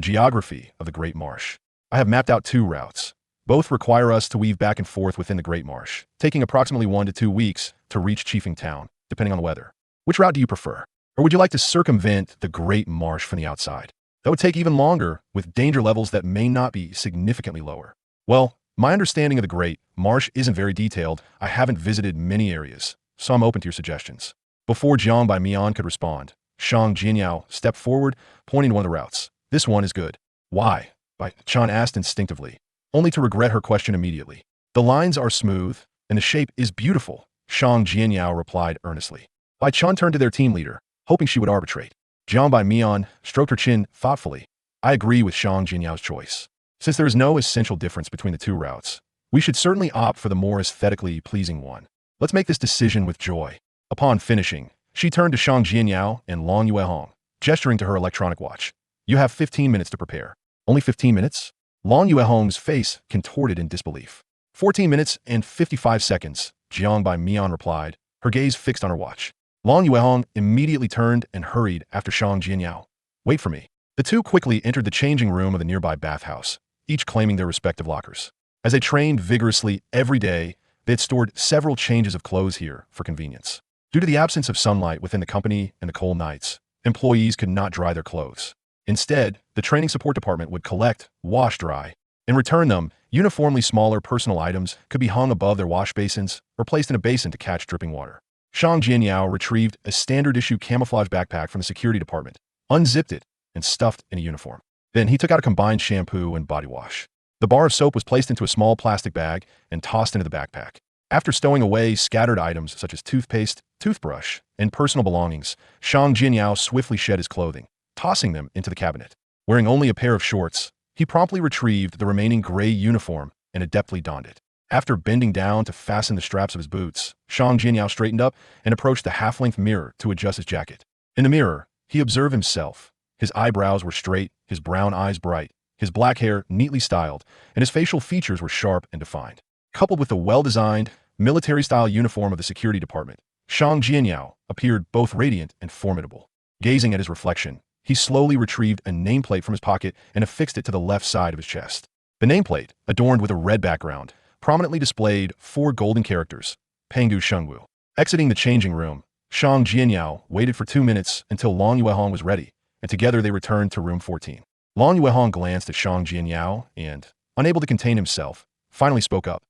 S1: geography of the Great Marsh, I have mapped out two routes. Both require us to weave back and forth within the Great Marsh, taking approximately 1 to 2 weeks to reach Chiefing Town, depending on the weather. Which route do you prefer? Or would you like to circumvent the Great Marsh from the outside? That would take even longer, with danger levels that may not be significantly lower. Well, my understanding of the Great Marsh isn't very detailed. I haven't visited many areas, so I'm open to your suggestions. Before Jiang by Mian could respond, Shang Jianyao stepped forward, pointing to one of the routes. This one is good. Why? Bai Chan asked instinctively, only to regret her question immediately. The lines are smooth, and the shape is beautiful, Shang Jianyao replied earnestly. Bai Chan turned to their team leader, hoping she would arbitrate. Jiang by Mian stroked her chin thoughtfully. I agree with Shang Jianyao's choice. Since there is no essential difference between the two routes, we should certainly opt for the more aesthetically pleasing one. Let's make this decision with joy. Upon finishing, she turned to Shang Jianyao and Long Yuehong, gesturing to her electronic watch. You have 15 minutes to prepare. Only 15 minutes? Long Yuehong's face contorted in disbelief. 14 minutes and 55 seconds, Jiang by Mian replied, her gaze fixed on her watch. Long Yuehong immediately turned and hurried after Shang Jianyao. Wait for me. The two quickly entered the changing room of the nearby bathhouse, each claiming their respective lockers. As they trained vigorously every day, they had stored several changes of clothes here for convenience. Due to the absence of sunlight within the company and the cold nights, employees could not dry their clothes. Instead, the training support department would collect, wash dry, and return them. Uniformly smaller personal items could be hung above their wash basins or placed in a basin to catch dripping water. Shang Jianyao retrieved a standard-issue camouflage backpack from the security department, unzipped it, and stuffed in a uniform. Then he took out a combined shampoo and body wash. The bar of soap was placed into a small plastic bag and tossed into the backpack. After stowing away scattered items such as toothpaste, toothbrush, and personal belongings, Shang Jianyao swiftly shed his clothing, tossing them into the cabinet. Wearing only a pair of shorts, he promptly retrieved the remaining gray uniform and adeptly donned it. After bending down to fasten the straps of his boots, Shang Jianyao straightened up and approached the half-length mirror to adjust his jacket. In the mirror, he observed himself. His eyebrows were straight, his brown eyes bright, his black hair neatly styled, and his facial features were sharp and defined. Coupled with the well-designed, military-style uniform of the security department, Shang Jianyao appeared both radiant and formidable. Gazing at his reflection, he slowly retrieved a nameplate from his pocket and affixed it to the left side of his chest. The nameplate, adorned with a red background, prominently displayed 4 golden characters, Pengdu Shengwu. Exiting the changing room, Shang Jianyao waited for 2 minutes until Long Yuehong was ready, and together they returned to room 14. Long Yuehong glanced at Shang Jianyao and, unable to contain himself, finally spoke up.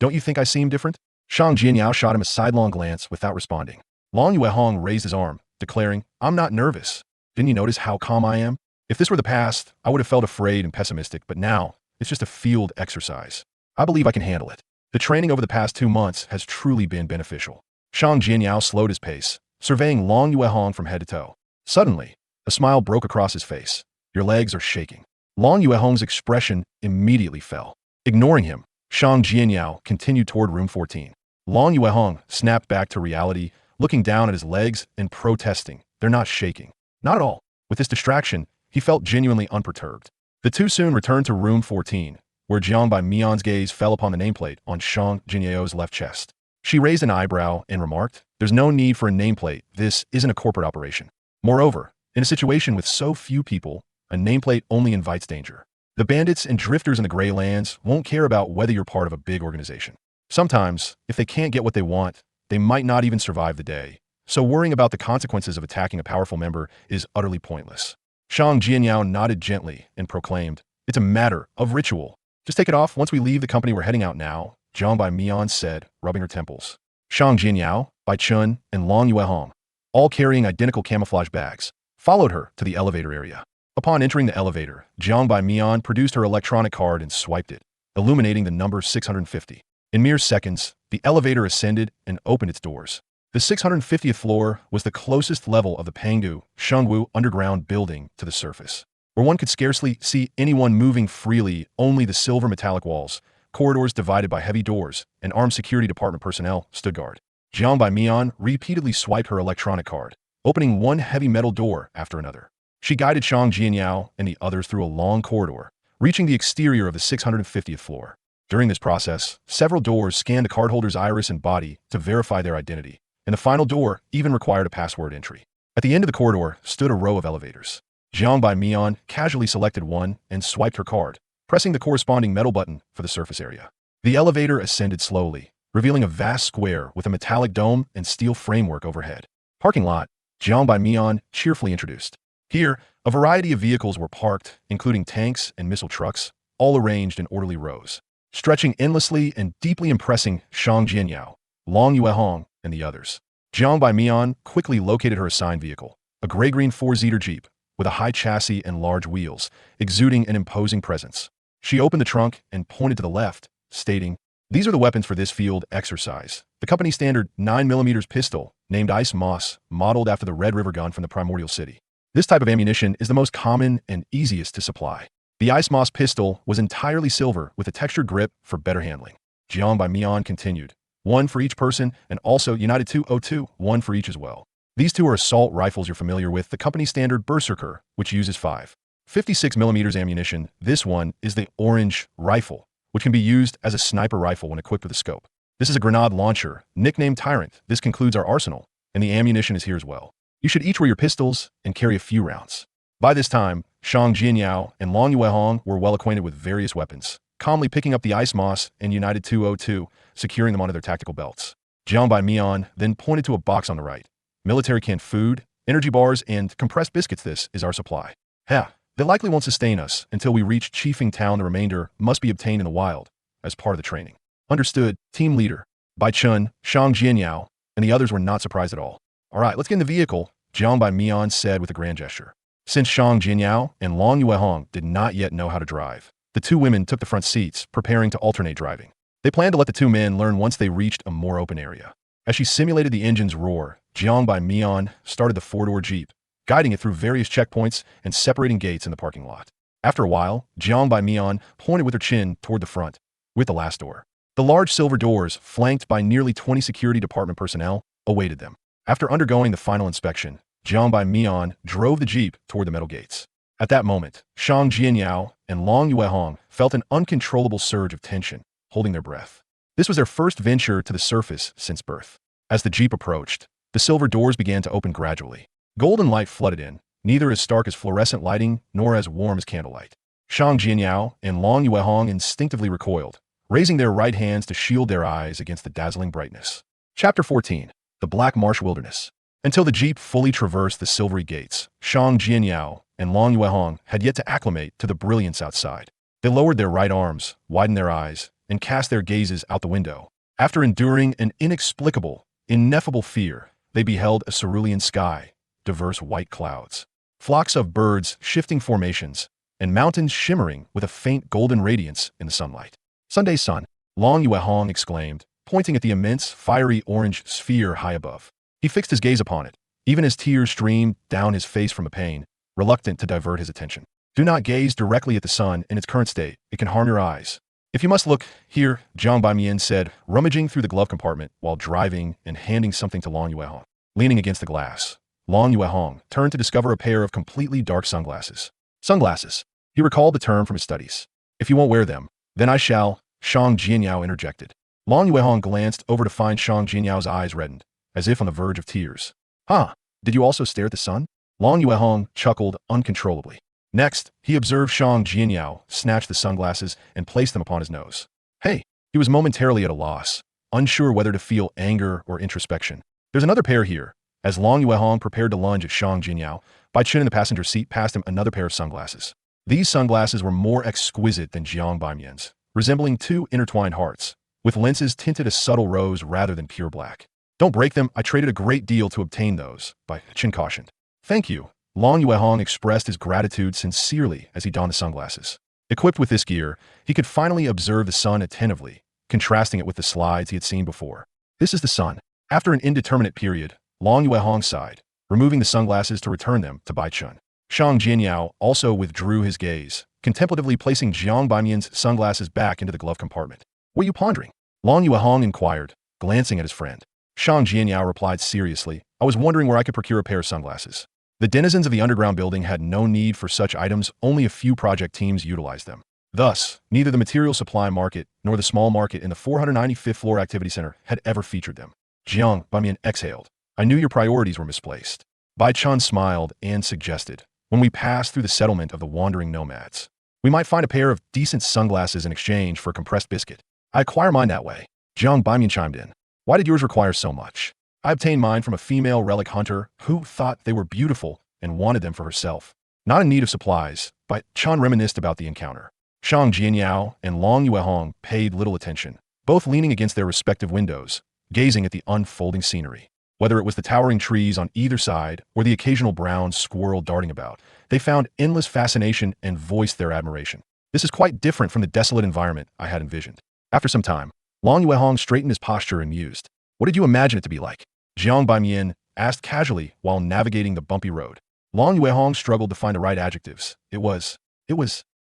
S1: Don't you think I seem different? Shang Jianyao shot him a sidelong glance without responding. Long Yuehong raised his arm, declaring, I'm not nervous. Didn't you notice how calm I am? If this were the past, I would have felt afraid and pessimistic, but now, it's just a field exercise. I believe I can handle it. The training over the past 2 months has truly been beneficial. Shang Jianyao slowed his pace, surveying Long Yuehong from head to toe. Suddenly, a smile broke across his face. Your legs are shaking. Long Yuehong's expression immediately fell. Ignoring him, Shang Jianyao continued toward room 14. Long Yuehong snapped back to reality, looking down at his legs and protesting. They're not shaking. Not at all. With this distraction, he felt genuinely unperturbed. The two soon returned to room 14, where Jiang by Mian's gaze fell upon the nameplate on Shang Jinyao's left chest. She raised an eyebrow and remarked, There's no need for a nameplate. This isn't a corporate operation. Moreover, in a situation with so few people, a nameplate only invites danger. The bandits and drifters in the Grey Lands won't care about whether you're part of a big organization. Sometimes, if they can't get what they want, they might not even survive the day. So worrying about the consequences of attacking a powerful member is utterly pointless. Shang Jianyao nodded gently and proclaimed, It's a matter of ritual. Just take it off once we leave the company. We're heading out now, Jiang by Mian said, rubbing her temples. Shang Jianyao, Bai Chun, and Long Yuehong, all carrying identical camouflage bags, followed her to the elevator area. Upon entering the elevator, Jiang by Mian produced her electronic card and swiped it, illuminating the number 650. In mere seconds, the elevator ascended and opened its doors. The 650th floor was the closest level of the Pengdu Shengwu underground building to the surface, where one could scarcely see anyone moving freely, only the silver metallic walls, corridors divided by heavy doors, and armed security department personnel stood guard. Jiang by Mian repeatedly swiped her electronic card, opening one heavy metal door after another. She guided Shang Jianyao and the others through a long corridor, reaching the exterior of the 650th floor. During this process, several doors scanned the cardholder's iris and body to verify their identity, and the final door even required a password entry. At the end of the corridor stood a row of elevators. Jiang Bai Mian casually selected one and swiped her card, pressing the corresponding metal button for the surface area. The elevator ascended slowly, revealing a vast square with a metallic dome and steel framework overhead. Parking lot, Jiang Bai Mian cheerfully introduced. Here, a variety of vehicles were parked, including tanks and missile trucks, all arranged in orderly rows, stretching endlessly and deeply impressing Shang Jianyao, Long Yuehong, and the others. Jiang Bai Mian quickly located her assigned vehicle, a gray-green four-seater Jeep, with a high chassis and large wheels, exuding an imposing presence. She opened the trunk and pointed to the left, stating, "These are the weapons for this field exercise. The company standard 9mm pistol, named Ice Moss, modeled after the Red River gun from the Primordial City. This type of ammunition is the most common and easiest to supply." The Ice Moss pistol was entirely silver with a textured grip for better handling. Jiang Bai Mian continued, "One for each person, and also United 202, one for each as well. These two are assault rifles you're familiar with, the company standard Berserker, which uses 5.56mm ammunition. This one is the Orange Rifle, which can be used as a sniper rifle when equipped with a scope. This is a grenade launcher, nicknamed Tyrant. This concludes our arsenal, and the ammunition is here as well. You should each wear your pistols and carry a few rounds." By this time, Shang Jianyao and Long Yuehong were well acquainted with various weapons, calmly picking up the Ice Moss and United 202, securing them onto their tactical belts. Jiang Bai Mian then pointed to a box on the right. "Military canned food, energy bars, and compressed biscuits. This is our supply. They likely won't sustain us until we reach Chiefing Town. The remainder must be obtained in the wild, as part of the training." "Understood, team leader." Bai Chun, Shang Jianyao, and the others were not surprised at all. "All right, let's get in the vehicle," Jiang Bai Mian said with a grand gesture. Since Shang Jianyao and Long Yuehong did not yet know how to drive, the two women took the front seats, preparing to alternate driving. They planned to let the two men learn once they reached a more open area. As she simulated the engine's roar, Jiang Bai Mian started the four-door Jeep, guiding it through various checkpoints and separating gates in the parking lot. After a while, Jiang Bai Mian pointed with her chin toward the front, with the last door. The large silver doors, flanked by nearly 20 security department personnel, awaited them. After undergoing the final inspection, Jiang Bai Mian drove the Jeep toward the metal gates. At that moment, Shang Jianyao and Long Yuehong felt an uncontrollable surge of tension, holding their breath. This was their first venture to the surface since birth. As the Jeep approached, the silver doors began to open gradually. Golden light flooded in, neither as stark as fluorescent lighting nor as warm as candlelight. Shang Jianyao and Long Yuehong instinctively recoiled, raising their right hands to shield their eyes against the dazzling brightness. Chapter 14. The Black Marsh Wilderness. Until the Jeep fully traversed the silvery gates, Shang Jianyao and Long Yuehong had yet to acclimate to the brilliance outside. They lowered their right arms, widened their eyes, and cast their gazes out the window. After enduring an inexplicable, ineffable fear, they beheld a cerulean sky, diverse white clouds, flocks of birds, shifting formations, and mountains shimmering with a faint golden radiance in the sunlight. "Sunday sun," Long Yuehong exclaimed, pointing at the immense, fiery orange sphere high above. He fixed his gaze upon it, even as tears streamed down his face from the pain, reluctant to divert his attention. "Do not gaze directly at the sun in its current state. It can harm your eyes. If you must look here," Jiang Bai Mian said, rummaging through the glove compartment while driving and handing something to Long Yuehong. Leaning against the glass, Long Yuehong turned to discover a pair of completely dark sunglasses. Sunglasses. He recalled the term from his studies. "If you won't wear them, then I shall," Shang Jianyao interjected. Long Yuehong glanced over to find Shang Jianyao's eyes reddened, as if on the verge of tears. Did you also stare at the sun?" Long Yuehong chuckled uncontrollably. Next, he observed Shang Jianyao snatch the sunglasses and place them upon his nose. "Hey!" He was momentarily at a loss, unsure whether to feel anger or introspection. "There's another pair here." As Long Yuehong prepared to lunge at Shang Jianyao, Bai Chun in the passenger seat passed him another pair of sunglasses. These sunglasses were more exquisite than Jiang Bai Mian's, resembling two intertwined hearts, with lenses tinted a subtle rose rather than pure black. "Don't break them. I traded a great deal to obtain those," Bai Chun cautioned. "Thank you." Long Yuehong expressed his gratitude sincerely as he donned the sunglasses. Equipped with this gear, he could finally observe the sun attentively, contrasting it with the slides he had seen before. "This is the sun." After an indeterminate period, Long Yuehong sighed, removing the sunglasses to return them to Bai Chun. Shang Jianyao also withdrew his gaze, contemplatively placing Jiang Bai Mian's sunglasses back into the glove compartment. "What are you pondering?" Long Yuehong inquired, glancing at his friend. Shang Jianyao replied seriously, "I was wondering where I could procure a pair of sunglasses." The denizens of the underground building had no need for such items, only a few project teams utilized them. Thus, neither the material supply market nor the small market in the 495th floor activity center had ever featured them. Jiang Bamian exhaled. I knew your priorities were misplaced. Bai Chun smiled and suggested, when we pass through the settlement of the wandering nomads, we might find a pair of decent sunglasses in exchange for a compressed biscuit. I acquire mine that way. Jiang Bamian chimed in. Why did yours require so much? I obtained mine from a female relic hunter who thought they were beautiful and wanted them for herself. Not in need of supplies, Bai Chun reminisced about the encounter. Shang Jianyao and Long Yuehong paid little attention, both leaning against their respective windows, gazing at the unfolding scenery. Whether it was the towering trees on either side or the occasional brown squirrel darting about, they found endless fascination and voiced their admiration. This is quite different from the desolate environment I had envisioned. After some time, Long Yuehong straightened his posture and mused. What did you imagine it to be like? Jiang Baimian asked casually while navigating the bumpy road. Long Yuehong struggled to find the right adjectives. It was.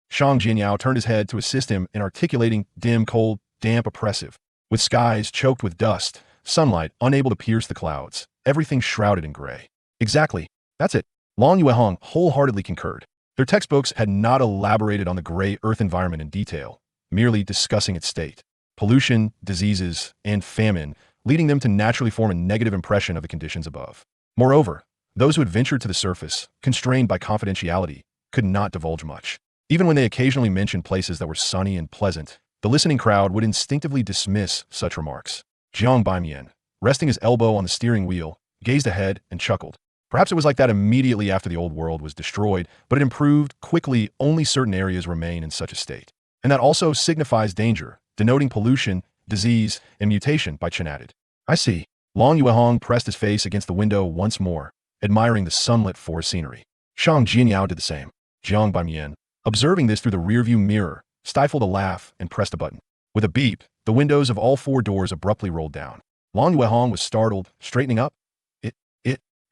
S1: Shang Jianyao turned his head to assist him in articulating dim, cold, damp, oppressive. With skies choked with dust, sunlight unable to pierce the clouds, everything shrouded in gray. Exactly. That's it. Long Yuehong wholeheartedly concurred. Their textbooks had not elaborated on the gray earth environment in detail, merely discussing its state. Pollution, diseases, and famine, leading them to naturally form a negative impression of the conditions above. Moreover, those who had ventured to the surface, constrained by confidentiality, could not divulge much. Even when they occasionally mentioned places that were sunny and pleasant, the listening crowd would instinctively dismiss such remarks. Jiang Baimian, resting his elbow on the steering wheel, gazed ahead and chuckled. Perhaps it was like that immediately after the old world was destroyed, but it improved quickly. Only certain areas remain in such a state. And that also signifies danger, denoting pollution, disease, and mutation, Bai Chen added. I see. Long Yuehong pressed his face against the window once more, admiring the sunlit forest scenery. Shang Jianyao did the same. Jiang Baimian, observing this through the rearview mirror, stifled a laugh and pressed a button. With a beep, the windows of all four doors abruptly rolled down. Long Yuehong was startled, straightening up.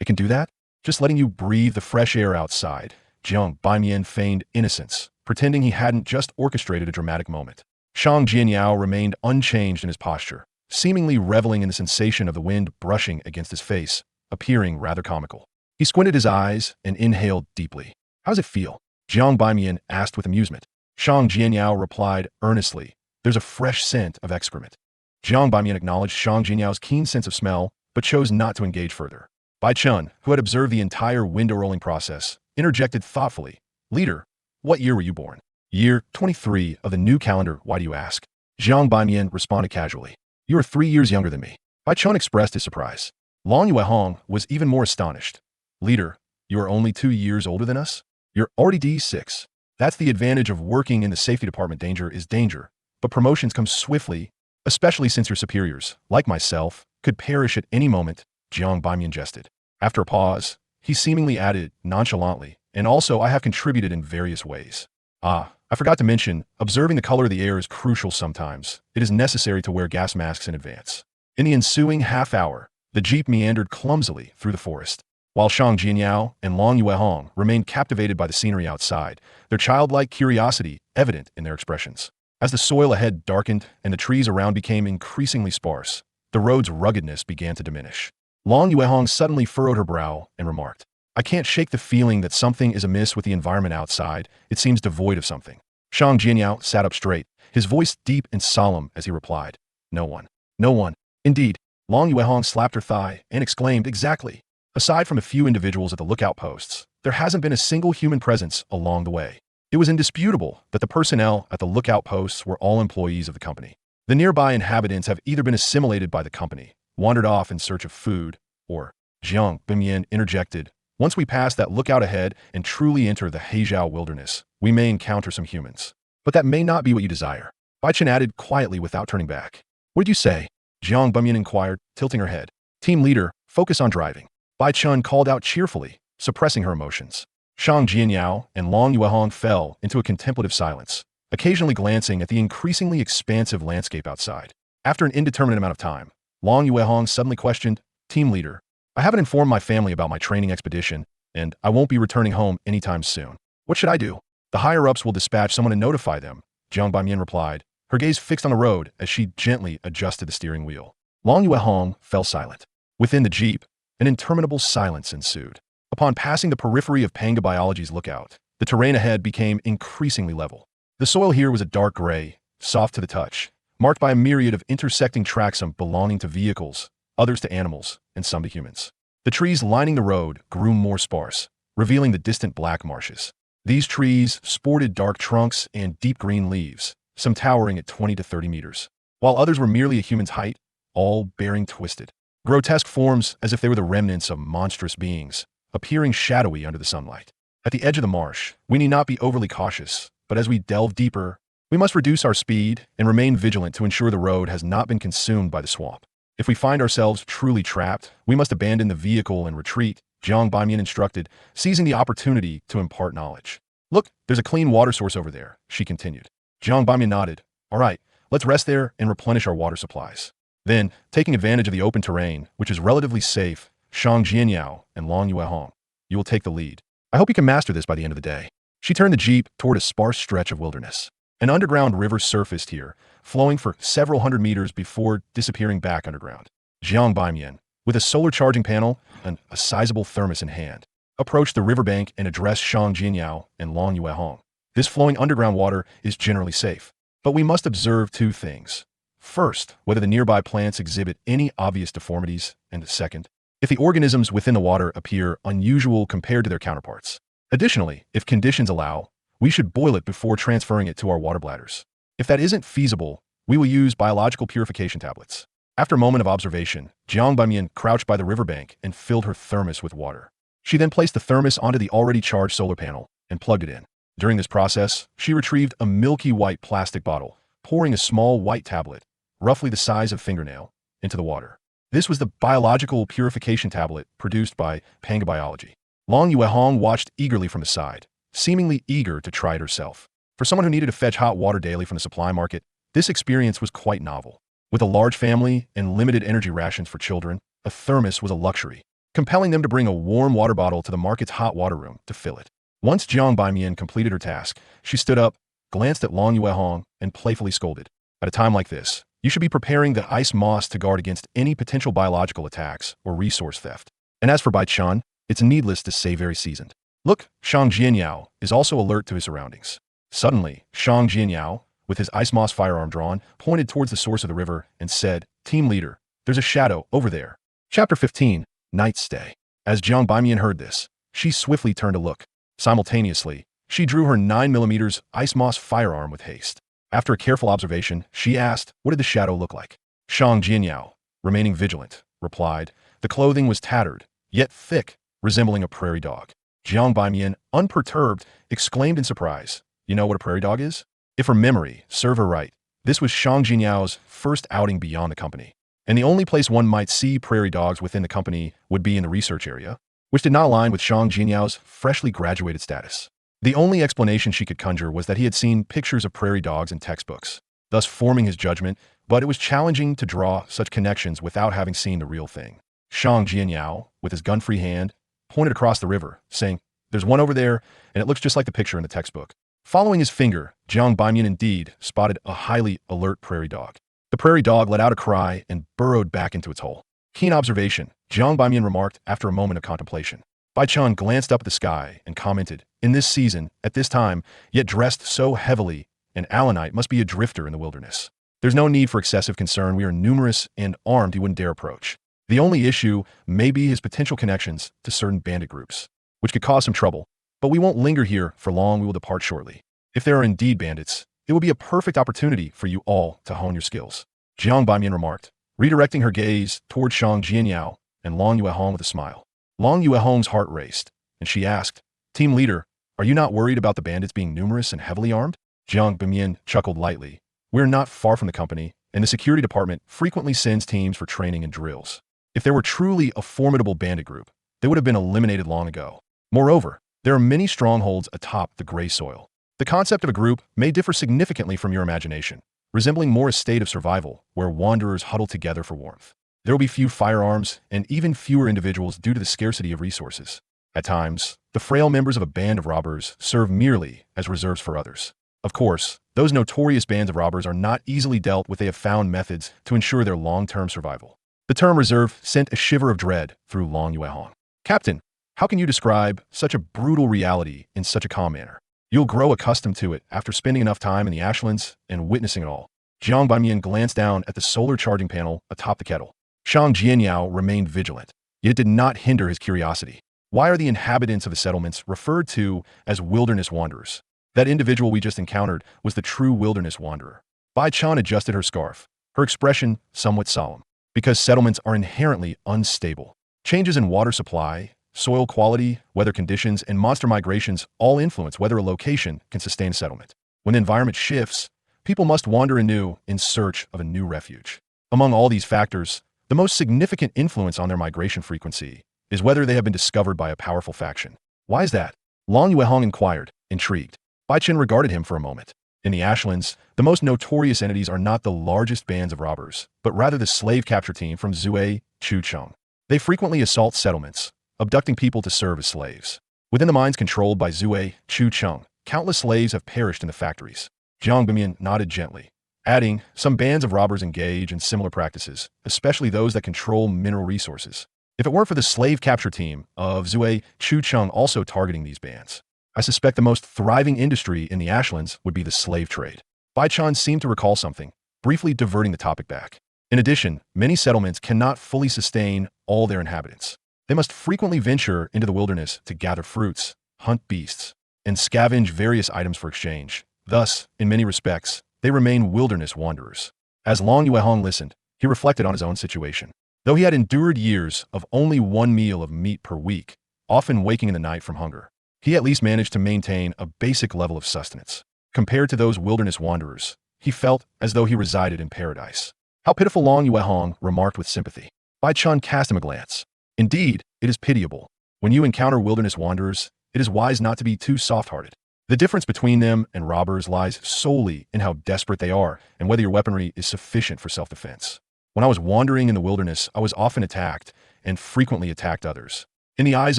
S1: It can do that? Just letting you breathe the fresh air outside. Jiang Baimian feigned innocence, pretending he hadn't just orchestrated a dramatic moment. Shang Jianyao remained unchanged in his posture, seemingly reveling in the sensation of the wind brushing against his face, appearing rather comical. He squinted his eyes and inhaled deeply. How does it feel? Jiang Baimian asked with amusement. Shang Jianyao replied earnestly. There's a fresh scent of excrement. Jiang Baimian acknowledged Shang Jianyao keen sense of smell, but chose not to engage further. Bai Chun, who had observed the entire window rolling process, interjected thoughtfully. Leader, what year were you born? Year 23 of the new calendar, why do you ask? Jiang Baimian responded casually. You are 3 years younger than me. Bai Chun expressed his surprise. Long Yuehong was even more astonished. Leader, you are only 2 years older than us? You're already D6. That's the advantage of working in the safety department. Danger is danger, but promotions come swiftly, especially since your superiors, like myself, could perish at any moment, Jiang Baimian jested. After a pause, he seemingly added nonchalantly, and also I have contributed in various ways. I forgot to mention, observing the color of the air is crucial sometimes. It is necessary to wear gas masks in advance. In the ensuing half hour, the jeep meandered clumsily through the forest. While Shang Jianyao and Long Yuehong remained captivated by the scenery outside, their childlike curiosity evident in their expressions. As the soil ahead darkened and the trees around became increasingly sparse, the road's ruggedness began to diminish. Long Yuehong suddenly furrowed her brow and remarked, I can't shake the feeling that something is amiss with the environment outside. It seems devoid of something. Shang Jianyao sat up straight, his voice deep and solemn as he replied, No one. No one. Indeed. Long Yuehong slapped her thigh and exclaimed, Exactly. Aside from a few individuals at the lookout posts, there hasn't been a single human presence along the way. It was indisputable that the personnel at the lookout posts were all employees of the company. The nearby inhabitants have either been assimilated by the company, wandered off in search of food, or, Jiang Baimian interjected, once we pass that lookout ahead and truly enter the Heizhou wilderness, we may encounter some humans. But that may not be what you desire. Bai Chen added quietly without turning back. What did you say? Jiang Baimian inquired, tilting her head. Team leader, focus on driving. Bai Chun called out cheerfully, suppressing her emotions. Shang Jianyao and Long Yuehong fell into a contemplative silence, occasionally glancing at the increasingly expansive landscape outside. After an indeterminate amount of time, Long Yuehong suddenly questioned, Team leader, I haven't informed my family about my training expedition, and I won't be returning home anytime soon. What should I do? The higher-ups will dispatch someone to notify them, Jiang Baimian replied, her gaze fixed on the road as she gently adjusted the steering wheel. Long Yuehong fell silent. Within the jeep, an interminable silence ensued. Upon passing the periphery of Panga Biology's lookout, the terrain ahead became increasingly level. The soil here was a dark gray, soft to the touch, marked by a myriad of intersecting tracks, some belonging to vehicles, others to animals, and some to humans. The trees lining the road grew more sparse, revealing the distant black marshes. These trees sported dark trunks and deep green leaves, some towering at 20 to 30 meters, while others were merely a human's height, all bearing twisted, grotesque forms as if they were the remnants of monstrous beings, appearing shadowy under the sunlight. At the edge of the marsh, we need not be overly cautious, but as we delve deeper, we must reduce our speed and remain vigilant to ensure the road has not been consumed by the swamp. If we find ourselves truly trapped, we must abandon the vehicle and retreat, Jiang Baimian instructed, seizing the opportunity to impart knowledge. Look, there's a clean water source over there, she continued. Jiang Baimian nodded. All right, let's rest there and replenish our water supplies. Then, taking advantage of the open terrain, which is relatively safe, Shang Jianyao and Long Yuehong, you will take the lead. I hope you can master this by the end of the day. She turned the jeep toward a sparse stretch of wilderness. An underground river surfaced here, flowing for several hundred meters before disappearing back underground. Jiang Baimian, with a solar charging panel and a sizable thermos in hand, approached the riverbank and addressed Shang Jianyao and Long Yuehong. This flowing underground water is generally safe, but we must observe two things. First, whether the nearby plants exhibit any obvious deformities, and second, if the organisms within the water appear unusual compared to their counterparts. Additionally, if conditions allow, we should boil it before transferring it to our water bladders. If that isn't feasible, we will use biological purification tablets. After a moment of observation, Jiang Baimian crouched by the riverbank and filled her thermos with water. She then placed the thermos onto the already charged solar panel and plugged it in. During this process, she retrieved a milky white plastic bottle, pouring a small white tablet, roughly the size of a fingernail, into the water. This was the biological purification tablet produced by Panga Biology. Long Yuehong watched eagerly from the side, seemingly eager to try it herself. For someone who needed to fetch hot water daily from the supply market, this experience was quite novel. With a large family and limited energy rations for children, a thermos was a luxury, compelling them to bring a warm water bottle to the market's hot water room to fill it. Once Jiang Baimian completed her task, she stood up, glanced at Long Yuehong, and playfully scolded. At a time like this, you should be preparing the ice moss to guard against any potential biological attacks or resource theft. And as for Bai Chun, it's needless to say very seasoned. Look, Shang Jianyao is also alert to his surroundings. Suddenly, Shang Jianyao, with his ice moss firearm drawn, pointed towards the source of the river and said, Team leader, there's a shadow over there. Chapter 15, Night Stay. As Jiang Baimian heard this, she swiftly turned to look. Simultaneously, she drew her 9mm ice moss firearm with haste. After a careful observation, she asked, what did the shadow look like? Shang Jianyao, remaining vigilant, replied, the clothing was tattered, yet thick, resembling a prairie dog. Jiang Baimian, unperturbed, exclaimed in surprise, you know what a prairie dog is? If her memory served her right, this was Shang Jianyao's first outing beyond the company, and the only place one might see prairie dogs within the company would be in the research area, which did not align with Shang Jianyao's freshly graduated status. The only explanation she could conjure was that he had seen pictures of prairie dogs in textbooks, thus forming his judgment, but it was challenging to draw such connections without having seen the real thing. Shang Jianyao, with his gun-free hand, pointed across the river, saying, there's one over there, and it looks just like the picture in the textbook. Following his finger, Jiang Baimian indeed spotted a highly alert prairie dog. The prairie dog let out a cry and burrowed back into its hole. Keen observation, Jiang Baimian remarked after a moment of contemplation. Bai Chun glanced up at the sky and commented, in this season, at this time, yet dressed so heavily, an Alanite must be a drifter in the wilderness. There's no need for excessive concern. We are numerous and armed he wouldn't dare approach. The only issue may be his potential connections to certain bandit groups, which could cause some trouble, but we won't linger here for long. We will depart shortly. If there are indeed bandits, it will be a perfect opportunity for you all to hone your skills. Jiang Baimian remarked, redirecting her gaze toward Shang Jianyao and Long Yuehong with a smile. Long Yuehong's heart raced, and she asked, Team leader, are you not worried about the bandits being numerous and heavily armed? Jiang Baimian chuckled lightly. We're not far from the company, and the security department frequently sends teams for training and drills. If there were truly a formidable bandit group, they would have been eliminated long ago. Moreover, there are many strongholds atop the gray soil. The concept of a group may differ significantly from your imagination, resembling more a state of survival where wanderers huddle together for warmth. There will be few firearms and even fewer individuals due to the scarcity of resources. At times, the frail members of a band of robbers serve merely as reserves for others. Of course, those notorious bands of robbers are not easily dealt with. They have found methods to ensure their long-term survival. The term reserve sent a shiver of dread through Long Yuehong. Captain, How can you describe such a brutal reality in such a calm manner? You'll grow accustomed to it after spending enough time in the ashlands and witnessing it all. Jiang Baimian glanced down at the solar charging panel atop the kettle. Shang Jianyao remained vigilant, yet it did not hinder his curiosity. Why are the inhabitants of the settlements referred to as wilderness wanderers? That individual we just encountered was the true wilderness wanderer. Bai Chan adjusted her scarf, her expression somewhat solemn. Because settlements are inherently unstable. Changes in water supply, soil quality, weather conditions, and monster migrations all influence whether a location can sustain a settlement. When the environment shifts, people must wander anew in search of a new refuge. Among all these factors, the most significant influence on their migration frequency is whether they have been discovered by a powerful faction. Why is that? Long Yuehong inquired, intrigued. Bai Chen regarded him for a moment. In the ashlands, the most notorious entities are not the largest bands of robbers, but rather the slave capture team from Huī Tǔ. They frequently assault settlements, abducting people to serve as slaves. Within the mines controlled by Huī Tǔ, countless slaves have perished in the factories. Jiang Bimian nodded gently, adding, some bands of robbers engage in similar practices, especially those that control mineral resources. If it weren't for the slave capture team of Huī Tǔ also targeting these bands, I suspect the most thriving industry in the ashlands would be the slave trade. Bai Chan seemed to recall something, briefly diverting the topic back. In addition, many settlements cannot fully sustain all their inhabitants. They must frequently venture into the wilderness to gather fruits, hunt beasts, and scavenge various items for exchange. Thus, in many respects, they remain wilderness wanderers. As Long Yuehong listened, he reflected on his own situation. Though he had endured years of only one meal of meat per week, often waking in the night from hunger, he at least managed to maintain a basic level of sustenance. Compared to those wilderness wanderers, he felt as though he resided in paradise. How pitiful, Long Yuehong remarked with sympathy. Bai Chan cast him a glance. Indeed, it is pitiable. When you encounter wilderness wanderers, it is wise not to be too soft-hearted. The difference between them and robbers lies solely in how desperate they are and whether your weaponry is sufficient for self-defense. When I was wandering in the wilderness, I was often attacked and frequently attacked others. In the eyes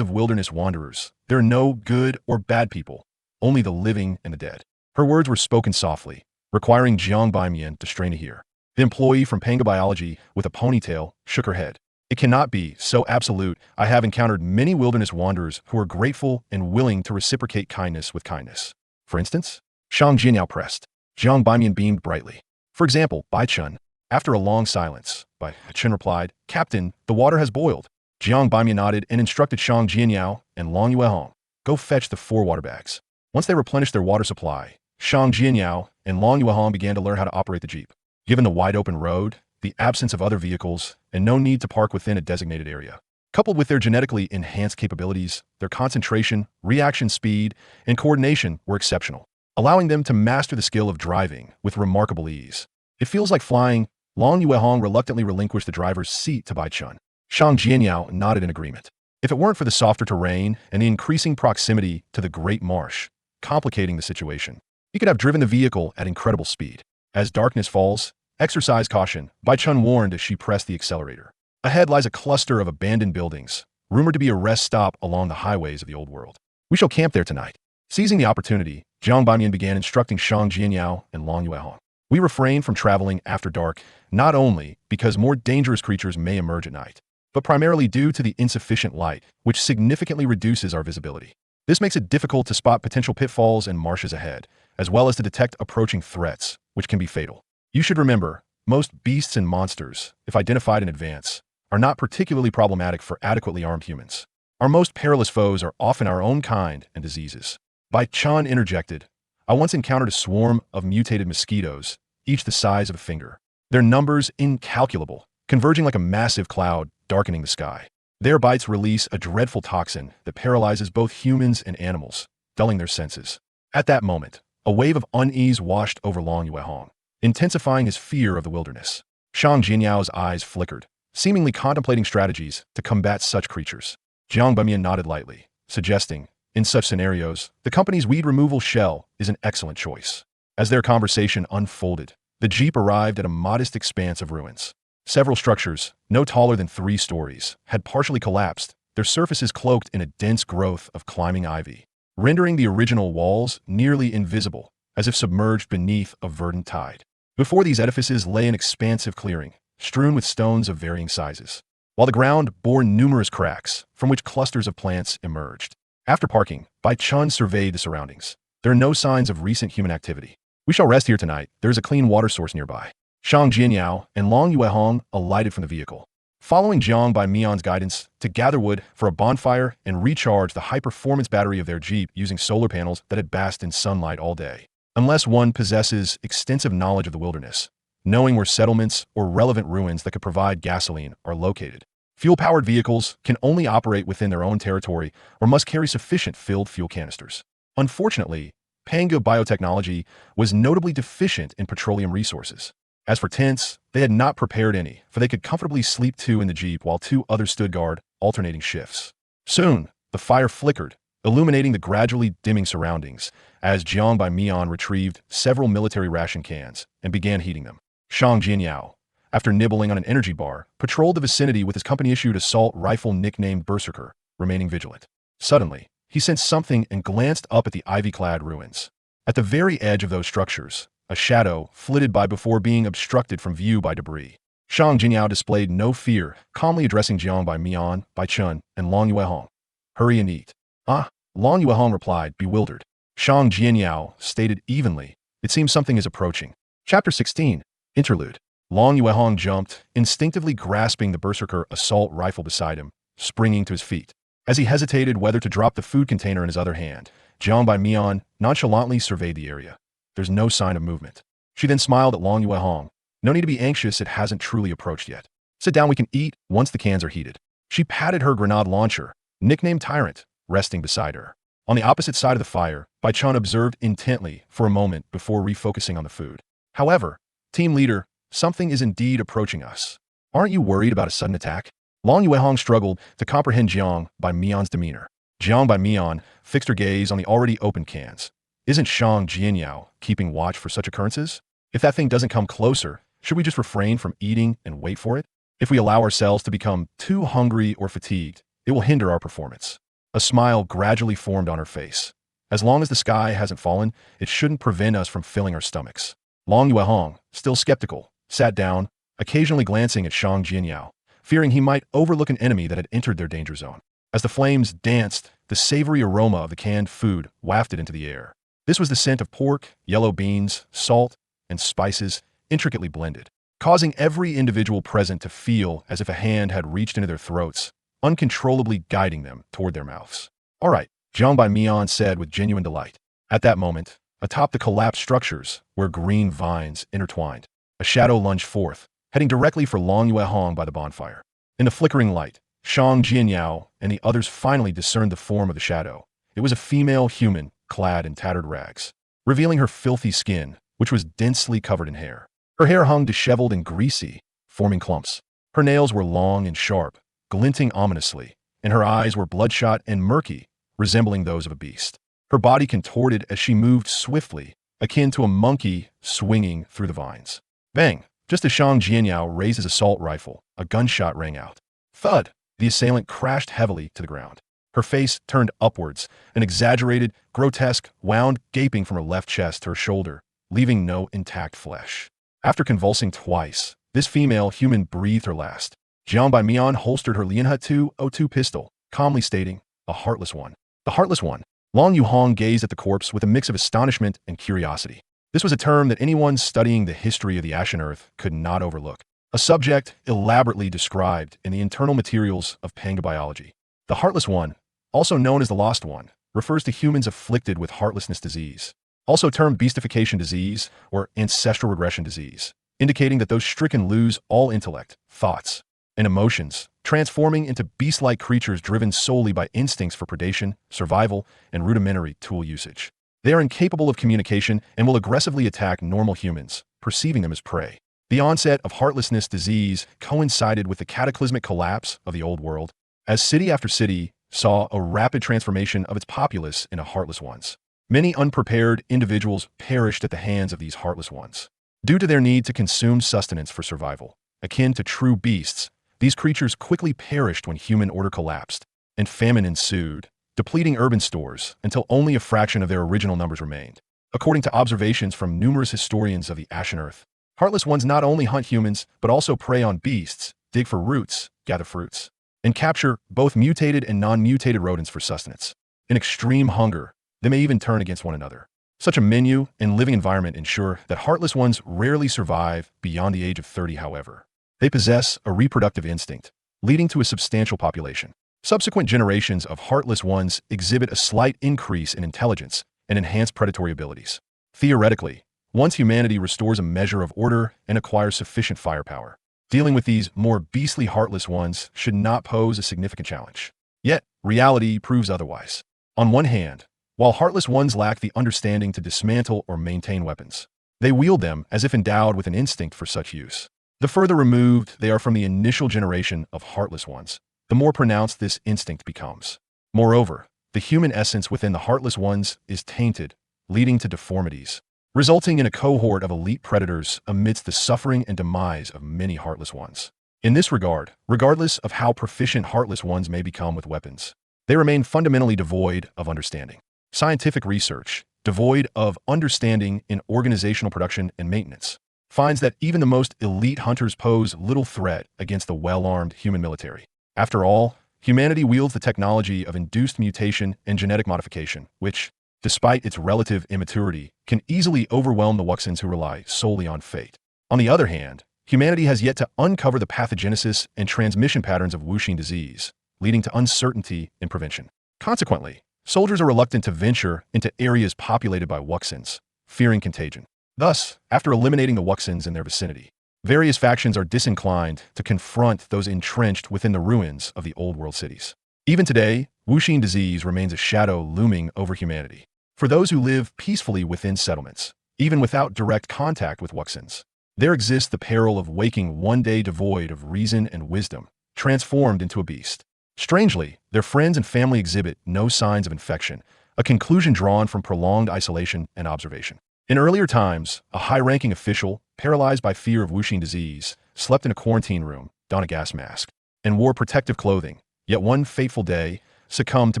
S1: of wilderness wanderers, there are no good or bad people, only the living and the dead. Her words were spoken softly, requiring Jiang Baimian to strain to hear. The employee from Manga biology with a ponytail shook her head. It cannot be so absolute. I have encountered many wilderness wanderers who are grateful and willing to reciprocate kindness with kindness. For instance, Shang Jianyao pressed. Jiang Baimian beamed brightly. For example, Bai Chen. After a long silence, Bai Chen replied, Captain, the water has boiled. Jiang Baimian nodded and instructed Shang Jianyao and Long Yuehong, go fetch the 4 water bags. Once they replenished their water supply, Shang Jianyao and Long Yuehong began to learn how to operate the jeep. Given the wide open road, the absence of other vehicles, and no need to park within a designated area, coupled with their genetically enhanced capabilities, their concentration, reaction speed, and coordination were exceptional, allowing them to master the skill of driving with remarkable ease. It feels like flying. Long Yuehong reluctantly relinquished the driver's seat to Bai Chen. Shang Jianyao nodded in agreement. If it weren't for the softer terrain and the increasing proximity to the Great Marsh, complicating the situation, he could have driven the vehicle at incredible speed. As darkness falls, exercise caution, Bai Chen warned as she pressed the accelerator. Ahead lies a cluster of abandoned buildings, rumored to be a rest stop along the highways of the old world. We shall camp there tonight. Seizing the opportunity, Jiang Baimian began instructing Shang Jianyao and Long Yuehong. We refrain from traveling after dark, not only because more dangerous creatures may emerge at night, but primarily due to the insufficient light, which significantly reduces our visibility. This makes it difficult to spot potential pitfalls and marshes ahead, as well as to detect approaching threats, which can be fatal. You should remember, most beasts and monsters, if identified in advance, are not particularly problematic for adequately armed humans. Our most perilous foes are often our own kind and diseases. Bai Chan interjected, I once encountered a swarm of mutated mosquitoes, each the size of a finger. Their numbers incalculable, converging like a massive cloud, darkening the sky. Their bites release a dreadful toxin that paralyzes both humans and animals, dulling their senses. At that moment, a wave of unease washed over Long Yuehong, intensifying his fear of the wilderness. Shang Jinyao's eyes flickered, seemingly contemplating strategies to combat such creatures. Jiang Baimian nodded lightly, suggesting, in such scenarios, the company's weed removal shell is an excellent choice. As their conversation unfolded, the jeep arrived at a modest expanse of ruins. Several structures, no taller than 3 stories, had partially collapsed, their surfaces cloaked in a dense growth of climbing ivy, rendering the original walls nearly invisible, as if submerged beneath a verdant tide. Before these edifices lay an expansive clearing, strewn with stones of varying sizes. while the ground bore numerous cracks, from which clusters of plants emerged. After parking, Bai Chun surveyed the surroundings. There are no signs of recent human activity. We shall rest here tonight. There is a clean water source nearby. Shang Jianyao and Long Yuehong alighted from the vehicle, following Jiang Bai Mian's guidance to gather wood for a bonfire and recharge the high-performance battery of their Jeep using solar panels that had basked in sunlight all day. Unless one possesses extensive knowledge of the wilderness, knowing where settlements or relevant ruins that could provide gasoline are located, fuel-powered vehicles can only operate within their own territory or must carry sufficient filled fuel canisters. Unfortunately, Manga biotechnology was notably deficient in petroleum resources. As for tents, they had not prepared any, for they could comfortably sleep two in the Jeep while two others stood guard, alternating shifts. Soon, the fire flickered, illuminating the gradually dimming surroundings, as Jiang Bai Mian retrieved several military ration cans and began heating them. Shang Jianyao, after nibbling on an energy bar, patrolled the vicinity with his company-issued assault rifle nicknamed Berserker, remaining vigilant. Suddenly, he sensed something and glanced up at the ivy-clad ruins. At the very edge of those structures, a shadow flitted by before being obstructed from view by debris. Shang Jianyao displayed no fear, calmly addressing Jiang Bai Mian, Bai Chun, and Long Yuehong. "Hurry and eat." "Ah," Long Yuehong replied, bewildered. Shang Jianyao stated evenly, "It seems something is approaching." Chapter 16. Interlude. Long Yuehong jumped, instinctively grasping the Berserker assault rifle beside him, springing to his feet. As he hesitated whether to drop the food container in his other hand, Jiang Bai Mian nonchalantly surveyed the area. "There's no sign of movement." She then smiled at Long Yuehong. "No need to be anxious, it hasn't truly approached yet. Sit down, we can eat once the cans are heated." She patted her grenade launcher, nicknamed Tyrant, resting beside her. On the opposite side of the fire, Bai Chun observed intently for a moment before refocusing on the food. "However, team leader, something is indeed approaching us. Aren't you worried about a sudden attack?" Long Yuehong struggled to comprehend Jiang Bai Mian's demeanor. Jiang Bai Mian fixed her gaze on the already opened cans. "Isn't Shang Jianyao keeping watch for such occurrences? If that thing doesn't come closer, should we just refrain from eating and wait for it? If we allow ourselves to become too hungry or fatigued, it will hinder our performance." A smile gradually formed on her face. "As long as the sky hasn't fallen, it shouldn't prevent us from filling our stomachs." Long Yuehong, still skeptical, sat down, occasionally glancing at Shang Jianyao, fearing he might overlook an enemy that had entered their danger zone. As the flames danced, the savory aroma of the canned food wafted into the air. This was the scent of pork, yellow beans, salt, and spices, intricately blended, causing every individual present to feel as if a hand had reached into their throats, uncontrollably guiding them toward their mouths. "All right," Jiang Bai Mian said with genuine delight. At that moment, atop the collapsed structures where green vines intertwined, a shadow lunged forth, heading directly for Long Yuehong by the bonfire. In the flickering light, Shang Jianyao and the others finally discerned the form of the shadow. It was a female human, clad in tattered rags, revealing her filthy skin, which was densely covered in hair. Her hair hung disheveled and greasy, forming clumps. Her nails were long and sharp, glinting ominously, and her eyes were bloodshot and murky, resembling those of a beast. Her body contorted as she moved swiftly, akin to a monkey swinging through the vines. Bang! Just as Shang Jianyao raised his assault rifle, a gunshot rang out. Thud! The assailant crashed heavily to the ground. Her face turned upwards, an exaggerated, grotesque wound gaping from her left chest to her shoulder, leaving no intact flesh. After convulsing twice, this female human breathed her last. Jiang Bai Mian holstered her Huī Tǔ pistol, calmly stating, "A heartless one." The heartless one. Long Yuehong gazed at the corpse with a mix of astonishment and curiosity. This was a term that anyone studying the history of the Ashen Earth could not overlook, a subject elaborately described in the internal materials of Manga biology. The heartless one, also known as the lost one, refers to humans afflicted with heartlessness disease, also termed beastification disease or ancestral regression disease, indicating that those stricken lose all intellect, thoughts, and emotions, transforming into beast-like creatures driven solely by instincts for predation, survival, and rudimentary tool usage. They are incapable of communication and will aggressively attack normal humans, perceiving them as prey. The onset of heartlessness disease coincided with the cataclysmic collapse of the old world, as city after city saw a rapid transformation of its populace into heartless ones. Many unprepared individuals perished at the hands of these heartless ones. Due to their need to consume sustenance for survival, akin to true beasts, these creatures quickly perished when human order collapsed, and famine ensued, depleting urban stores until only a fraction of their original numbers remained. According to observations from numerous historians of the Ashen Earth, heartless ones not only hunt humans, but also prey on beasts, dig for roots, gather fruits, and capture both mutated and non-mutated rodents for sustenance. In extreme hunger, they may even turn against one another. Such a menu and living environment ensure that heartless ones rarely survive beyond the age of 30, however. They possess a reproductive instinct, leading to a substantial population. Subsequent generations of heartless ones exhibit a slight increase in intelligence and enhanced predatory abilities. Theoretically, once humanity restores a measure of order and acquires sufficient firepower, dealing with these more beastly heartless ones should not pose a significant challenge. Yet, reality proves otherwise. On one hand, while heartless ones lack the understanding to dismantle or maintain weapons, they wield them as if endowed with an instinct for such use. The further removed they are from the initial generation of heartless ones, the more pronounced this instinct becomes. Moreover, the human essence within the heartless ones is tainted, leading to deformities, resulting in a cohort of elite predators amidst the suffering and demise of many heartless ones. In this regard, regardless of how proficient heartless ones may become with weapons, they remain fundamentally devoid of understanding. Scientific research, devoid of understanding in organizational production and maintenance, finds that even the most elite hunters pose little threat against the well-armed human military. After all, humanity wields the technology of induced mutation and genetic modification, which, despite its relative immaturity, can easily overwhelm the Wuxins who rely solely on fate. On the other hand, humanity has yet to uncover the pathogenesis and transmission patterns of Wuxin disease, leading to uncertainty in prevention. Consequently, soldiers are reluctant to venture into areas populated by Wuxins, fearing contagion. Thus, after eliminating the Wuxins in their vicinity, various factions are disinclined to confront those entrenched within the ruins of the old world cities. Even today, Wuxin disease remains a shadow looming over humanity. For those who live peacefully within settlements, even without direct contact with Wuxins, there exists the peril of waking one day devoid of reason and wisdom, transformed into a beast. Strangely, their friends and family exhibit no signs of infection, a conclusion drawn from prolonged isolation and observation. In earlier times, a high-ranking official, paralyzed by fear of Wuxin disease, slept in a quarantine room, donned a gas mask, and wore protective clothing, yet one fateful day succumbed to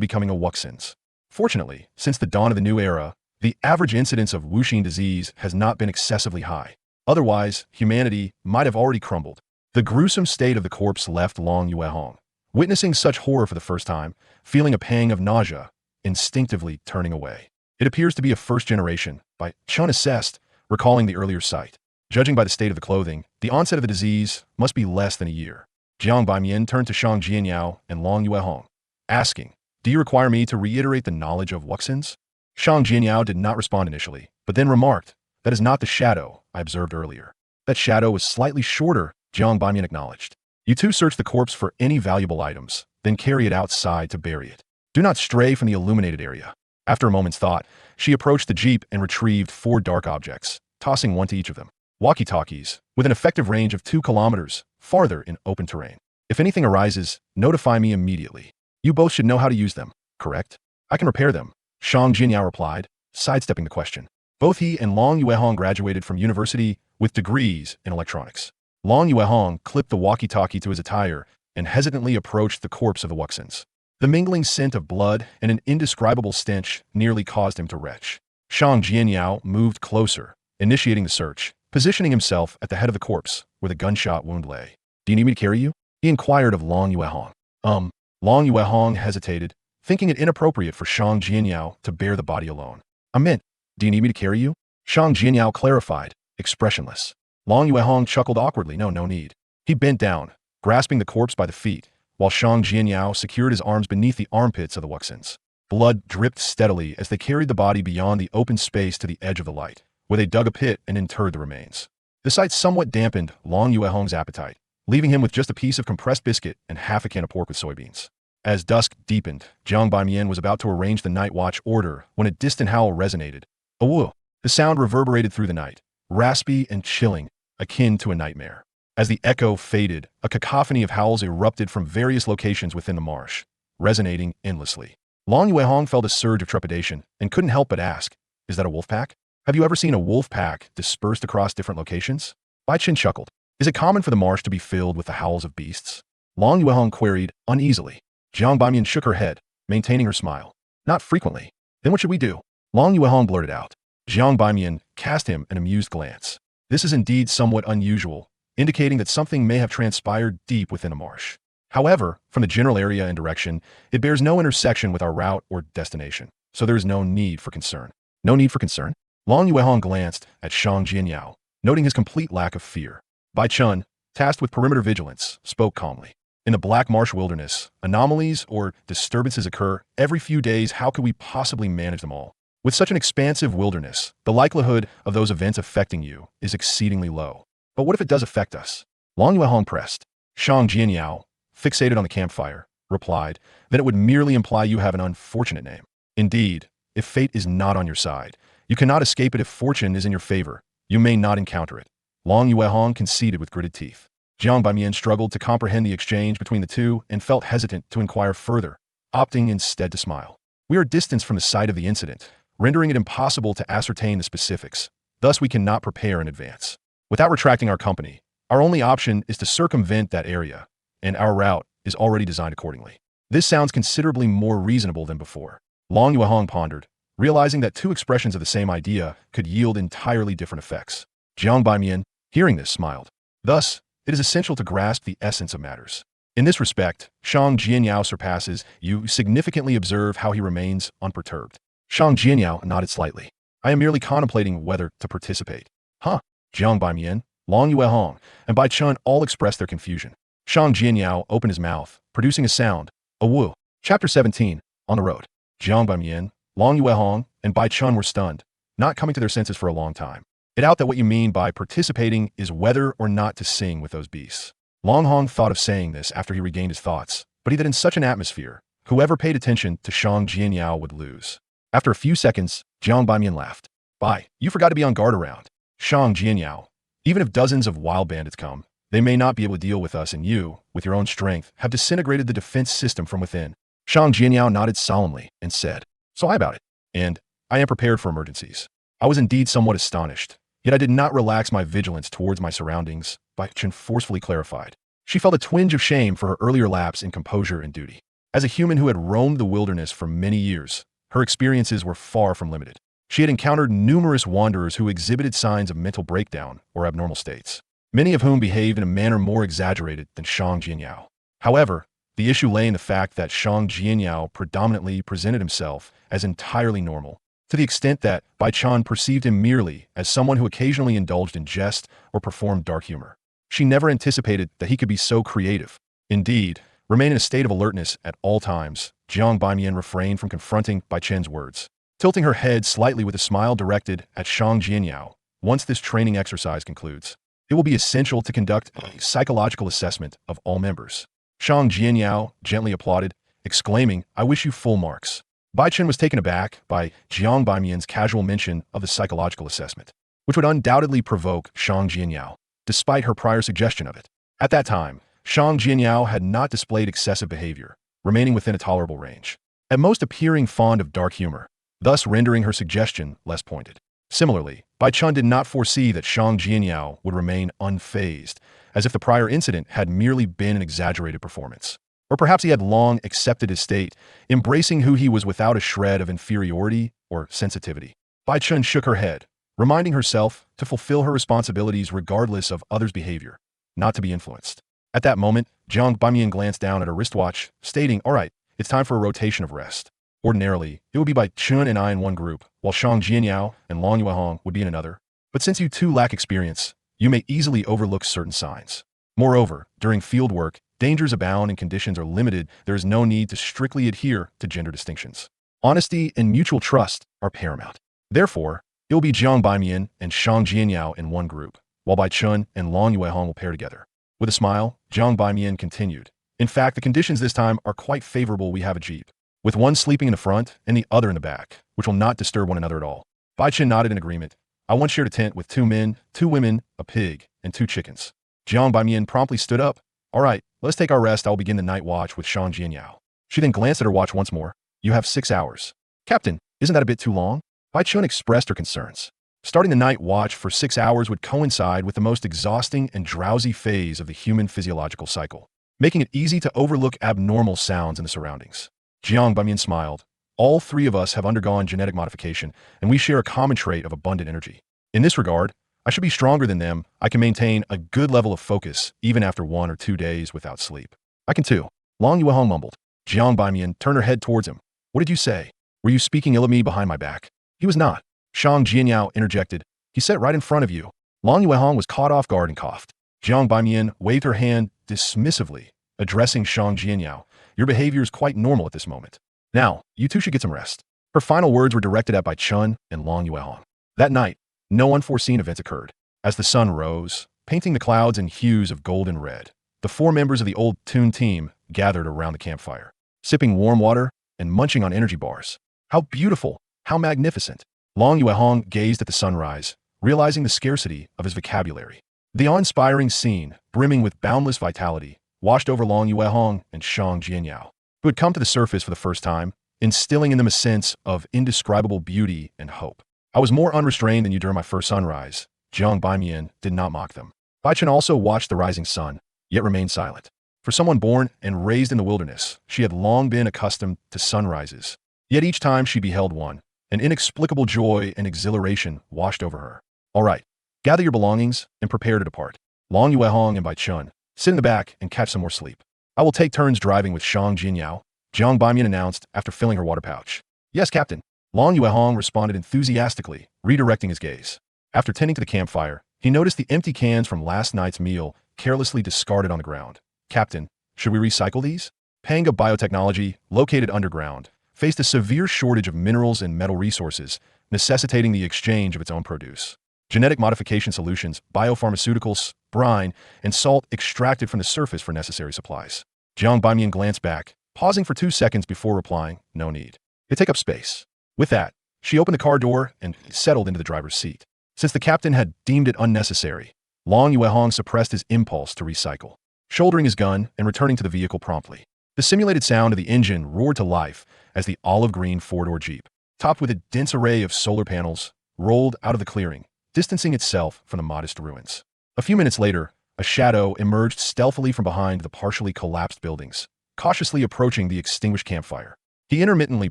S1: becoming a Wuxins. Fortunately, since the dawn of the new era, the average incidence of Wuxin disease has not been excessively high. Otherwise, humanity might have already crumbled. The gruesome state of the corpse left Long Yuehong, witnessing such horror for the first time, feeling a pang of nausea, instinctively turning away. It appears to be a first generation, by Chun assessed, recalling the earlier sight. Judging by the state of the clothing, the onset of the disease must be less than a year. Jiang Baimian turned to Shang Jianyao and Long Yuehong, asking, "Do you require me to reiterate the knowledge of Wuxins?" Shang Jianyao did not respond initially, but then remarked, "That is not the shadow I observed earlier." "That shadow was slightly shorter," Jiang Baimian acknowledged. "You two search the corpse for any valuable items, then carry it outside to bury it. Do not stray from the illuminated area." After a moment's thought, she approached the jeep and retrieved 4 dark objects, tossing one to each of them. Walkie-talkies, with an effective range of 2 kilometers, farther in open terrain. "If anything arises, notify me immediately. You both should know how to use them, correct?" "I can repair them," Shang Jianyao replied, sidestepping the question. Both he and Long Yuehong graduated from university with degrees in electronics. Long Yuehong clipped the walkie-talkie to his attire and hesitantly approached the corpse of the Wuxins. The mingling scent of blood and an indescribable stench nearly caused him to retch. Shang Jianyao moved closer, initiating the search, positioning himself at the head of the corpse, where the gunshot wound lay. "Do you need me to carry you?" he inquired of Long Yuehong. Long Yuehong hesitated, thinking it inappropriate for Shang Jianyao to bear the body alone. "I meant, do you need me to carry you?" Shang Jianyao clarified, expressionless. Long Yuehong chuckled awkwardly. No need." He bent down, grasping the corpse by the feet, while Shang Jianyao secured his arms beneath the armpits of the Wuxins. Blood dripped steadily as they carried the body beyond the open space to the edge of the light, where they dug a pit and interred the remains. The sight somewhat dampened Long Yuehong's appetite, leaving him with just a piece of compressed biscuit and half a can of pork with soybeans. As dusk deepened, Jiang Baimian was about to arrange the night watch order when a distant howl resonated. "Awoo!" The sound reverberated through the night, raspy and chilling, akin to a nightmare. As the echo faded, a cacophony of howls erupted from various locations within the marsh, resonating endlessly. Long Yuehong felt a surge of trepidation and couldn't help but ask, "Is that a wolf pack? Have you ever seen a wolf pack dispersed across different locations?" Bai Qin chuckled. "Is it common for the marsh to be filled with the howls of beasts?" Long Yuehong queried uneasily. Jiang Baimian shook her head, maintaining her smile. "Not frequently." "Then what should we do?" Long Yuehong blurted out. Jiang Baimian cast him an amused glance. This is indeed somewhat unusual, indicating that something may have transpired deep within a marsh. However, from the general area and direction, it bears no intersection with our route or destination, so there is no need for concern. No need for concern? Long Yuehong glanced at Shang Jianyao, noting his complete lack of fear. Bai Chun, tasked with perimeter vigilance, spoke calmly. In the Black Marsh Wilderness, anomalies or disturbances occur every few days. How could we possibly manage them all? With such an expansive wilderness, the likelihood of those events affecting you is exceedingly low. But what if it does affect us? Long Yuehong pressed. Shang Jianyao, fixated on the campfire, replied, then it would merely imply you have an unfortunate name. Indeed, if fate is not on your side, you cannot escape it. If fortune is in your favor, you may not encounter it. Long Yuehong conceded with gritted teeth. Jiang Baimian struggled to comprehend the exchange between the two and felt hesitant to inquire further, opting instead to smile. We are distanced from the site of the incident, rendering it impossible to ascertain the specifics. Thus, we cannot prepare in advance. Without retracting our company, our only option is to circumvent that area, and our route is already designed accordingly. This sounds considerably more reasonable than before. Long Yuehong pondered, realizing that two expressions of the same idea could yield entirely different effects. Jiang Baimian, hearing this, smiled. Thus, it is essential to grasp the essence of matters. In this respect, Shang Jianyao surpasses you. Significantly observe how he remains unperturbed. Shang Jianyao nodded slightly. I am merely contemplating whether to participate. Huh? Jiang Baimian, Long Yuehong, and Bai Chun all expressed their confusion. Shang Jianyao opened his mouth, producing a sound, a woo. Chapter 17, On the Road. Jiang Baimian, Long Yuehong, and Bai Chun were stunned, not coming to their senses for a long time. It out that what you mean by participating is whether or not to sing with those beasts. Long Hong thought of saying this after he regained his thoughts, but he that in such an atmosphere, whoever paid attention to Shang Jianyao would lose. After a few seconds, Jiang Baimian laughed. Bai, you forgot to be on guard around Shang Jianyao. Even if dozens of wild bandits come, they may not be able to deal with us, and you, with your own strength, have disintegrated the defense system from within. Shang Jianyao nodded solemnly and said, So I about it. And I am prepared for emergencies. I was indeed somewhat astonished, yet I did not relax my vigilance towards my surroundings, Bai Chun forcefully clarified. She felt a twinge of shame for her earlier lapse in composure and duty. As a human who had roamed the wilderness for many years, her experiences were far from limited. She had encountered numerous wanderers who exhibited signs of mental breakdown or abnormal states, many of whom behaved in a manner more exaggerated than Shang Jianyao. However, the issue lay in the fact that Shang Jianyao predominantly presented himself as entirely normal, to the extent that Bai Chun perceived him merely as someone who occasionally indulged in jest or performed dark humor. She never anticipated that he could be so creative. Indeed, remain in a state of alertness at all times, Jiang Baimian refrained from confronting Bai Chen's words, tilting her head slightly with a smile directed at Shang Jianyao. Once this training exercise concludes, it will be essential to conduct a psychological assessment of all members. Shang Jianyao gently applauded, exclaiming, I wish you full marks. Bai Chen was taken aback by Jiang Baimian's casual mention of the psychological assessment, which would undoubtedly provoke Shang Jianyao, despite her prior suggestion of it. At that time, Shang Jianyao had not displayed excessive behavior, remaining within a tolerable range, at most appearing fond of dark humor, thus rendering her suggestion less pointed. Similarly, Bai Chun did not foresee that Shang Jianyao would remain unfazed, as if the prior incident had merely been an exaggerated performance. Or perhaps he had long accepted his state, embracing who he was without a shred of inferiority or sensitivity. Bai Chun shook her head, reminding herself to fulfill her responsibilities regardless of others' behavior, not to be influenced. At that moment, Jiang Baimian glanced down at her wristwatch, stating, All right, it's time for a rotation of rest. Ordinarily, it would be Bai Chun and I in one group, while Shang Jianyao and Long Yuehong would be in another. But since you two lack experience, you may easily overlook certain signs. Moreover, during field work, dangers abound and conditions are limited. There is no need to strictly adhere to gender distinctions. Honesty and mutual trust are paramount. Therefore, it will be Jiang Baimian and Shang Jianyao in one group, while Bai Chun and Long Yuehong will pair together. With a smile, Jiang Baimian continued. In fact, the conditions this time are quite favorable. We have a jeep, with one sleeping in the front and the other in the back, which will not disturb one another at all. Bai Chun nodded in agreement. I once shared a tent with 2 men, 2 women, a pig, and 2 chickens. Jiang Baimian promptly stood up. All right, let's take our rest. I will begin the night watch with Shang Jianyao. She then glanced at her watch once more. You have 6 hours. Captain, isn't that a bit too long? Bai Chun expressed her concerns. Starting the night watch for 6 hours would coincide with the most exhausting and drowsy phase of the human physiological cycle, making it easy to overlook abnormal sounds in the surroundings. Jiang Baimian smiled. All 3 of us have undergone genetic modification, and we share a common trait of abundant energy. In this regard, I should be stronger than them. I can maintain a good level of focus even after 1 or 2 days without sleep. I can too. Long Yuehong mumbled. Jiang Baimian turned her head towards him. What did you say? Were you speaking ill of me behind my back? He was not. Shang Jianyao interjected. He sat right in front of you. Long Yuehong was caught off guard and coughed. Jiang Baimian waved her hand dismissively, addressing Shang Jianyao. Your behavior is quite normal at this moment. Now, you two should get some rest. Her final words were directed at Bai Chun and Long Yuehong. That night, no unforeseen events occurred. As the sun rose, painting the clouds in hues of gold and red, the four members of the old Tune team gathered around the campfire, sipping warm water and munching on energy bars. How beautiful! How magnificent! Long Yuehong gazed at the sunrise, realizing the scarcity of his vocabulary. The awe-inspiring scene, brimming with boundless vitality, washed over Long Yuehong and Shang Jianyao, who had come to the surface for the first time, instilling in them a sense of indescribable beauty and hope. I was more unrestrained than you during my first sunrise. Jiang Baimian did not mock them. Bai Chen also watched the rising sun, yet remained silent. For someone born and raised in the wilderness, she had long been accustomed to sunrises. Yet each time she beheld one, an inexplicable joy and exhilaration washed over her. All right, gather your belongings and prepare to depart. Long Yuehong and Bai Chun, sit in the back and catch some more sleep. I will take turns driving with Shang Jianyao, Jiang Baimian announced after filling her water pouch. Yes, Captain. Long Yuehong responded enthusiastically, redirecting his gaze. After tending to the campfire, he noticed the empty cans from last night's meal carelessly discarded on the ground. Captain, should we recycle these? Manga biotechnology, located underground, faced a severe shortage of minerals and metal resources, necessitating the exchange of its own produce. Genetic modification solutions, biopharmaceuticals, brine, and salt extracted from the surface for necessary supplies. Jiang Baimian glanced back, pausing for 2 seconds before replying, no need. They take up space. With that, she opened the car door and settled into the driver's seat. Since the captain had deemed it unnecessary, Long Yuehong suppressed his impulse to recycle, shouldering his gun and returning to the vehicle promptly. The simulated sound of the engine roared to life as the olive-green four-door Jeep, topped with a dense array of solar panels, rolled out of the clearing, distancing itself from the modest ruins. A few minutes later, a shadow emerged stealthily from behind the partially collapsed buildings, cautiously approaching the extinguished campfire. He intermittently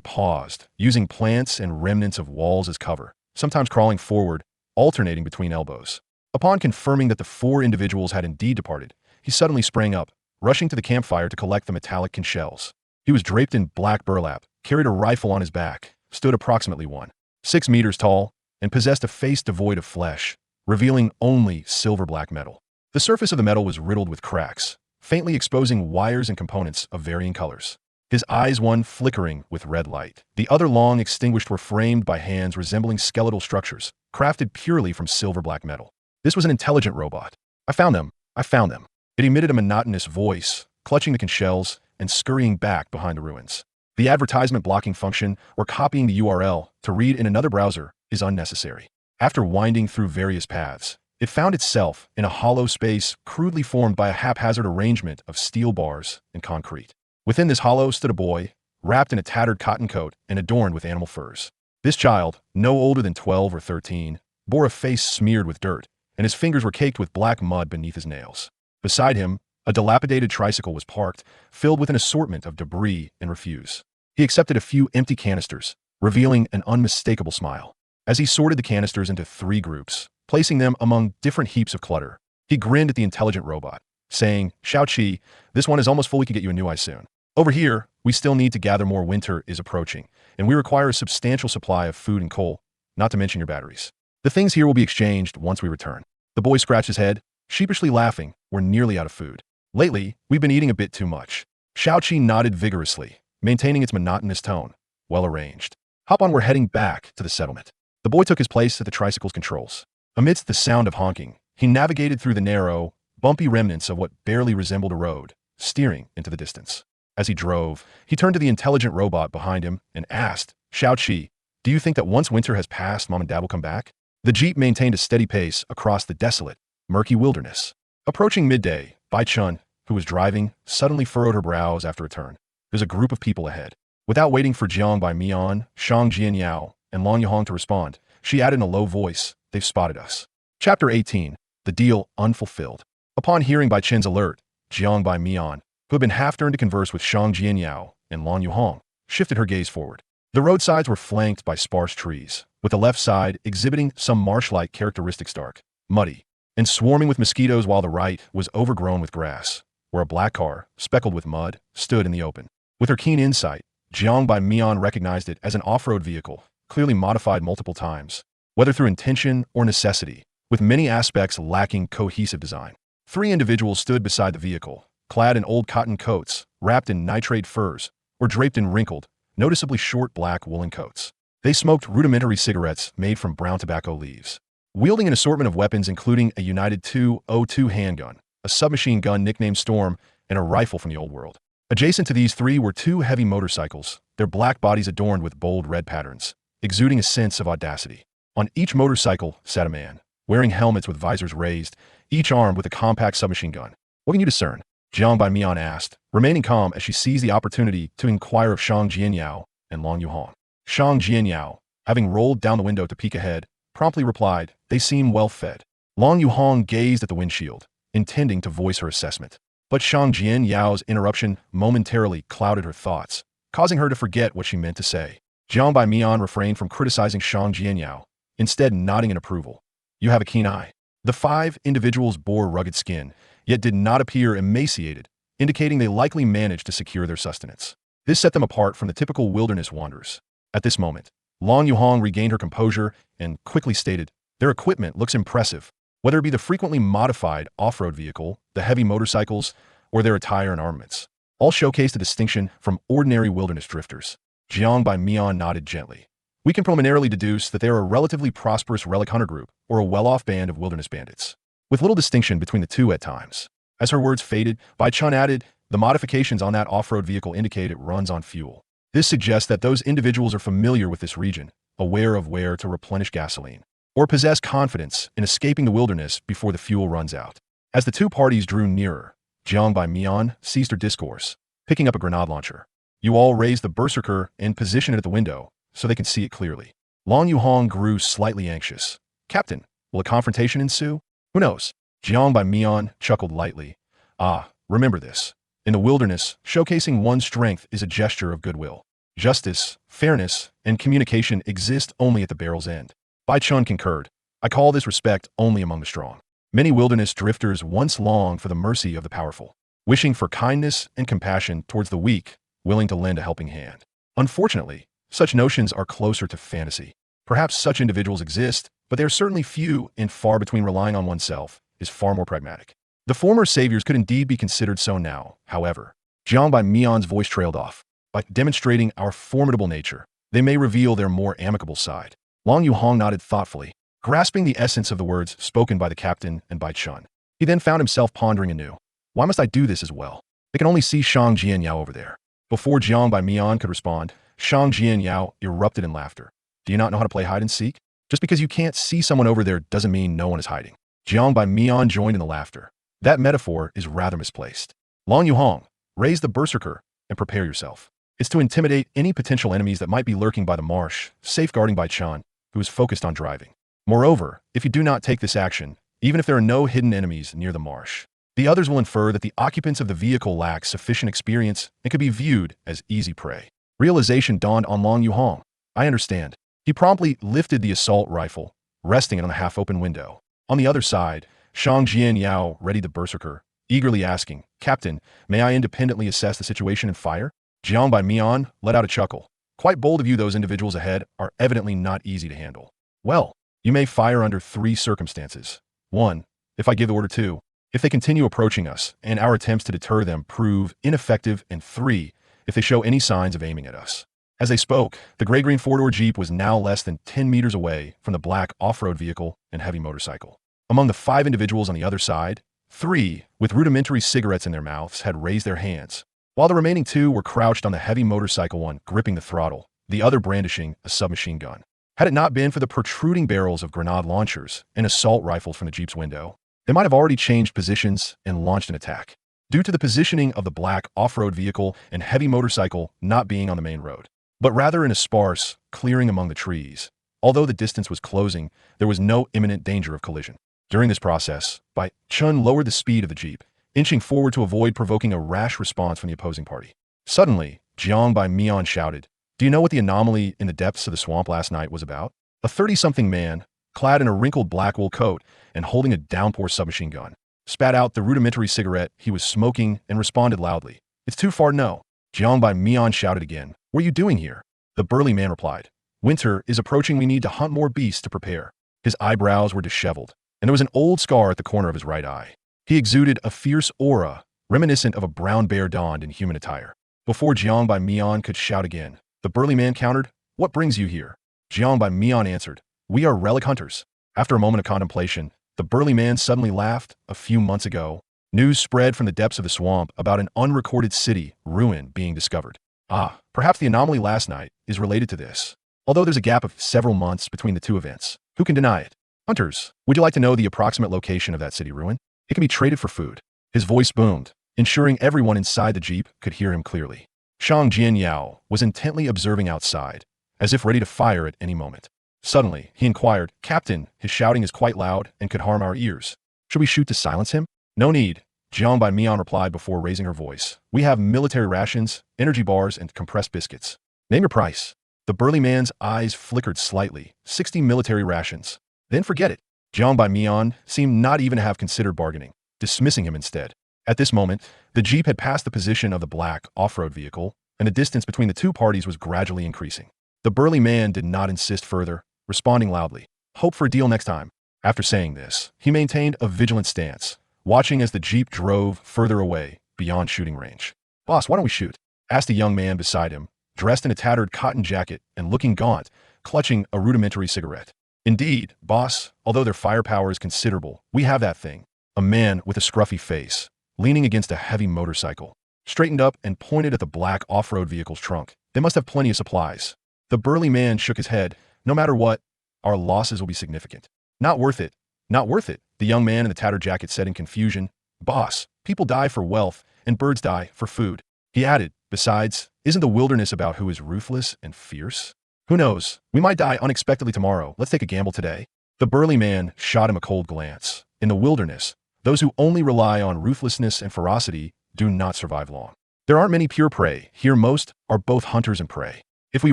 S1: paused, using plants and remnants of walls as cover, sometimes crawling forward, alternating between elbows. Upon confirming that the four individuals had indeed departed, he suddenly sprang up, rushing to the campfire to collect the metallic conch shells. He was draped in black burlap, carried a rifle on his back, stood approximately 1.6 meters tall, and possessed a face devoid of flesh, revealing only silver-black metal. The surface of the metal was riddled with cracks, faintly exposing wires and components of varying colors. His eyes, one flickering with red light, the other long extinguished, were framed by hands resembling skeletal structures, crafted purely from silver-black metal. This was an intelligent robot. I found them. I found them. It emitted a monotonous voice, clutching the conch shells and scurrying back behind the ruins. The advertisement blocking function, or copying the URL to read in another browser, is unnecessary. After winding through various paths, it found itself in a hollow space crudely formed by a haphazard arrangement of steel bars and concrete. Within this hollow stood a boy, wrapped in a tattered cotton coat and adorned with animal furs. This child, no older than 12 or 13, bore a face smeared with dirt, and his fingers were caked with black mud beneath his nails. Beside him, a dilapidated tricycle was parked, filled with an assortment of debris and refuse. He accepted a few empty canisters, revealing an unmistakable smile. As he sorted the canisters into 3 groups, placing them among different heaps of clutter, he grinned at the intelligent robot, saying, Shao-Chi, this one is almost full. We can get you a new eye soon. Over here, we still need to gather more. Winter is approaching, and we require a substantial supply of food and coal, not to mention your batteries. The things here will be exchanged once we return. The boy scratched his head, sheepishly laughing. We're nearly out of food. Lately, we've been eating a bit too much. Shao-Chi nodded vigorously, maintaining its monotonous tone. Well arranged. Hop on, we're heading back to the settlement. The boy took his place at the tricycle's controls. Amidst the sound of honking, he navigated through the narrow, bumpy remnants of what barely resembled a road, steering into the distance. As he drove, he turned to the intelligent robot behind him and asked, Shao-Chi, do you think that once winter has passed, Mom and Dad will come back? The Jeep maintained a steady pace across the desolate, murky wilderness. Approaching midday, Bai Chun, who was driving, suddenly furrowed her brows after a turn. There's a group of people ahead. Without waiting for Jiang Baimian, Shang Jianyao, and Long Yuehong to respond, she added in a low voice, they've spotted us. Chapter 18. The Deal Unfulfilled. Upon hearing Bai Chen's alert, Jiang Baimian, who had been half-turned to converse with Shang Jianyao and Long Yuehong, shifted her gaze forward. The roadsides were flanked by sparse trees, with the left side exhibiting some marsh-like characteristics, dark, muddy, and swarming with mosquitoes, while the right was overgrown with grass, where a black car, speckled with mud, stood in the open. With her keen insight, Jiang Bai Mian recognized it as an off-road vehicle, clearly modified multiple times, whether through intention or necessity, with many aspects lacking cohesive design. 3 individuals stood beside the vehicle, clad in old cotton coats, wrapped in nitrate furs, or draped in wrinkled, noticeably short black woolen coats. They smoked rudimentary cigarettes made from brown tobacco leaves, wielding an assortment of weapons including a United 202 handgun, a submachine gun nicknamed Storm, and a rifle from the old world. Adjacent to these 3 were 2 heavy motorcycles, their black bodies adorned with bold red patterns, exuding a sense of audacity. On each motorcycle sat a man, wearing helmets with visors raised, each armed with a compact submachine gun. "What can you discern?" Jiang Bai Mian asked, remaining calm as she seized the opportunity to inquire of Shang Jianyao and Long Yuhong. Shang Jianyao, having rolled down the window to peek ahead, promptly replied, "They seem well fed." Long Yuhong gazed at the windshield, intending to voice her assessment. But Shang Jianyao's interruption momentarily clouded her thoughts, causing her to forget what she meant to say. Jiang Bai Mian refrained from criticizing Shang Jianyao, instead nodding in approval. "You have a keen eye." The 5 individuals bore rugged skin, yet did not appear emaciated, indicating they likely managed to secure their sustenance. This set them apart from the typical wilderness wanderers. At this moment, Long Yuhong regained her composure and quickly stated, "Their equipment looks impressive, whether it be the frequently modified off-road vehicle, the heavy motorcycles, or their attire and armaments. All showcased a distinction from ordinary wilderness drifters." Jiang Bai Mian nodded gently. "We can preliminarily deduce that they are a relatively prosperous relic hunter group or a well-off band of wilderness bandits, with little distinction between the two at times." As her words faded, Bai Chun added, "The modifications on that off-road vehicle indicate it runs on fuel. This suggests that those individuals are familiar with this region, aware of where to replenish gasoline, or possess confidence in escaping the wilderness before the fuel runs out." As the 2 parties drew nearer, Jiang Bai Mian ceased her discourse, picking up a grenade launcher. "You all raise the berserker and position it at the window, so they can see it clearly." Long Yuhong grew slightly anxious. "Captain, will a confrontation ensue?" "Who knows?" Jiang Bai Mian chuckled lightly. "Ah, remember this. In the wilderness, showcasing one's strength is a gesture of goodwill. Justice, fairness, and communication exist only at the barrel's end." Bai Chun concurred. "I call this respect only among the strong." Many wilderness drifters once longed for the mercy of the powerful, wishing for kindness and compassion towards the weak, willing to lend a helping hand. Unfortunately, such notions are closer to fantasy. Perhaps such individuals exist, but they are certainly few and far between. Relying on oneself is far more pragmatic. The former saviors could indeed be considered so now, however. Jiang Bai Mian's voice trailed off. "By demonstrating our formidable nature, they may reveal their more amicable side." Long Yuhong nodded thoughtfully, grasping the essence of the words spoken by the captain and Bai Chun. He then found himself pondering anew. "Why must I do this as well? They can only see Shang Jianyao over there." Before Jiang Bai Mian could respond, Shang Jianyao erupted in laughter. "Do you not know how to play hide and seek? Just because you can't see someone over there doesn't mean no one is hiding." Jiang Bai Mian joined in the laughter. "That metaphor is rather misplaced. Long Yuhong, raise the berserker and prepare yourself. It's to intimidate any potential enemies that might be lurking by the marsh, safeguarding Bai Chun, who is focused on driving. Moreover, if you do not take this action, even if there are no hidden enemies near the marsh, the others will infer that the occupants of the vehicle lack sufficient experience and could be viewed as easy prey." Realization dawned on Long Yuhong. "I understand." He promptly lifted the assault rifle, resting it on the half-open window. On the other side, Shang Jianyao readied the berserker, eagerly asking, "Captain, may I independently assess the situation and fire?" Jiang Bai Mian let out a chuckle. "Quite bold of you. Those individuals ahead are evidently not easy to handle. Well, you may fire under 3 circumstances. 1, if I give the order. 2, if they continue approaching us and our attempts to deter them prove ineffective, and 3, if they show any signs of aiming at us." As they spoke, the gray-green 4-door Jeep was now less than 10 meters away from the black off-road vehicle and heavy motorcycle. Among the 5 individuals on the other side, 3, with rudimentary cigarettes in their mouths, had raised their hands, while the remaining 2 were crouched on the heavy motorcycle, one gripping the throttle, the other brandishing a submachine gun. Had it not been for the protruding barrels of grenade launchers and assault rifles from the Jeep's window, they might have already changed positions and launched an attack, due to the positioning of the black off-road vehicle and heavy motorcycle not being on the main road, but rather in a sparse clearing among the trees. Although the distance was closing, there was no imminent danger of collision. During this process, Bai Chun lowered the speed of the Jeep, inching forward to avoid provoking a rash response from the opposing party. Suddenly, Jiang Bai Mian shouted, "Do you know what the anomaly in the depths of the swamp last night was about?" A 30-something man, clad in a wrinkled black wool coat and holding a downpour submachine gun, spat out the rudimentary cigarette he was smoking, and responded loudly. It's too far no. Jiang Bai Mian shouted again. What are you doing here? The burly man replied. Winter is approaching. We need to hunt more beasts to prepare. His eyebrows were disheveled, and there was an old scar at the corner of his right eye. He exuded a fierce aura, reminiscent of a brown bear donned in human attire. Before Jiang Bai Mian could shout again, the burly man countered, What brings you here? Jiang Bai Mian answered, We are relic hunters. After a moment of contemplation, the burly man suddenly laughed. A few months ago, news spread from the depths of the swamp about an unrecorded city ruin being discovered. Ah, perhaps the anomaly last night is related to this. Although there's a gap of several months between the two events, who can deny it? Hunters, would you like to know the approximate location of that city ruin? It can be traded for food. His voice boomed, ensuring everyone inside the jeep could hear him clearly. Shang Jianyao was intently observing outside, as if ready to fire at any moment. Suddenly, he inquired, Captain, his shouting is quite loud and could harm our ears. Should we shoot to silence him? No need, Jiang Bai Mian replied before raising her voice. We have military rations, energy bars, and compressed biscuits. Name your price. The burly man's eyes flickered slightly. 60 military rations. Then forget it. Jiang Bai Mian seemed not even to have considered bargaining, dismissing him instead. At this moment, the jeep had passed the position of the black off-road vehicle, and the distance between the two parties was gradually increasing. The burly man did not insist further, responding loudly, Hope for a deal next time. After saying this, he maintained a vigilant stance, watching as the jeep drove further away, beyond shooting range. Boss, why don't we shoot? Asked a young man beside him, dressed in a tattered cotton jacket and looking gaunt, clutching a rudimentary cigarette. Indeed, boss, although their firepower is considerable, we have that thing. A man with a scruffy face, leaning against a heavy motorcycle, straightened up and pointed at the black off-road vehicle's trunk. They must have plenty of supplies. The burly man shook his head. No matter what, our losses will be significant. Not worth it. Not worth it, the young man in the tattered jacket said in confusion. Boss, people die for wealth, and birds die for food. He added, besides, isn't the wilderness about who is ruthless and fierce? Who knows? We might die unexpectedly tomorrow. Let's take a gamble today. The burly man shot him a cold glance. In the wilderness, those who only rely on ruthlessness and ferocity do not survive long. There aren't many pure prey. Here most are both hunters and prey. If we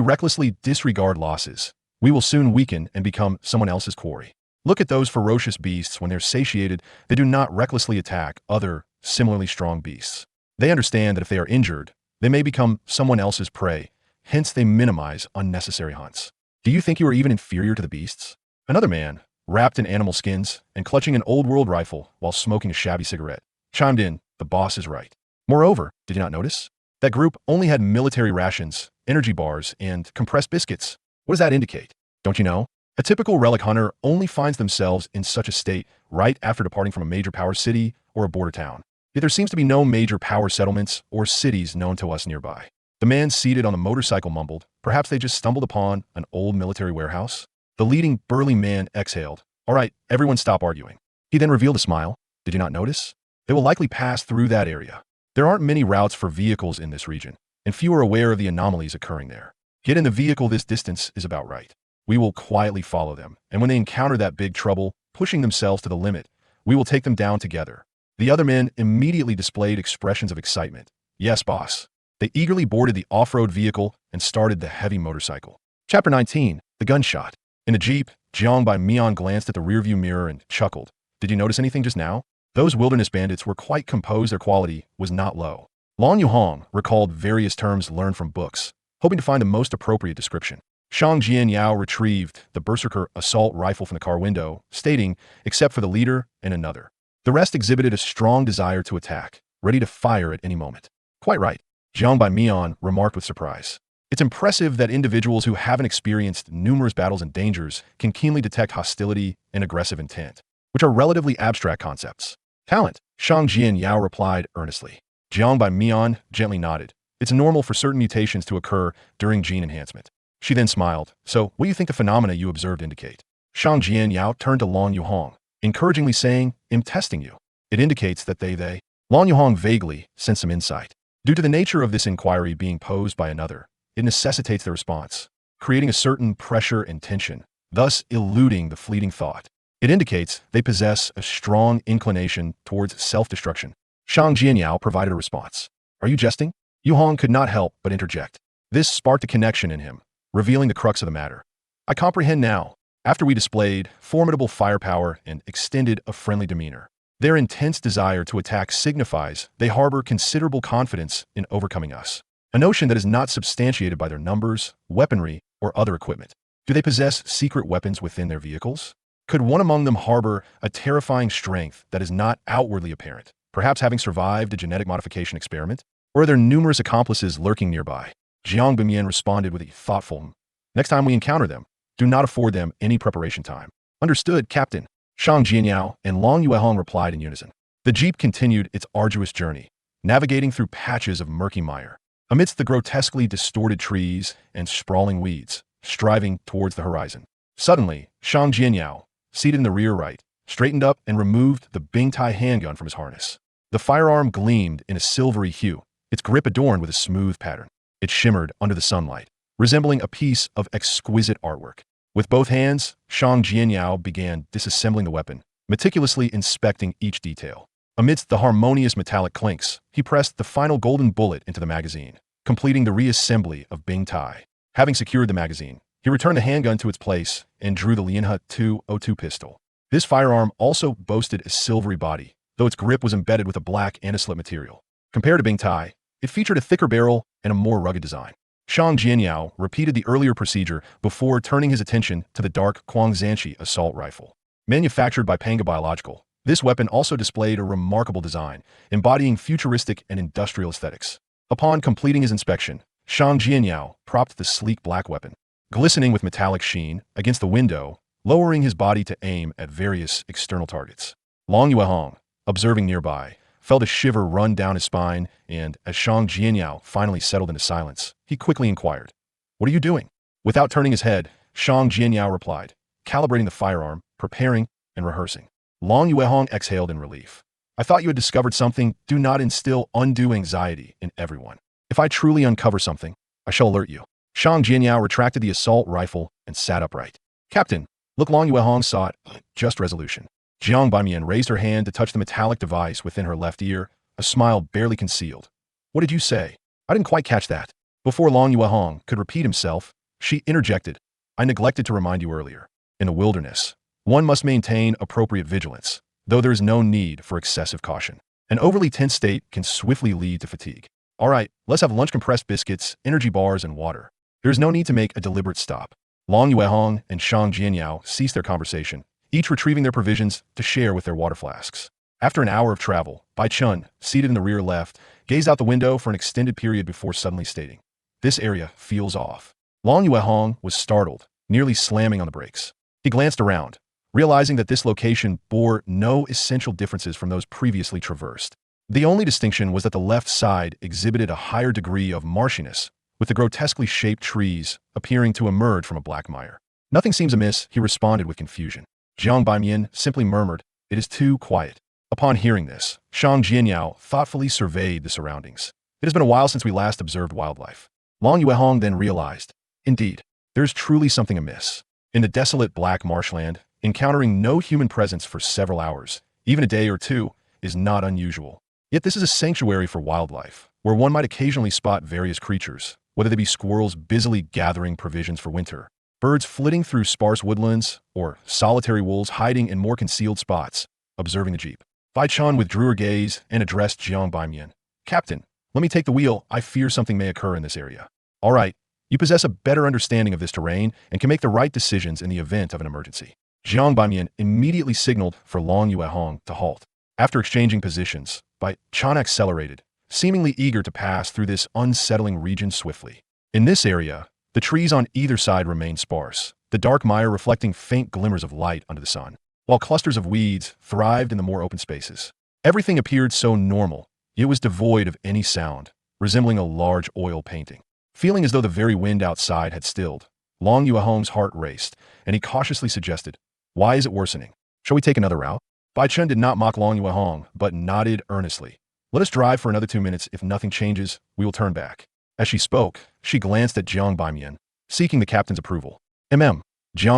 S1: recklessly disregard losses, we will soon weaken and become someone else's quarry. Look at those ferocious beasts. When they're satiated, they do not recklessly attack other, similarly strong beasts. They understand that if they are injured, they may become someone else's prey. Hence, they minimize unnecessary hunts. Do you think you are even inferior to the beasts? Another man, wrapped in animal skins and clutching an old-world rifle while smoking a shabby cigarette, chimed in, the boss is right. Moreover, did you not notice? That group only had military rations, energy bars, and compressed biscuits. What does that indicate? Don't you know? A typical relic hunter only finds themselves in such a state right after departing from a major power city or a border town. Yet there seems to be no major power settlements or cities known to us nearby. The man seated on the motorcycle mumbled, perhaps they just stumbled upon an old military warehouse? The leading burly man exhaled. All right, everyone stop arguing. He then revealed a smile. Did you not notice? They will likely pass through that area. There aren't many routes for vehicles in this region, and few are aware of the anomalies occurring there. Get in the vehicle, this distance is about right. We will quietly follow them, and when they encounter that big trouble, pushing themselves to the limit, we will take them down together. The other men immediately displayed expressions of excitement. Yes, boss. They eagerly boarded the off-road vehicle and started the heavy motorcycle. Chapter 19, The Gunshot. In the jeep, Jiang Bai Mian glanced at the rearview mirror and chuckled. Did you notice anything just now? Those wilderness bandits were quite composed. Their quality was not low. Long Yuhong recalled various terms learned from books, hoping to find the most appropriate description. Shang Jianyao retrieved the berserker assault rifle from the car window, stating, except for the leader and another. The rest exhibited a strong desire to attack, ready to fire at any moment. Quite right, Jiang Bai Mian remarked with surprise. It's impressive that individuals who haven't experienced numerous battles and dangers can keenly detect hostility and aggressive intent, which are relatively abstract concepts. Talent, Shang Jianyao replied earnestly. Jiang Bai Mian gently nodded. It's normal for certain mutations to occur during gene enhancement. She then smiled. So, what do you think the phenomena you observed indicate? Shang Jianyao turned to Long Yuhong, encouragingly saying, I'm testing you. It indicates that they. Long Yuhong vaguely sensed some insight. Due to the nature of this inquiry being posed by another, it necessitates the response, creating a certain pressure and tension, thus eluding the fleeting thought. It indicates they possess a strong inclination towards self-destruction. Shang Jianyao provided a response. Are you jesting? Yuhong could not help but interject. This sparked a connection in him, revealing the crux of the matter. I comprehend now. After we displayed formidable firepower and extended a friendly demeanor, Their intense desire to attack signifies they harbor considerable confidence in overcoming us, a notion that is not substantiated by their numbers, weaponry, or other equipment. Do they possess secret weapons within their vehicles? Could one among them harbor a terrifying strength that is not outwardly apparent, perhaps having survived a genetic modification experiment? Or are there numerous accomplices lurking nearby? Jiang Bimian responded with a thoughtful, "Next time we encounter them, do not afford them any preparation time." "Understood, Captain." Shang Jianyao and Long Yuehong replied in unison. The jeep continued its arduous journey, navigating through patches of murky mire, amidst the grotesquely distorted trees and sprawling weeds, striving towards the horizon. Suddenly, Shang Jianyao, seated in the rear right, straightened up and removed the Bingtai handgun from his harness. The firearm gleamed in a silvery hue, its grip adorned with a smooth pattern. It shimmered under the sunlight, resembling a piece of exquisite artwork. With both hands, Shang Jianyao began disassembling the weapon, meticulously inspecting each detail. Amidst the harmonious metallic clinks, he pressed the final golden bullet into the magazine, completing the reassembly of Bingtai. Having secured the magazine, he returned the handgun to its place and drew the Lianhe 202 pistol. This firearm also boasted a silvery body, though its grip was embedded with a black antislip material. Compared to Bingtai, it featured a thicker barrel and a more rugged design. Shang Jianyao repeated the earlier procedure before turning his attention to the dark Quangzanshi assault rifle. Manufactured by Panga Biological, this weapon also displayed a remarkable design, embodying futuristic and industrial aesthetics. Upon completing his inspection, Shang Jianyao propped the sleek black weapon, glistening with metallic sheen, against the window, lowering his body to aim at various external targets. Long Yuehong, observing nearby, felt a shiver run down his spine, and as Shang Jianyao finally settled into silence, he quickly inquired, "What are you doing?" Without turning his head, Shang Jianyao replied, "Calibrating the firearm, preparing, and rehearsing." Long Yuehong exhaled in relief. "I thought you had discovered something. Do not instill undue anxiety in everyone. If I truly uncover something, I shall alert you." Shang Jianyao retracted the assault rifle and sat upright. "Captain, look." Long Yuehong sought just resolution. Jiang Baimian raised her hand to touch the metallic device within her left ear, a smile barely concealed. "What did you say? I didn't quite catch that." Before Long Yuehong could repeat himself, she interjected, "I neglected to remind you earlier. In the wilderness, one must maintain appropriate vigilance, though there is no need for excessive caution. An overly tense state can swiftly lead to fatigue. All right, let's have lunch: compressed biscuits, energy bars, and water. There is no need to make a deliberate stop." Long Yuehong and Shang Jianyao ceased their conversation, each retrieving their provisions to share with their water flasks. After an hour of travel, Bai Chun, seated in the rear left, gazed out the window for an extended period before suddenly stating, "This area feels off." Long Yuehong was startled, nearly slamming on the brakes. He glanced around, realizing that this location bore no essential differences from those previously traversed. The only distinction was that the left side exhibited a higher degree of marshiness, with the grotesquely shaped trees appearing to emerge from a black mire. "Nothing seems amiss," he responded with confusion. Jiang Baimian simply murmured, "It is too quiet." Upon hearing this, Shang Jianyao thoughtfully surveyed the surroundings. "It has been a while since we last observed wildlife." Long Yuehong then realized, indeed, there is truly something amiss. In the desolate black marshland, encountering no human presence for several hours, even a day or two, is not unusual. Yet this is a sanctuary for wildlife, where one might occasionally spot various creatures, whether they be squirrels busily gathering provisions for winter, birds flitting through sparse woodlands, or solitary wolves hiding in more concealed spots, observing the jeep. Bai Chun withdrew her gaze and addressed Jiang Baimian. "Captain, let me take the wheel. I fear something may occur in this area." "All right, you possess a better understanding of this terrain and can make the right decisions in the event of an emergency." Jiang Baimian immediately signaled for Long Yuehong to halt. After exchanging positions, Bai Chun accelerated, seemingly eager to pass through this unsettling region swiftly. In this area, the trees on either side remained sparse, the dark mire reflecting faint glimmers of light under the sun, while clusters of weeds thrived in the more open spaces. Everything appeared so normal, yet was devoid of any sound, resembling a large oil painting. Feeling as though the very wind outside had stilled, Long Yuehong's heart raced, and he cautiously suggested, "Why is it worsening? Shall we take another route?" Bai Chun did not mock Long Yuehong, but nodded earnestly. "Let us drive for another 2 minutes. If nothing changes, we will turn back." As she spoke, she glanced at Jiang Baimian, seeking the captain's approval. Jiang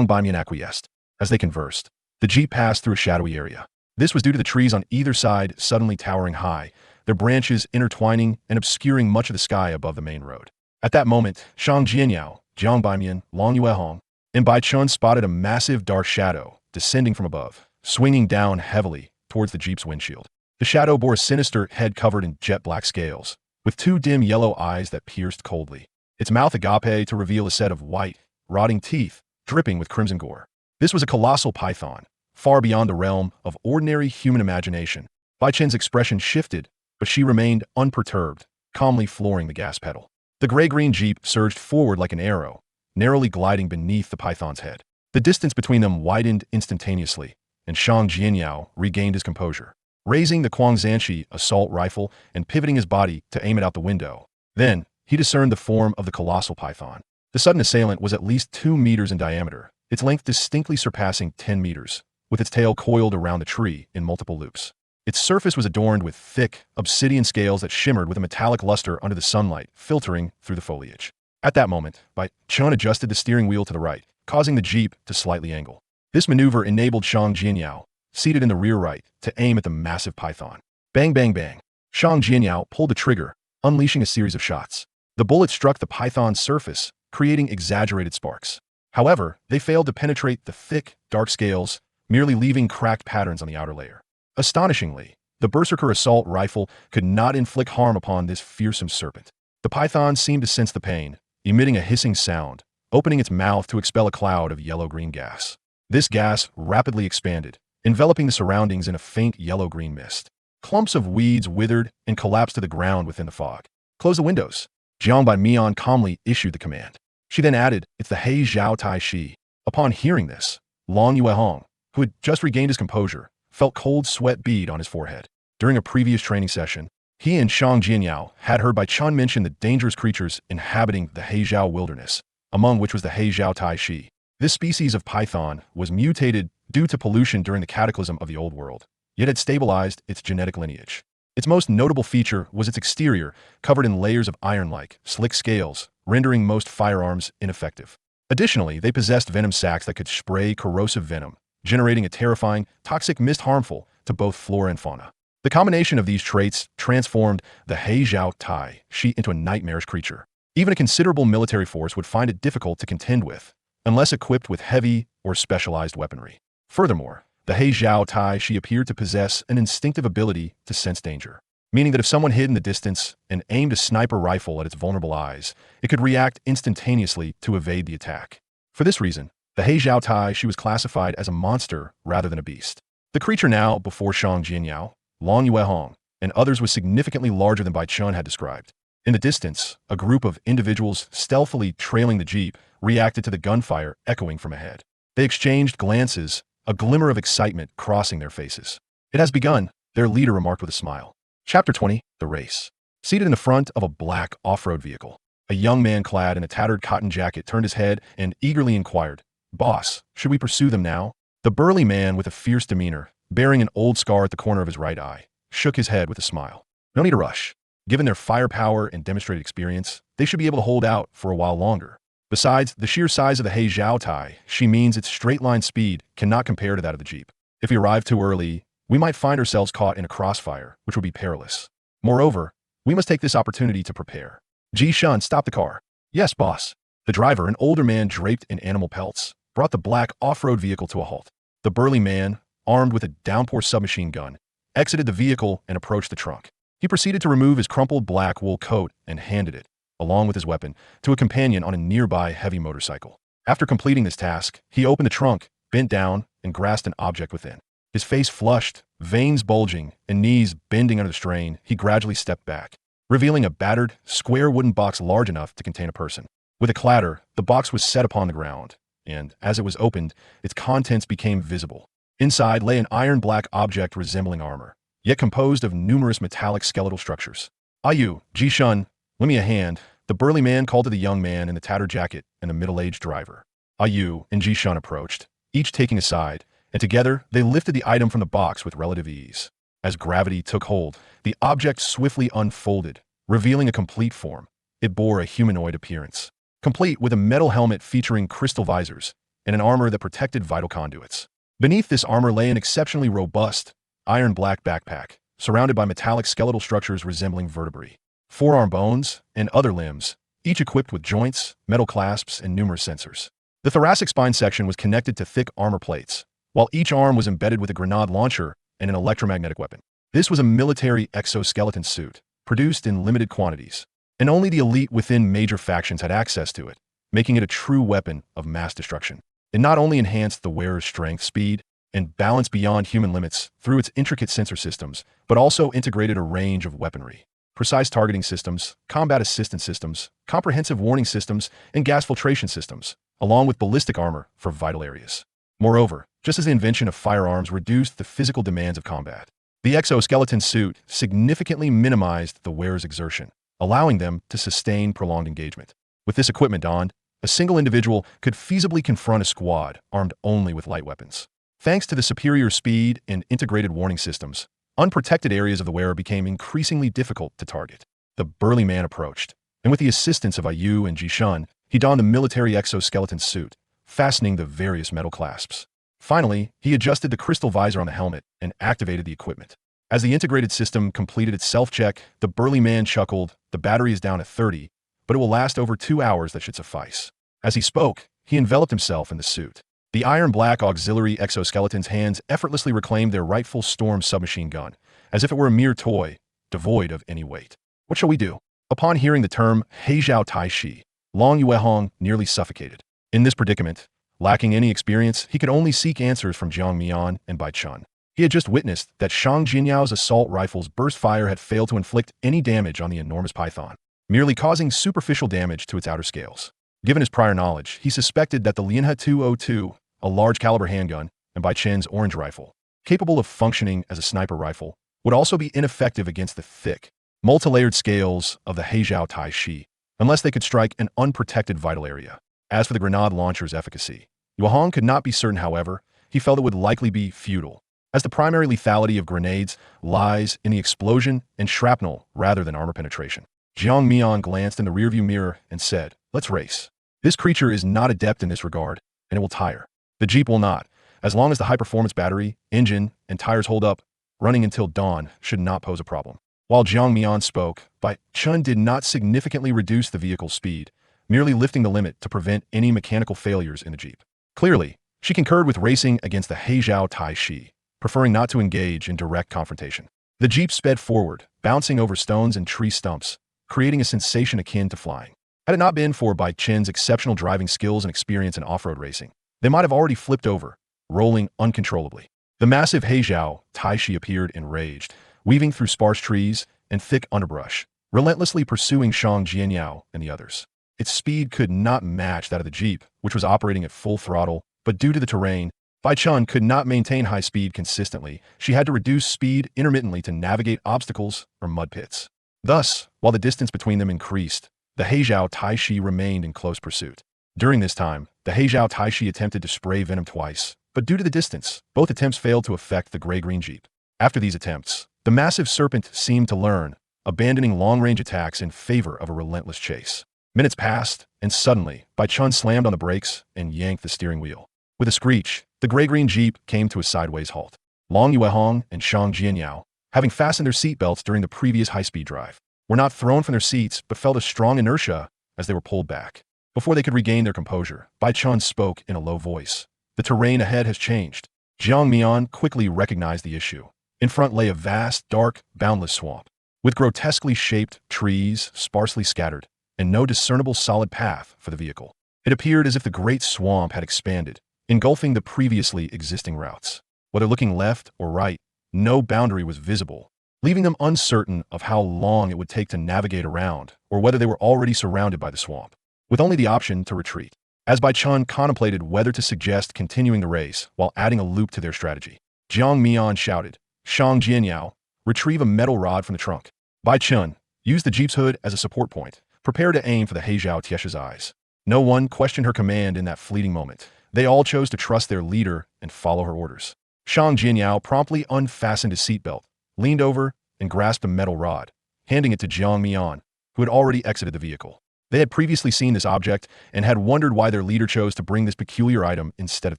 S1: Baimian acquiesced. As they conversed, the jeep passed through a shadowy area. This was due to the trees on either side suddenly towering high, their branches intertwining and obscuring much of the sky above the main road. At that moment, Shang Jianyao, Jiang Baimian, Long Yuehong, and Bai Chun spotted a massive dark shadow descending from above, swinging down heavily towards the Jeep's windshield. The shadow bore a sinister head covered in jet-black scales, with two dim yellow eyes that pierced coldly. Its mouth agape to reveal a set of white, rotting teeth, dripping with crimson gore. This was a colossal python, far beyond the realm of ordinary human imagination. Bai Chen's expression shifted, but she remained unperturbed, calmly flooring the gas pedal. The gray-green Jeep surged forward like an arrow, narrowly gliding beneath the python's head. The distance between them widened instantaneously, and Shang Jianyao regained his composure, raising the Quangzanshi assault rifle and pivoting his body to aim it out the window. Then, he discerned the form of the colossal python. The sudden assailant was at least 2 meters in diameter, its length distinctly surpassing 10 meters, with its tail coiled around the tree in multiple loops. Its surface was adorned with thick, obsidian scales that shimmered with a metallic luster under the sunlight filtering through the foliage. At that moment, Bai Chen adjusted the steering wheel to the right, causing the Jeep to slightly angle. This maneuver enabled Shang Jianyao, seated in the rear right, to aim at the massive python. Bang, bang, bang. Shang Jianyao pulled the trigger, unleashing a series of shots. The bullet struck the python's surface, creating exaggerated sparks. However, they failed to penetrate the thick, dark scales, merely leaving cracked patterns on the outer layer. Astonishingly, the Berserker assault rifle could not inflict harm upon this fearsome serpent. The python seemed to sense the pain, emitting a hissing sound, opening its mouth to expel a cloud of yellow-green gas. This gas rapidly expanded, enveloping the surroundings in a faint yellow-green mist. Clumps of weeds withered and collapsed to the ground within the fog. "Close the windows." Jiang Bai Mian calmly issued the command. She then added, "It's the He Zhao Tai Shi." Upon hearing this, Long Yuehong, who had just regained his composure, felt cold sweat bead on his forehead. During a previous training session, he and Shang Jianyao had heard Bai Chen mention the dangerous creatures inhabiting the He Zhao wilderness, among which was the He Zhao Tai Shi. This species of python was mutated due to pollution during the cataclysm of the Old World, yet had stabilized its genetic lineage. Its most notable feature was its exterior, covered in layers of iron-like, slick scales, rendering most firearms ineffective. Additionally, they possessed venom sacs that could spray corrosive venom, generating a terrifying, toxic mist harmful to both flora and fauna. The combination of these traits transformed the He Zhao Tai Shi into a nightmarish creature. Even a considerable military force would find it difficult to contend with, unless equipped with heavy or specialized weaponry. Furthermore, the He Zhao Tai Shi appeared to possess an instinctive ability to sense danger, meaning that if someone hid in the distance and aimed a sniper rifle at its vulnerable eyes, it could react instantaneously to evade the attack. For this reason, the He Zhao Tai Shi was classified as a monster rather than a beast. The creature now before Shang Jianyao, Long Yuehong, and others was significantly larger than Bai Chen had described. In the distance, a group of individuals stealthily trailing the Jeep reacted to the gunfire echoing from ahead. They exchanged glances, a glimmer of excitement crossing their faces. "It has begun," their leader remarked with a smile. Chapter 20, The Race. Seated in the front of a black off-road vehicle, a young man clad in a tattered cotton jacket turned his head and eagerly inquired, "Boss, should we pursue them now?" The burly man with a fierce demeanor, bearing an old scar at the corner of his right eye, shook his head with a smile. "No need to rush. Given their firepower and demonstrated experience, they should be able to hold out for a while longer. Besides, the sheer size of the He Zhao Tai Shi means its straight-line speed cannot compare to that of the Jeep. If we arrive too early, we might find ourselves caught in a crossfire, which would be perilous. Moreover, we must take this opportunity to prepare." Ji Shun stopped the car. "Yes, boss." The driver, an older man draped in animal pelts, brought the black off-road vehicle to a halt. The burly man, armed with a downpour submachine gun, exited the vehicle and approached the trunk. He proceeded to remove his crumpled black wool coat and handed it, along with his weapon, to a companion on a nearby heavy motorcycle. After completing this task, he opened the trunk, bent down, and grasped an object within. His face flushed, veins bulging, and knees bending under the strain, he gradually stepped back, revealing a battered, square wooden box large enough to contain a person. With a clatter, the box was set upon the ground, and, as it was opened, its contents became visible. Inside lay an iron-black object resembling armor, yet composed of numerous metallic skeletal structures. "Ayu, Ji Shun, lend me a hand," the burly man called to the young man in the tattered jacket and the middle-aged driver. Ayu and Ji Shun approached, each taking a side, and together they lifted the item from the box with relative ease. As gravity took hold, the object swiftly unfolded, revealing a complete form. It bore a humanoid appearance, complete with a metal helmet featuring crystal visors and an armor that protected vital conduits. Beneath this armor lay an exceptionally robust, iron-black backpack, surrounded by metallic skeletal structures resembling vertebrae, forearm bones, and other limbs, each equipped with joints, metal clasps, and numerous sensors. The thoracic spine section was connected to thick armor plates, while each arm was embedded with a grenade launcher and an electromagnetic weapon. This was a military exoskeleton suit, produced in limited quantities, and only the elite within major factions had access to it, making it a true weapon of mass destruction. It not only enhanced the wearer's strength, speed, and balance beyond human limits through its intricate sensor systems, but also integrated a range of weaponry. Precise targeting systems, combat assistance systems, comprehensive warning systems, and gas filtration systems, along with ballistic armor for vital areas. Moreover, just as the invention of firearms reduced the physical demands of combat, the exoskeleton suit significantly minimized the wearer's exertion, allowing them to sustain prolonged engagement. With this equipment donned, a single individual could feasibly confront a squad armed only with light weapons. Thanks to the superior speed and integrated warning systems, unprotected areas of the wearer became increasingly difficult to target. The burly man approached, and with the assistance of Huī and Jishun, he donned the military exoskeleton suit, fastening the various metal clasps. Finally, he adjusted the crystal visor on the helmet and activated the equipment. As the integrated system completed its self-check, the burly man chuckled, "The battery is down at 30, but it will last over 2 hours. That should suffice." As he spoke, he enveloped himself in the suit. The iron-black auxiliary exoskeleton's hands effortlessly reclaimed their rightful storm submachine gun, as if it were a mere toy, devoid of any weight. "What shall we do?" Upon hearing the term Heizhao Taishi, Long Yuehong nearly suffocated. In this predicament, lacking any experience, he could only seek answers from Jiang Mian and Bai Chun. He had just witnessed that Shang Jinyao's assault rifle's burst fire had failed to inflict any damage on the enormous python, merely causing superficial damage to its outer scales. Given his prior knowledge, he suspected that the Lianhe 202, a large-caliber handgun, and Bai Chen's orange rifle, capable of functioning as a sniper rifle, would also be ineffective against the thick, multi-layered scales of the Heizhao Taishi, unless they could strike an unprotected vital area. As for the grenade launcher's efficacy, Yuehong could not be certain. However, he felt it would likely be futile, as the primary lethality of grenades lies in the explosion and shrapnel rather than armor penetration. Jiang Mian glanced in the rearview mirror and said, "Let's race. This creature is not adept in this regard, and it will tire. The Jeep will not. As long as the high-performance battery, engine, and tires hold up, running until dawn should not pose a problem." While Jiang Mian spoke, Bai Chun did not significantly reduce the vehicle's speed, merely lifting the limit to prevent any mechanical failures in the Jeep. Clearly, she concurred with racing against the Heizhao Taishi, preferring not to engage in direct confrontation. The Jeep sped forward, bouncing over stones and tree stumps, creating a sensation akin to flying. Had it not been for Bai Chen's exceptional driving skills and experience in off-road racing, they might have already flipped over, rolling uncontrollably. The massive Heizhao Taishi appeared enraged, weaving through sparse trees and thick underbrush, relentlessly pursuing Shang Jianyao and the others. Its speed could not match that of the Jeep, which was operating at full throttle, but due to the terrain, Bai Chun could not maintain high speed consistently. She had to reduce speed intermittently to navigate obstacles or mud pits. Thus, while the distance between them increased, the Heizhao Taishi remained in close pursuit. During this time, the Heizhao Taishi attempted to spray venom twice, but due to the distance, both attempts failed to affect the gray-green Jeep. After these attempts, the massive serpent seemed to learn, abandoning long-range attacks in favor of a relentless chase. Minutes passed, and suddenly, Bai Chun slammed on the brakes and yanked the steering wheel. With a screech, the gray-green Jeep came to a sideways halt. Long Yuehong and Shang Jianyao, having fastened their seatbelts during the previous high-speed drive, were not thrown from their seats but felt a strong inertia as they were pulled back. Before they could regain their composure, Bai Chun spoke in a low voice. "The terrain ahead has changed." Jiang Mian quickly recognized the issue. In front lay a vast, dark, boundless swamp, with grotesquely shaped trees sparsely scattered, and no discernible solid path for the vehicle. It appeared as if the great swamp had expanded, engulfing the previously existing routes. Whether looking left or right, no boundary was visible, leaving them uncertain of how long it would take to navigate around, or whether they were already surrounded by the swamp, with only the option to retreat. As Bai Chun contemplated whether to suggest continuing the race while adding a loop to their strategy, Jiang Mian shouted, "Shang Jianyao, retrieve a metal rod from the trunk." Bai Chun used the Jeep's hood as a support point, prepared to aim for the Heizhao Tiesha's eyes. No one questioned her command in that fleeting moment. They all chose to trust their leader and follow her orders. Shang Jianyao promptly unfastened his seatbelt, leaned over, and grasped a metal rod, handing it to Jiang Mian, who had already exited the vehicle. They had previously seen this object and had wondered why their leader chose to bring this peculiar item instead of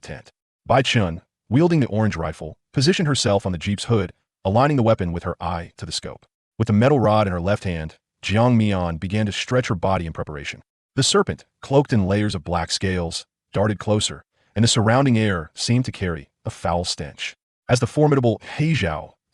S1: tent. Bai Chun, wielding the orange rifle, positioned herself on the Jeep's hood, aligning the weapon with her eye to the scope. With the metal rod in her left hand, Jiang Mian began to stretch her body in preparation. The serpent, cloaked in layers of black scales, darted closer, and the surrounding air seemed to carry a foul stench. As the formidable Huī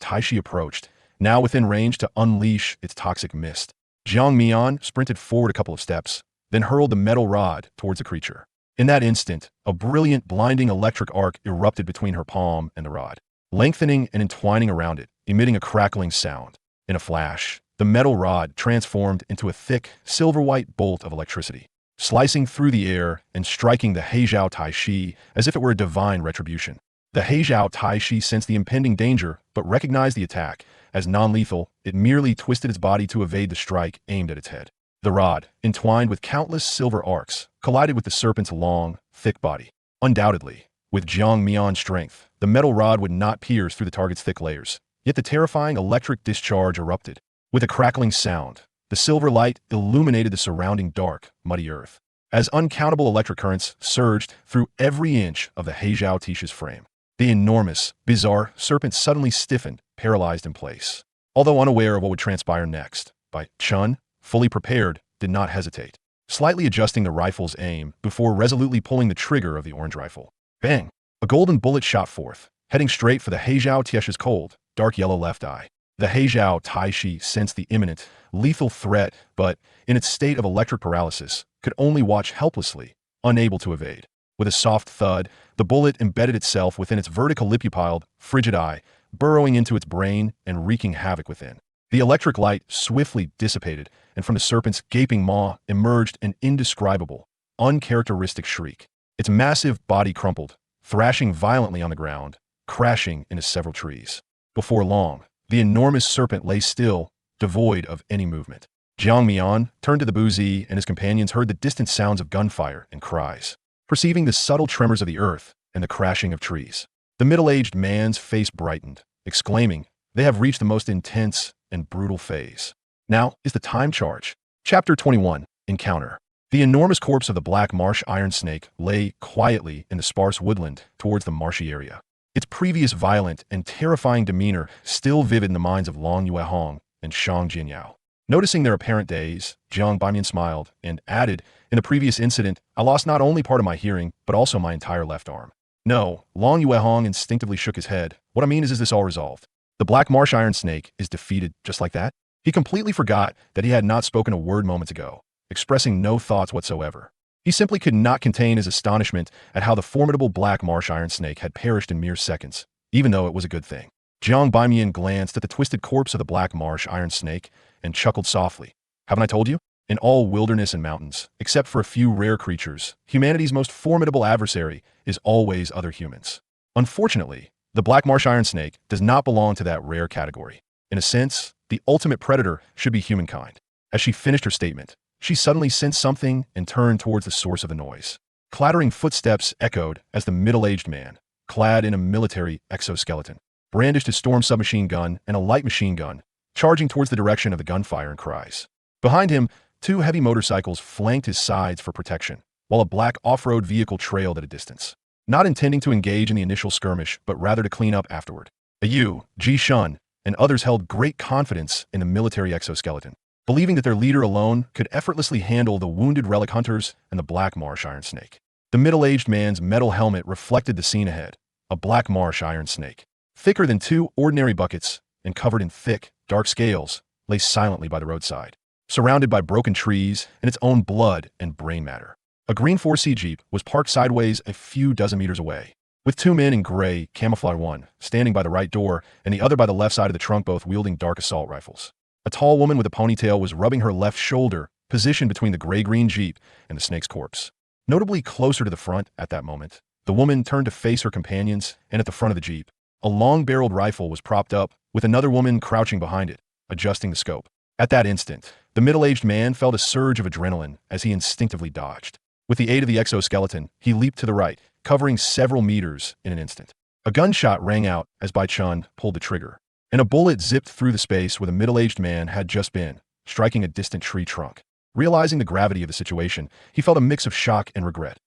S1: Tǔ approached, now within range to unleash its toxic mist, Jiang Mian sprinted forward a couple of steps, then hurled the metal rod towards the creature. In that instant, a brilliant, blinding electric arc erupted between her palm and the rod, lengthening and entwining around it, emitting a crackling sound. In a flash, the metal rod transformed into a thick, silver-white bolt of electricity, slicing through the air and striking the Huī Tǔ as if it were a divine retribution. The Huī Tǔ sensed the impending danger, but recognized the attack. As non-lethal, it merely twisted its body to evade the strike aimed at its head. The rod, entwined with countless silver arcs, collided with the serpent's long, thick body. Undoubtedly, with Jiang Mian's strength, the metal rod would not pierce through the target's thick layers. Yet the terrifying electric discharge erupted. With a crackling sound, the silver light illuminated the surrounding dark, muddy earth, as uncountable electric currents surged through every inch of the Huī Tǔ's frame. The enormous, bizarre serpent suddenly stiffened, paralyzed in place. Although unaware of what would transpire next, Bai Chun, fully prepared, did not hesitate, slightly adjusting the rifle's aim before resolutely pulling the trigger of the orange rifle. Bang! A golden bullet shot forth, heading straight for the Huī Tǔ's cold, dark yellow left eye. The Huī Tǔ sensed the imminent, lethal threat, but, in its state of electric paralysis, could only watch helplessly, unable to evade. With a soft thud, the bullet embedded itself within its vertically pupilled, frigid eye, burrowing into its brain and wreaking havoc within. The electric light swiftly dissipated, and from the serpent's gaping maw emerged an indescribable, uncharacteristic shriek. Its massive body crumpled, thrashing violently on the ground, crashing into several trees. Before long, the enormous serpent lay still, devoid of any movement. Jiang Mian turned to the Buzi, and his companions heard the distant sounds of gunfire and cries, perceiving the subtle tremors of the earth and the crashing of trees. The middle-aged man's face brightened, exclaiming, "They have reached the most intense and brutal phase. Now is the time charge." Chapter 21, Encounter. The enormous corpse of the black marsh iron snake lay quietly in the sparse woodland towards the marshy area. Its previous violent and terrifying demeanor still vivid in the minds of Long Yuehong and Shang Jianyao. Noticing their apparent daze, Jiang Baimian smiled and added, "In the previous incident, I lost not only part of my hearing, but also my entire left arm." "No," Long Yuehong instinctively shook his head. "What I mean is this all resolved? The black marsh iron snake is defeated just like that?" He completely forgot that he had not spoken a word moments ago, expressing no thoughts whatsoever. He simply could not contain his astonishment at how the formidable black marsh iron snake had perished in mere seconds, even though it was a good thing. Jiang Baimian glanced at the twisted corpse of the black marsh iron snake and chuckled softly. "Haven't I told you? In all wilderness and mountains, except for a few rare creatures, humanity's most formidable adversary is always other humans. Unfortunately, the black marsh iron snake does not belong to that rare category. In a sense, the ultimate predator should be humankind." As she finished her statement, she suddenly sensed something and turned towards the source of the noise. Clattering footsteps echoed as the middle-aged man, clad in a military exoskeleton, brandished his storm submachine gun and a light machine gun, charging towards the direction of the gunfire and cries. Behind him, two heavy motorcycles flanked his sides for protection, while a black off-road vehicle trailed at a distance, not intending to engage in the initial skirmish, but rather to clean up afterward. Yu, Ji Shun, and others held great confidence in the military exoskeleton, believing that their leader alone could effortlessly handle the wounded relic hunters and the black marsh iron snake. The middle-aged man's metal helmet reflected the scene ahead. A black marsh iron snake, thicker than two ordinary buckets and covered in thick, dark scales, lay silently by the roadside, surrounded by broken trees and its own blood and brain matter. A green 4C Jeep was parked sideways a few dozen meters away, with two men in gray camouflage, one standing by the right door and the other by the left side of the trunk, both wielding dark assault rifles. A tall woman with a ponytail was rubbing her left shoulder, positioned between the gray-green Jeep and the snake's corpse. Notably closer to the front at that moment, the woman turned to face her companions, and at the front of the Jeep, a long-barreled rifle was propped up, with another woman crouching behind it, adjusting the scope. At that instant, the middle-aged man felt a surge of adrenaline as he instinctively dodged. With the aid of the exoskeleton, he leaped to the right, covering several meters in an instant. A gunshot rang out as Bai Chun pulled the trigger, and a bullet zipped through the space where the middle-aged man had just been, striking a distant tree trunk. Realizing the gravity of the situation, he felt a mix of shock and regret.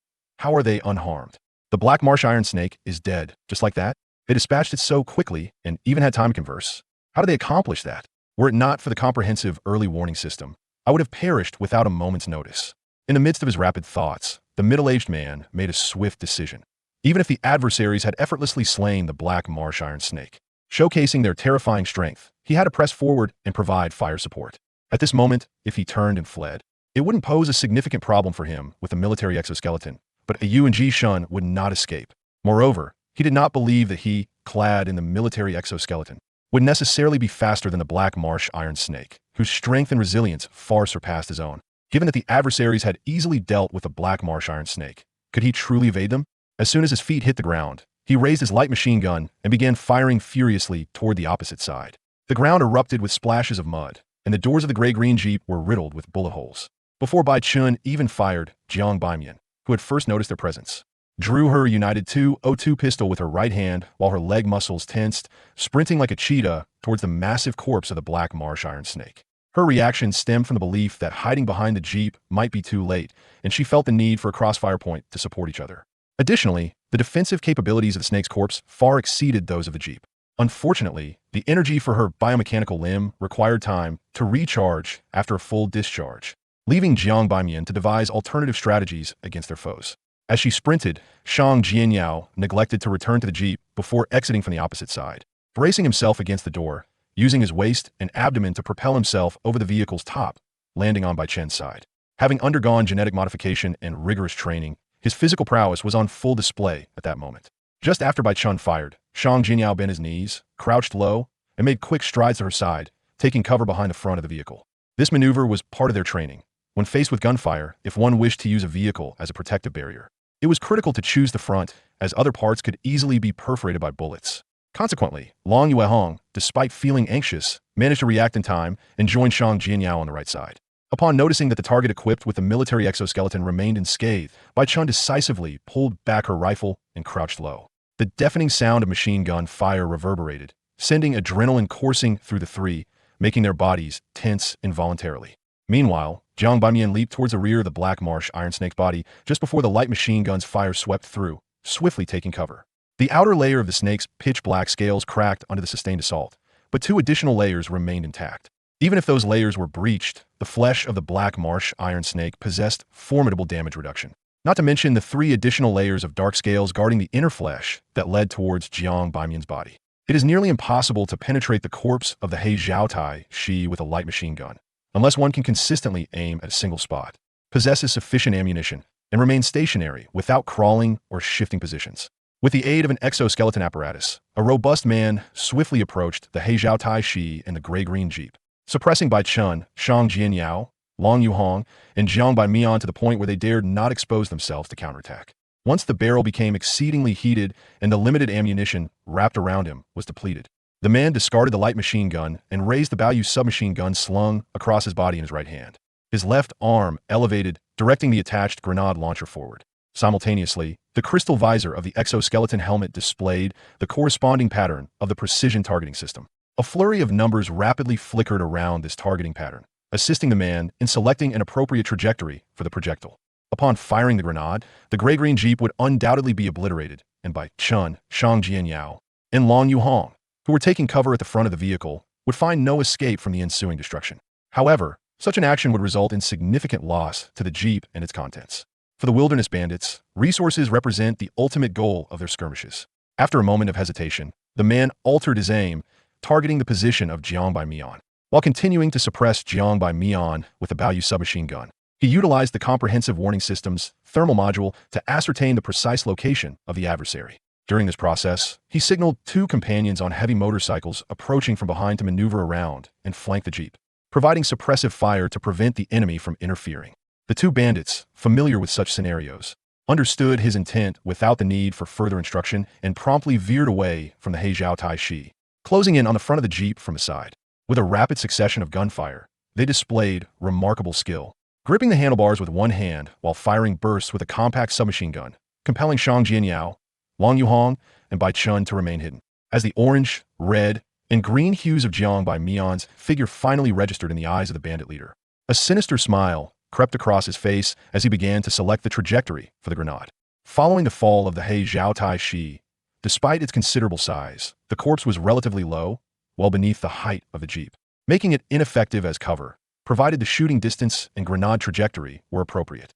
S1: How are they unharmed? The black marsh iron snake is dead, just like that? They dispatched it so quickly and even had time to converse. How did they accomplish that? Were it not for the comprehensive early warning system, I would have perished without a moment's notice. In the midst of his rapid thoughts, the middle-aged man made a swift decision. even if the adversaries had effortlessly slain the black marsh iron snake. Showcasing their terrifying strength, he had to press forward and provide fire support. At this moment, if he turned and fled, it wouldn't pose a significant problem for him with the military exoskeleton, but Yu and Ji Shun would not escape. Moreover, he did not believe that he, clad in the military exoskeleton, would necessarily be faster than the black marsh iron snake, whose strength and resilience far surpassed his own. Given that the adversaries had easily dealt with the black marsh iron snake, could he truly evade them? As soon as his feet hit the ground, he raised his light machine gun and began firing furiously toward the opposite side. The ground erupted with splashes of mud, and the doors of the gray-green jeep were riddled with bullet holes. Before Bai Chun even fired, Jiang Baimian, who had first noticed their presence, drew her United 202 pistol with her right hand while her leg muscles tensed, sprinting like a cheetah towards the massive corpse of the black marsh iron snake. Her reaction stemmed from the belief that hiding behind the jeep might be too late, and she felt the need for a crossfire point to support each other. Additionally, the defensive capabilities of the snake's corpse far exceeded those of the jeep. Unfortunately, the energy for her biomechanical limb required time to recharge after a full discharge, leaving Jiang Baimian to devise alternative strategies against their foes. As she sprinted, Shang Jianyao neglected to return to the jeep before exiting from the opposite side. Bracing himself against the door, using his waist and abdomen to propel himself over the vehicle's top, landing on Bai Chen's side. Having undergone genetic modification and rigorous training, his physical prowess was on full display at that moment. Just after Bai Chun fired, Shang Jianyao bent his knees, crouched low, and made quick strides to her side, taking cover behind the front of the vehicle. This maneuver was part of their training. When faced with gunfire, if one wished to use a vehicle as a protective barrier, it was critical to choose the front, as other parts could easily be perforated by bullets. Consequently, Long Yuehong, despite feeling anxious, managed to react in time and join Shang Jianyao on the right side. Upon noticing that the target equipped with the military exoskeleton remained unscathed, Bai Chun decisively pulled back her rifle and crouched low. The deafening sound of machine gun fire reverberated, sending adrenaline coursing through the three, making their bodies tense involuntarily. Meanwhile, Jiang Baimian leaped towards the rear of the black marsh iron snake's body just before the light machine gun's fire swept through, swiftly taking cover. The outer layer of the snake's pitch-black scales cracked under the sustained assault, but 2 additional layers remained intact. Even if those layers were breached, the flesh of the black marsh iron snake possessed formidable damage reduction. Not to mention the 3 additional layers of dark scales guarding the inner flesh that led towards Jiang Baimian's body. It is nearly impossible to penetrate the corpse of the He Zhaotai Shi with a light machine gun, unless one can consistently aim at a single spot, possesses sufficient ammunition, and remain stationary without crawling or shifting positions. With the aid of an exoskeleton apparatus, a robust man swiftly approached the He Zhaotai Shi in the gray-green jeep, suppressing Bai Chun, Shang Jianyao, Long Yuehong, and Jiang Baimian to the point where they dared not expose themselves to counterattack. Once the barrel became exceedingly heated and the limited ammunition wrapped around him was depleted, the man discarded the light machine gun and raised the Baoyu submachine gun slung across his body in his right hand. His left arm elevated, directing the attached grenade launcher forward. Simultaneously, the crystal visor of the exoskeleton helmet displayed the corresponding pattern of the precision targeting system. A flurry of numbers rapidly flickered around this targeting pattern, assisting the man in selecting an appropriate trajectory for the projectile. Upon firing the grenade, the gray-green jeep would undoubtedly be obliterated, and Bai Chun, Shang Jianyao, and Long Yuehong, who were taking cover at the front of the vehicle, would find no escape from the ensuing destruction. However, such an action would result in significant loss to the jeep and its contents. For the wilderness bandits, resources represent the ultimate goal of their skirmishes. After a moment of hesitation, the man altered his aim, targeting the position of Jiang Baimian. While continuing to suppress Jiang Baimian with the Baoyu submachine gun, he utilized the comprehensive warning system's thermal module to ascertain the precise location of the adversary. During this process, he signaled 2 companions on heavy motorcycles approaching from behind to maneuver around and flank the jeep, providing suppressive fire to prevent the enemy from interfering. The 2 bandits, familiar with such scenarios, understood his intent without the need for further instruction and promptly veered away from the He Zhaotai Shi, closing in on the front of the jeep from the side. With a rapid succession of gunfire, they displayed remarkable skill, gripping the handlebars with one hand while firing bursts with a compact submachine gun, compelling Shang Jianyao, Long Yuehong, and Bai Chun to remain hidden. As the orange, red, and green hues of Jiang Baimian's figure finally registered in the eyes of the bandit leader, a sinister smile crept across his face as he began to select the trajectory for the grenade. Following the fall of the He Zhaotai Shi, despite its considerable size, the corpse was relatively low, well beneath the height of the jeep, making it ineffective as cover, provided the shooting distance and grenade trajectory were appropriate.